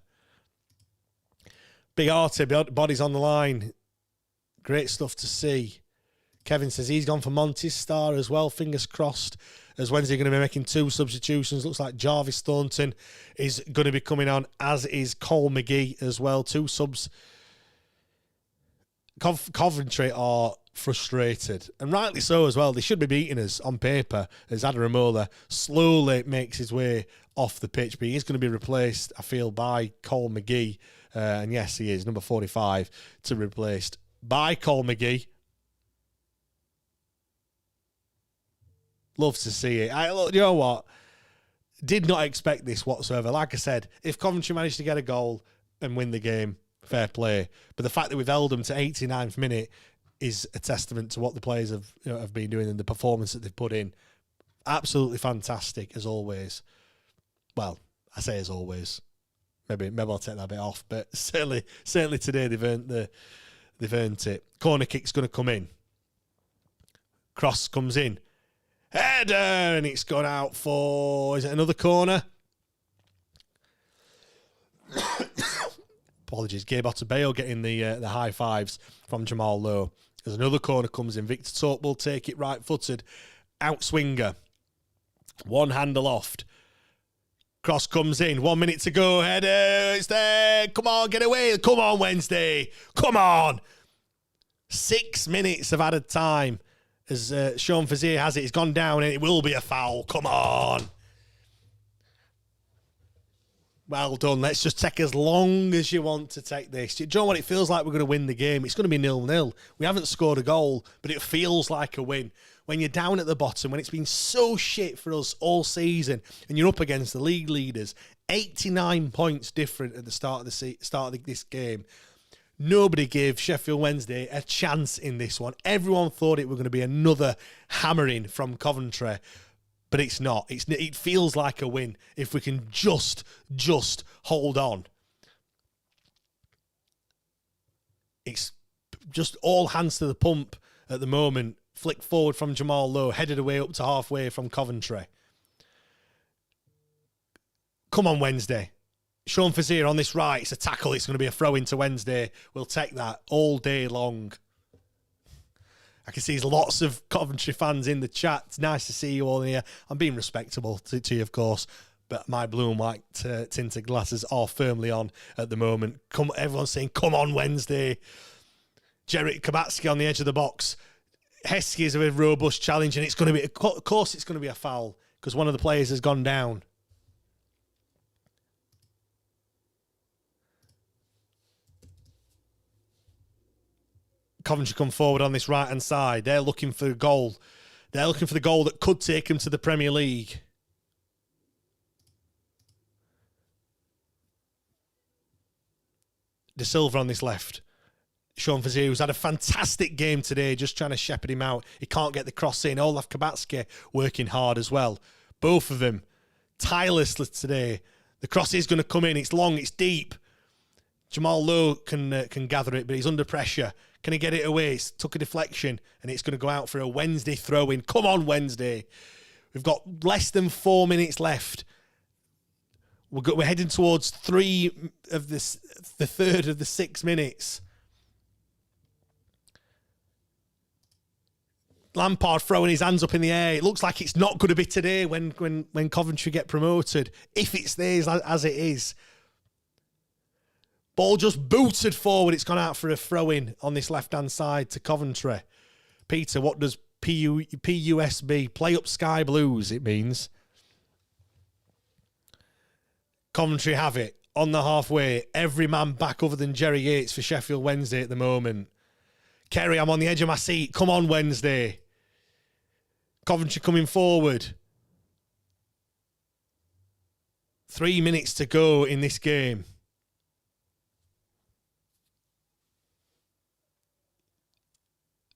Big Artie, bodies on the line. Great stuff to see. Kevin says he's gone for Monty's Star as well. Fingers crossed. As Wednesday going to be making 2 substitutions. Looks like Jarvis Thornton is going to be coming on, as is Cole McGee as well. 2 subs. Coventry are frustrated, and rightly so as well. They should be beating us on paper as Adaramola slowly makes his way off the pitch, but he is going to be replaced, I feel, by Cole McGee. And yes, he is, number 45, to be replaced by Cole McGee. Love to see it. You know what? Did not expect this whatsoever. Like I said, if Coventry managed to get a goal and win the game, fair play. But the fact that we've held them to 89th minute is a testament to what the players have been doing and the performance that they've put in. Absolutely fantastic, as always. Well, I say as always. Maybe I'll take that bit off, but certainly today they've earned it. Corner kick's going to come in. Cross comes in. Header, and it's gone out for, is it another corner? Apologies. Gabe Ottabayo getting the high fives from Jamal Lowe. As another corner comes in, Victor Torp will take it right-footed. Outswinger. One hand aloft. Cross comes in. 1 minute to go. Header, it's there. Come on, get away. Come on, Wednesday. Come on. 6 minutes of added time. As Sean Fazier has it, he's gone down and it will be a foul. Come on. Well done. Let's just take as long as you want to take this. Do you know what? It feels like we're going to win the game. It's going to be 0-0. We haven't scored a goal, but it feels like a win. When you're down at the bottom, when it's been so shit for us all season, and you're up against the league leaders, 89 points different at the start of this game. Nobody gave Sheffield Wednesday a chance in this one. Everyone thought it was going to be another hammering from Coventry. But it's not. It feels like a win if we can just hold on. It's just all hands to the pump at the moment. Flick forward from Jamal Lowe, headed away up to halfway from Coventry. Come on, Wednesday. Sean Fazier on this right. It's a tackle. It's going to be a throw into Wednesday. We'll take that all day long. I can see there's lots of Coventry fans in the chat. It's nice to see you all here. I'm being respectable to you, of course, but my blue and white tinted glasses are firmly on at the moment. Everyone's saying, come on, Wednesday. Jarek Kabatsky on the edge of the box. Heskey is a robust challenge, and it's going to be, of course, it's going to be a foul because one of the players has gone down. Coventry come forward on this right-hand side. They're looking for a goal. They're looking for the goal that could take them to the Premier League. De Silva on this left. Sean Fazier, who's had a fantastic game today, just trying to shepherd him out. He can't get the cross in. Olaf Kabatsky working hard as well. Both of them tirelessly today. The cross is going to come in. It's long, it's deep. Jamal Lowe can gather it, but he's under pressure. Can he get it away? It's took a deflection, and it's going to go out for a Wednesday throw-in. Come on, Wednesday. We've got less than 4 minutes left. We're heading towards the third of the 6 minutes. Lampard throwing his hands up in the air. It looks like it's not going to be today when Coventry get promoted, if it stays as it is. Ball just booted forward. It's gone out for a throw-in on this left-hand side to Coventry. Peter, what does PUSB, play up Sky Blues, it means? Coventry have it on the halfway. Every man back other than Jerry Yates for Sheffield Wednesday at the moment. Kerry, I'm on the edge of my seat. Come on, Wednesday. Coventry coming forward. 3 minutes to go in this game.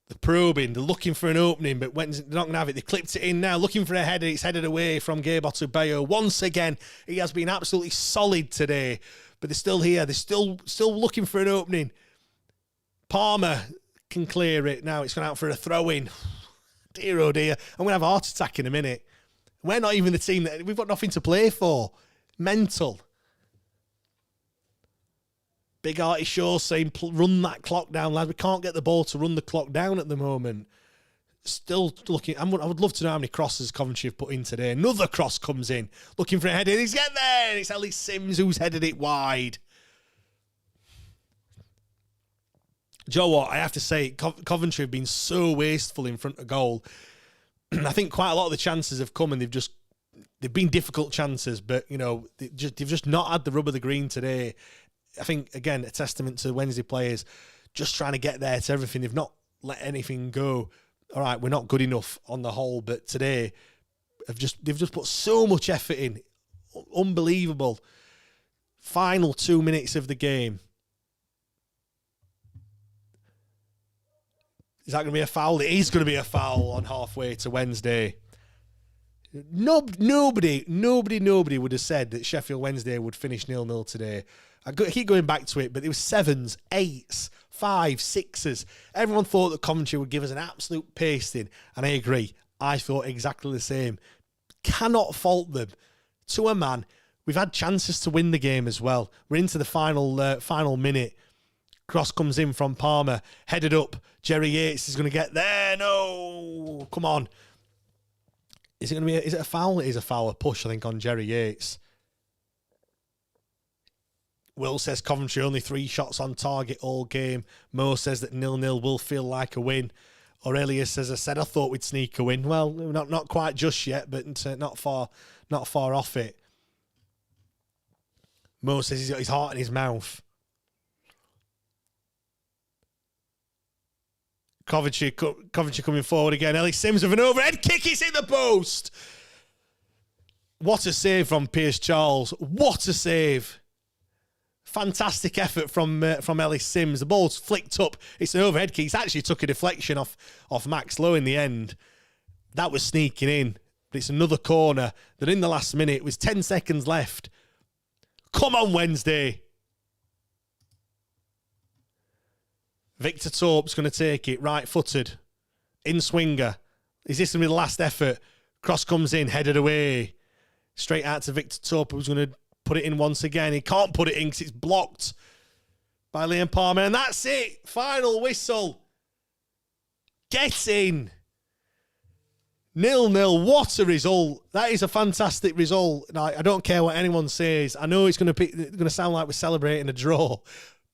They're probing, they're looking for an opening, but Wednesday, they're not going to have it. They clipped it in now, looking for a header. It's headed away from Gabe Otubayo. Once again, he has been absolutely solid today, but they're still here. They're still looking for an opening. Palmer can clear it. Now it's gone out for a throw-in. Dear, oh dear. I'm going to have a heart attack in a minute. We're not even the team that... We've got nothing to play for. Mental. Big Artie Shaw saying, run that clock down, lad. We can't get the ball to run the clock down at the moment. Still looking... I would love to know how many crosses Coventry have put in today. Another cross comes in. Looking for a header. He's getting there. It's Ellis Sims who's headed it wide. Do you know what? I have to say, Coventry have been so wasteful in front of goal. I think quite a lot of the chances have come and they've been difficult chances, but, you know, they've just not had the rub of the green today. I think, again, a testament to Wednesday players just trying to get there to everything. They've not let anything go. All right, we're not good enough on the whole, but today they've just put so much effort in. Unbelievable. Final 2 minutes of the game. Is that going to be a foul? It is going to be a foul on halfway to Wednesday. Nobody would have said that Sheffield Wednesday would finish 0-0 today. I keep going back to it, but it was 7s, 8s, 5s, 6s. Everyone thought that Coventry would give us an absolute pasting, and I agree. I thought exactly the same. Cannot fault them. To a man, we've had chances to win the game as well. We're into the final minute. Cross comes in from Palmer, headed up. Jerry Yates is going to get there. No, come on. Is it a foul? It is a foul, a push, I think, on Jerry Yates. Will says Coventry only 3 shots on target all game. Mo says that 0-0 will feel like a win. Aurelius says, I thought we'd sneak a win. Well, not quite just yet, but not far off it. Mo says he's got his heart in his mouth. Coventry coming forward again. Ellis Sims with an overhead kick. It's in the post. What a save from Pierce Charles. What a save. Fantastic effort from Ellis Sims. The ball's flicked up. It's an overhead kick. It's actually took a deflection off Max Lowe in the end. That was sneaking in. But it's another corner. That in the last minute, it was 10 seconds left. Come on, Wednesday. Victor Torp's going to take it, right-footed, in-swinger. Is this going to be the last effort? Cross comes in, headed away. Straight out to Victor Torp, who's going to put it in once again. He can't put it in because it's blocked by Liam Palmer. And that's it. Final whistle. Get in. 0-0. What a result. That is a fantastic result. Now, I don't care what anyone says. I know it's going to sound like we're celebrating a draw.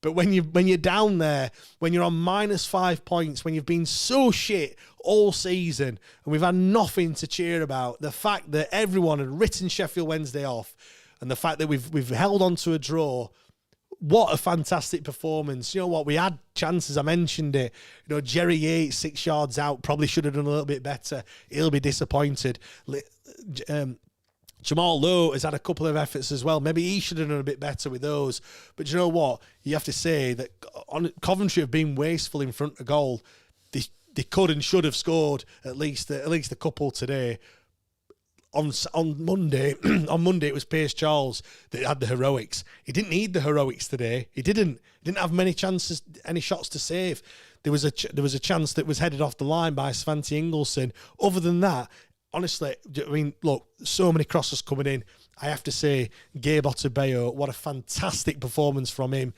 But when you're down there, when you're on -5 points, when you've been so shit all season and we've had nothing to cheer about, the fact that everyone had written Sheffield Wednesday off and the fact that we've held on to a draw, what a fantastic performance. You know what? We had chances. I mentioned it. You know, Jerry Yates, 6 yards out, probably should have done a little bit better. He'll be disappointed. Jamal Lowe has had a couple of efforts as well. Maybe he should have done a bit better with those. But you know what? You have to say that Coventry have been wasteful in front of goal. They could and should have scored at least a couple today. On Monday, it was Pierce Charles that had the heroics. He didn't need the heroics today. He didn't have many chances, any shots to save. there was a chance that was headed off the line by Svante Ingolson. Other than that, honestly, I mean, look, so many crosses coming in. I have to say, Gabe Otabeyo, what a fantastic performance from him.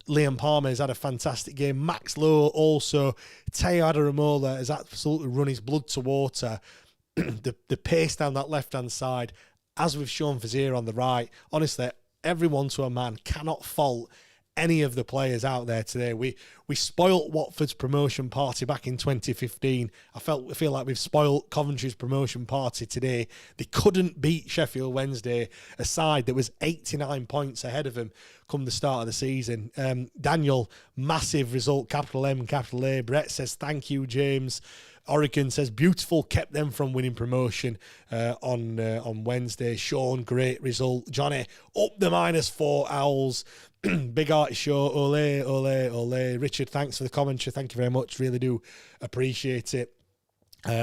Liam Palmer has had a fantastic game. Max Lowe also. Teo Adaramola has absolutely run his blood to water. The pace down that left-hand side, as we've shown Vizier on the right. Honestly, everyone to a man cannot fault any of the players out there today. We spoilt Watford's promotion party back in 2015. I feel like we've spoilt Coventry's promotion party today. They couldn't beat Sheffield Wednesday, a side that was 89 points ahead of them come the start of the season. Daniel, massive result, capital M, capital A. Brett says, thank you, James. Oregon says, beautiful, kept them from winning promotion on Wednesday. Sean, great result. Johnny, up the -4 Owls. Big Artie Show, ole, ole, ole. Richard, thanks for the commentary. Thank you very much. Really do appreciate it.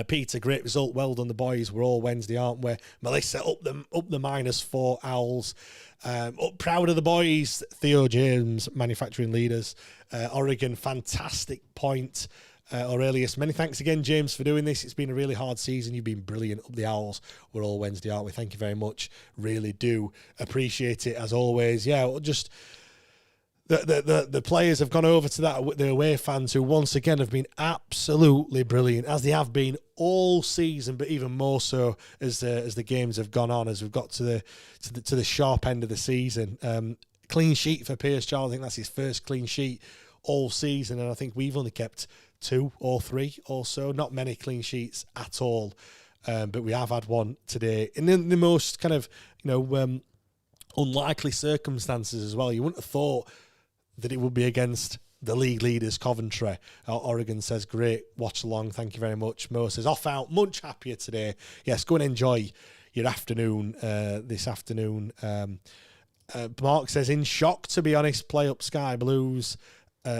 Peter, great result. Well done, the boys. We're all Wednesday, aren't we? Melissa, up the -4 Owls. Proud of the boys. Theo James, manufacturing leaders. Oregon, fantastic point. Aurelius, many thanks again, James, for doing this. It's been a really hard season. You've been brilliant. Up the Owls. We're all Wednesday, aren't we? Thank you very much. Really do appreciate it, as always. Yeah, just the players have gone over to that, the away fans, who once again have been absolutely brilliant, as they have been all season, but even more so as the games have gone on, as we've got to the sharp end of the season. Clean sheet for Piers Charles. I think that's his first clean sheet all season, and I think we've only kept 2 or 3 or so. Not many clean sheets at all, but we have had one today in the most kind of unlikely circumstances as well. You wouldn't have thought that it would be against the league leaders, Coventry. Oregon says, great watch along. Thank you very much. Mo says, off out, much happier today. Yes, go and enjoy your afternoon this afternoon. Mark says, in shock, to be honest. Play up Sky Blues.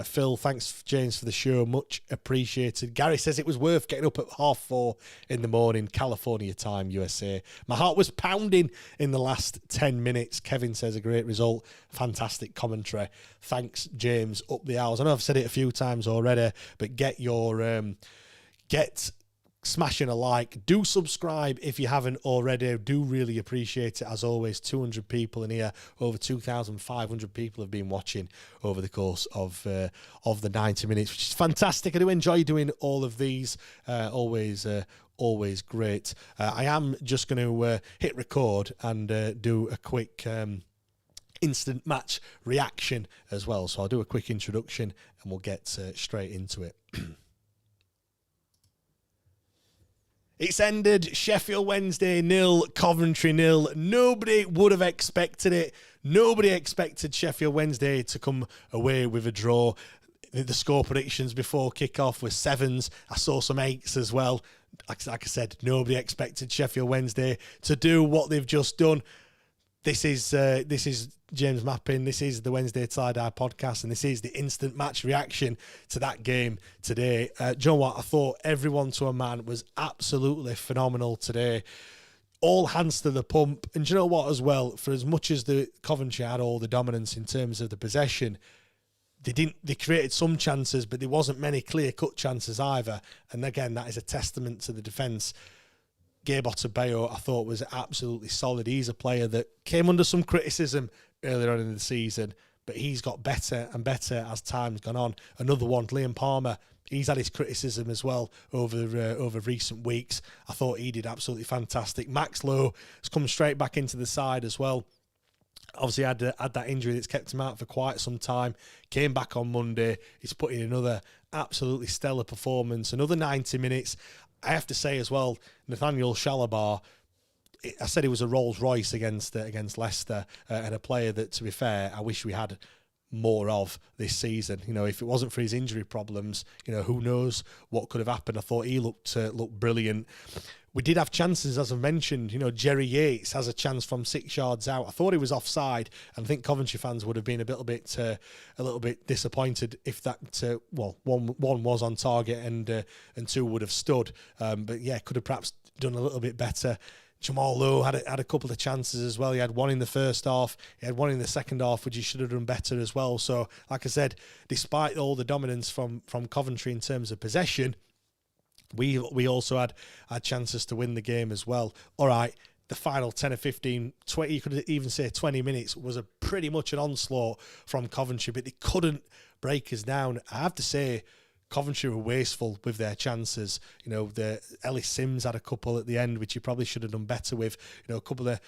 Phil, thanks, James, for the show. Much appreciated. Gary says it was worth getting up at 4:30 in the morning, California time, USA. My heart was pounding in the last 10 minutes. Kevin says a great result. Fantastic commentary. Thanks, James. Up the Owls. I know I've said it a few times already, but get smashing a like. Do subscribe if you haven't already. Do really appreciate it, as always. 200 people in here. Over 2,500 people have been watching over the course of the 90 minutes, which is fantastic. I do enjoy doing all of these. Always great. I am just going to hit record and do a quick instant match reaction as well. So I'll do a quick introduction and we'll get straight into it. It's ended. Sheffield Wednesday 0, Coventry 0. Nobody would have expected it. Nobody expected Sheffield Wednesday to come away with a draw. The score predictions before kickoff were 7s. I saw some 8s as well. Like I said, nobody expected Sheffield Wednesday to do what they've just done. This is James Mappin. This is the Wednesday Tie-Dye podcast, and this is the instant match reaction to that game today. Do you know what? I thought everyone to a man was absolutely phenomenal today. All hands to the pump. And do you know what as well? For as much as the Coventry had all the dominance in terms of the possession, they created some chances, but there wasn't many clear-cut chances either. And again, that is a testament to the defence. Gabe Otabeyo, I thought, was absolutely solid. He's a player that came under some criticism earlier on in the season, but he's got better and better as time's gone on. Another one, Liam Palmer, he's had his criticism as well over recent weeks. I thought he did absolutely fantastic. Max Lowe has come straight back into the side as well. Obviously had that injury that's kept him out for quite some time. Came back on Monday. He's put in another absolutely stellar performance. Another 90 minutes. I have to say as well, Nathaniel Shalabar, I said he was a Rolls Royce against Leicester, and a player that, to be fair, I wish we had more of this season. If it wasn't for his injury problems, who knows what could have happened. I thought he looked brilliant. We did have chances, as I mentioned. Jerry Yates has a chance from 6 yards out. I thought he was offside, and I think Coventry fans would have been a little bit disappointed if that one was on target and 2 would have stood. But yeah, could have perhaps done a little bit better. Jamal Lowe had a couple of chances as well. He had one in the first half. He had one in the second half, which he should have done better as well. So, like I said, despite all the dominance from Coventry in terms of possession, we also had chances to win the game as well. All right, the final 10 or 15, 20, you could even say 20 minutes was a pretty much an onslaught from Coventry, but they couldn't break us down. I have to say, Coventry were wasteful with their chances. You know, Ellis Sims had a couple at the end, which he probably should have done better with. You know, a couple of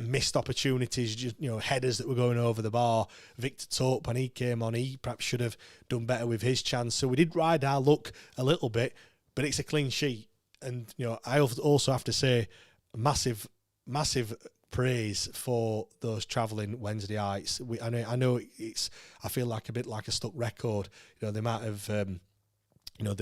missed opportunities, just, you know, headers that were going over the bar. Victor Torp, when he came on, he perhaps should have done better with his chance. So we did ride our luck a little bit, but it's a clean sheet. And, you know, I also have to say massive praise for those travelling Wednesdayites. I know I feel like a bit like a stuck record. You know, the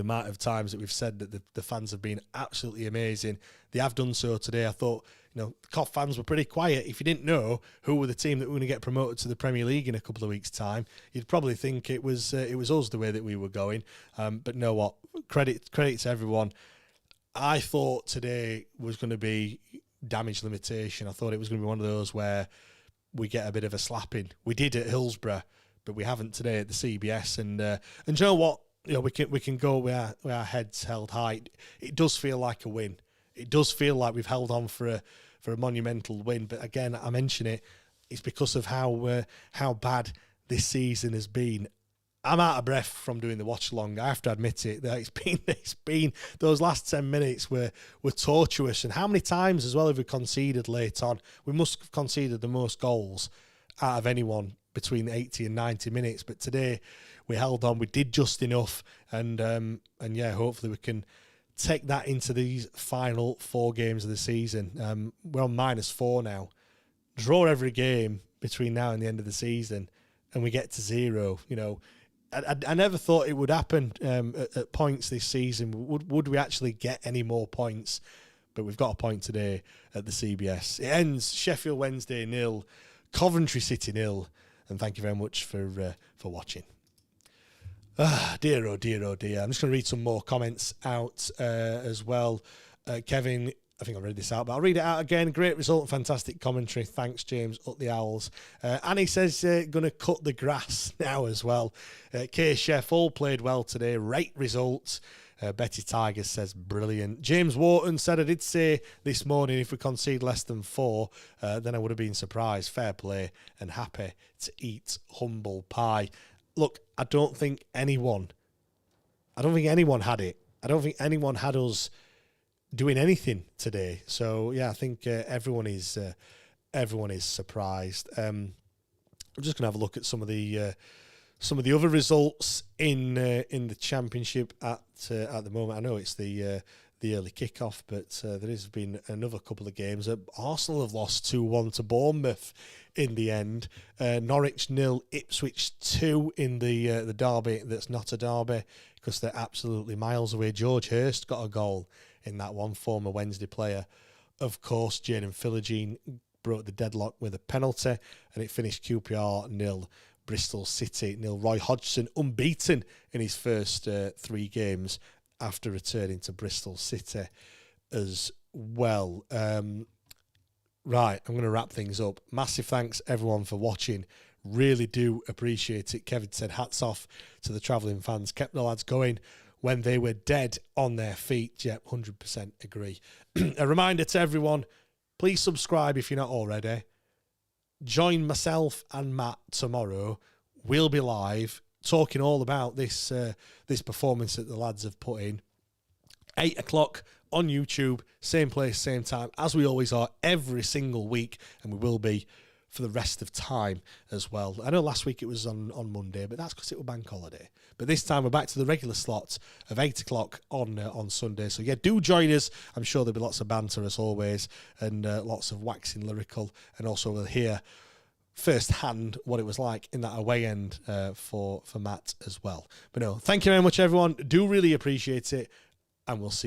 amount of times that we've said that the fans have been absolutely amazing. They have done so today. I thought, you know, Kickoff fans were pretty quiet. If you didn't know who were the team that were going to get promoted to the Premier League in a couple of weeks' time, you'd probably think it was us the way that we were going. But know what? Credit to everyone. I thought today was going to be damage limitation. I thought it was going to be one of those where we get a bit of a slapping. We did at Hillsborough, but we haven't today at the CBS. And you know what? You know, we can go with our heads held high. It does feel like a win. It does feel like we've held on for a monumental win. But again, I mention it. It's because of how bad this season has been. I'm out of breath from doing the watch along. I have to admit it. That it's been those last 10 minutes were tortuous. And how many times as well have we conceded late on? We must have conceded the most goals out of anyone between 80 and 90 minutes. But today we held on. We did just enough. And yeah, hopefully we can take that into these final 4 games of the season. We're on -4 now. Draw every game between now and the end of the season, and we get to 0. You know, I never thought it would happen at points this season. Would we actually get any more points? But we've got a point today at the CBS. It ends Sheffield Wednesday 0, Coventry City 0. And thank you very much for watching. Dear, oh dear, oh dear. I'm just going to read some more comments out as well. Kevin, I think I read this out, but I'll read it out again. Great result and fantastic commentary. Thanks, James. Up the Owls. Annie says going to cut the grass now as well. K Chef, all played well today. Great results. Betty Tigers says brilliant. James Wharton said, I did say this morning if we concede less than 4, then I would have been surprised. Fair play and happy to eat humble pie. Look, I don't think anyone had it. I don't think anyone had us doing anything today. So yeah, I think everyone is surprised. I'm just gonna have a look at some of the other results in the Championship at the moment. I know it's the early kickoff, but there has been another couple of games. Arsenal have lost 2-1 to Bournemouth in the end. Norwich 0, Ipswich 2 in the derby that's not a derby because they're absolutely miles away. George Hurst got a goal in that one, former Wednesday player. Of course, Jadon Philogene broke the deadlock with a penalty, and it finished QPR 0, Bristol City 0. Roy Hodgson unbeaten in his first 3 games after returning to Bristol City as well. Right, I'm going to wrap things up. Massive thanks, everyone, for watching. Really do appreciate it. Kevin said hats off to the travelling fans. Kept the lads going when they were dead on their feet. Yep, 100% agree. A reminder to everyone, please subscribe if you're not already. Join myself and Matt tomorrow. We'll be live talking all about this performance that the lads have put in. 8 o'clock on YouTube, same place, same time, as we always are every single week, and we will be for the rest of time as well. I know last week it was on Monday, but that's because it was bank holiday. But this time we're back to the regular slot of 8 o'clock on Sunday. So yeah, do join us. I'm sure there'll be lots of banter as always, and lots of waxing lyrical, and also we'll hear firsthand what it was like in that away end for Matt as well. But no, thank you very much, everyone. Do really appreciate it, and we'll see